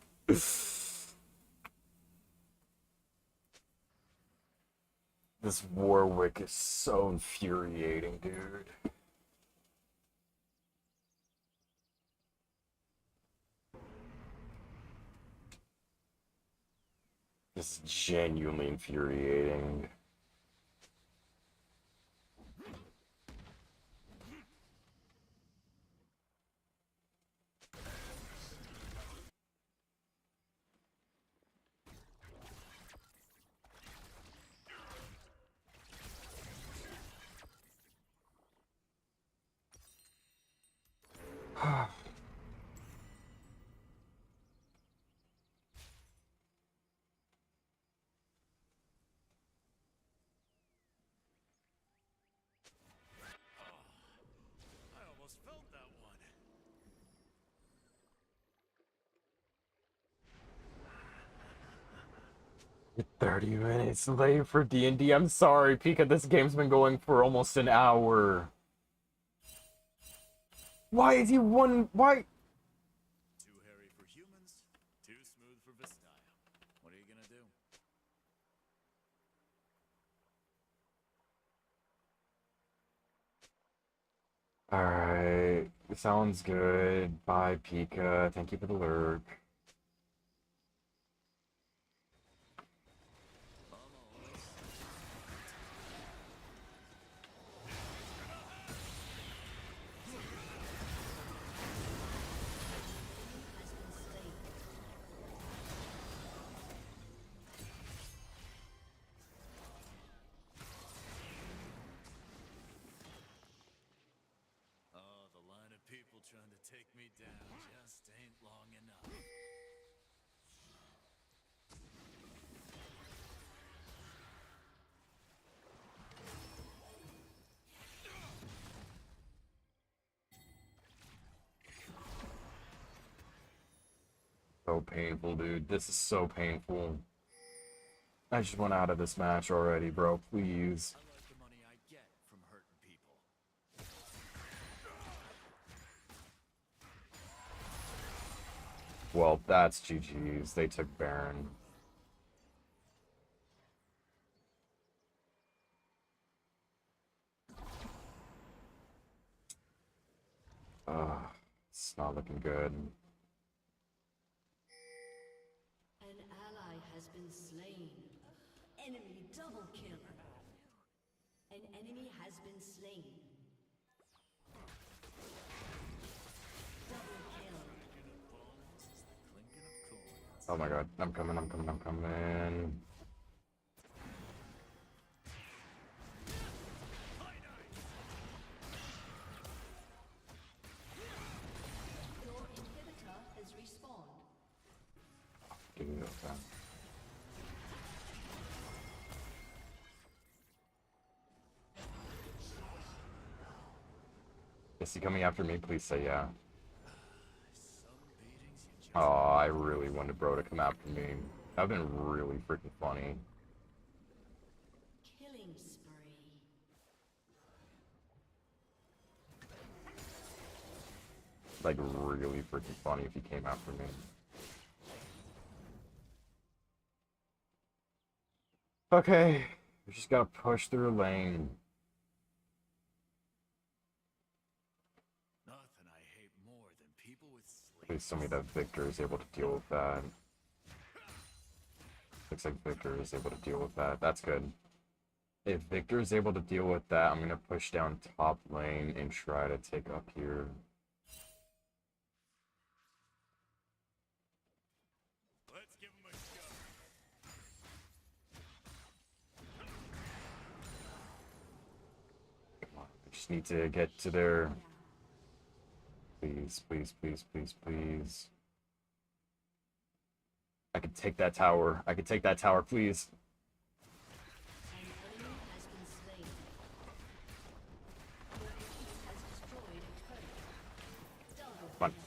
This Warwick is so infuriating, dude. This is genuinely infuriating. I almost felt that one. 30 minutes late for D&D. I'm sorry, Pika. This game's been going for almost an hour. Why is he one? Why? Too hairy for humans, too smooth for Vistaya. What are you gonna do? Alright. Sounds good. Bye, Pika. Thank you for the lurk. Has been slain. Oh, the line of people trying to take me down just ain't long enough. so painful, dude. This is so painful. I just want out of this match already, bro. Please. I like the money I get from hurting people. Well, that's GG's. They took Baron. It's not looking good. An ally has been slain. Enemy double kill. An enemy has been slain. Double kill. Oh my god. I'm coming, I'm coming, I'm coming. Your inhibitor has respawned. Give me that. Is he coming after me? Please say yeah. Oh, I really wanted bro to come after me. That'd been really freaking funny. Killing spree. Like, really freaking funny if he came after me. Okay, we just gotta push through a lane. Nothing I hate more than people with slaves. Please tell me that Victor is able to deal with that. Looks like Victor is able to deal with that. That's good. If Victor is able to deal with that, I'm gonna push down top lane and try to take up here. Let's give him a shot. Come on, I just need to get to their... Please, please, please, please, please. I can take that tower. I can take that tower, please. An enemy has been slain. Your team has destroyed a turret. Double Come on. kill.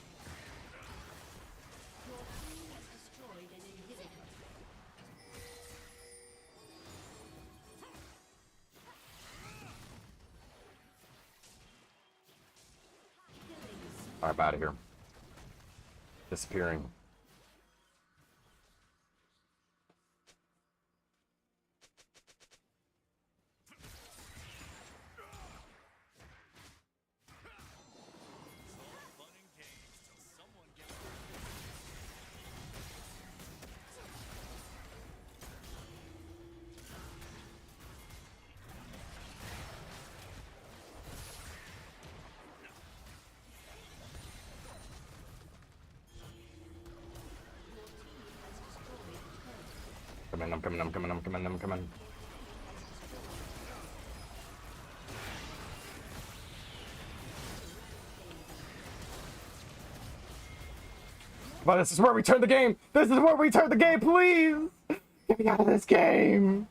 Your team has destroyed an inhibitor. Killing spree. I'm out of here. Disappearing. Fun and games till someone gets Come in, I'm coming, I'm coming, I'm coming, I'm coming. Come on, this is where we turn the game! This is where we turn the game, please! Get me out of this game!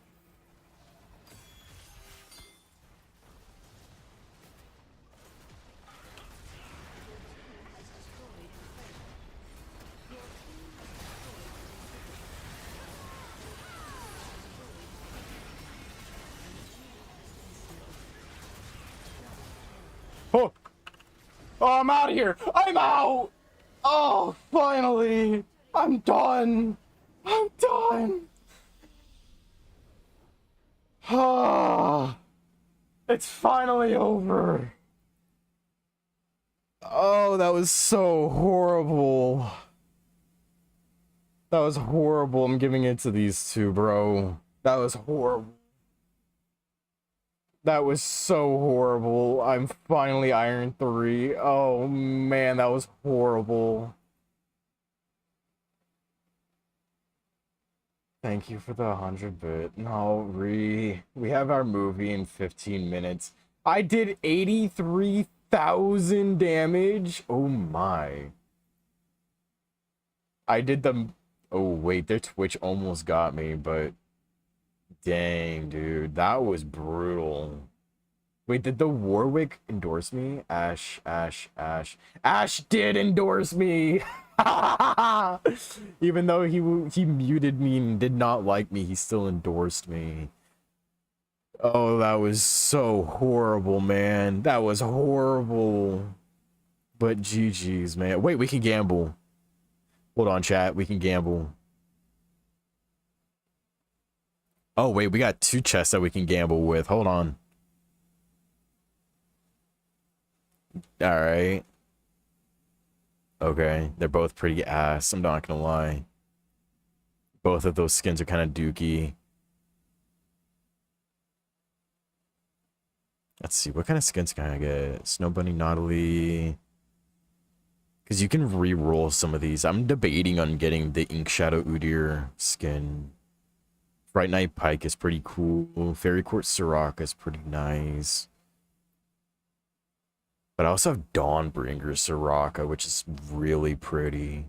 Oh! Oh, I'm out of here! I'm out! Oh, finally! I'm done! I'm done! Ah, it's finally over! Oh, that was so horrible. That was horrible. I'm giving it to these two, bro. That was horrible. That was so horrible. I'm finally Iron 3. Oh man, that was horrible. Thank you for the 100-bit. No, we have our movie in 15 minutes. I did 83,000 damage. Oh my. I did the... Oh wait, their Twitch almost got me, but... Dang, dude. That was brutal. Wait, did the Warwick endorse me? Ash did endorse me. Even though he muted me and did not like me, he still endorsed me. Oh, that was so horrible, man. That was horrible. But GG's, man. Wait, we can gamble. Hold on, chat. We can gamble. Oh, wait, we got 2 chests that we can gamble with. Hold on. Alright. Okay, they're both pretty ass. I'm not gonna lie. Both of those skins are kind of dookie. Let's see, what kind of skins can I get? Snow Bunny, Nautilus. Because you can re-roll some of these. I'm debating on getting the Ink Shadow Udyr skin. Fright Night Pike is pretty cool. Fairy Court Soraka is pretty nice. But I also have Dawnbringer Soraka, which is really pretty.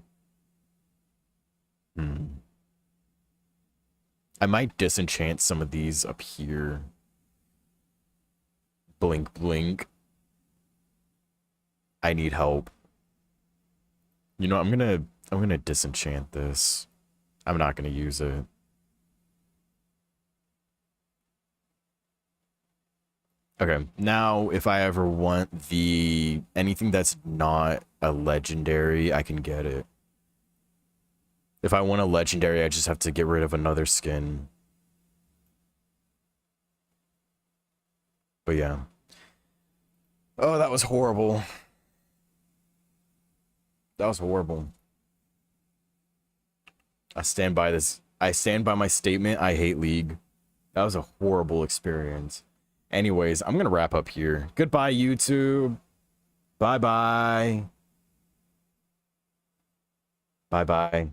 I might disenchant some of these up here. Blink, blink. I need help. You know, I'm gonna disenchant this. I'm not gonna use it. Okay, now if I ever want anything that's not a legendary, I can get it. If I want a legendary, I just have to get rid of another skin. But yeah. Oh, that was horrible. That was horrible. I stand by this. I stand by my statement. I hate League. That was a horrible experience. Anyways, I'm going to wrap up here. Goodbye, YouTube. Bye-bye. Bye-bye.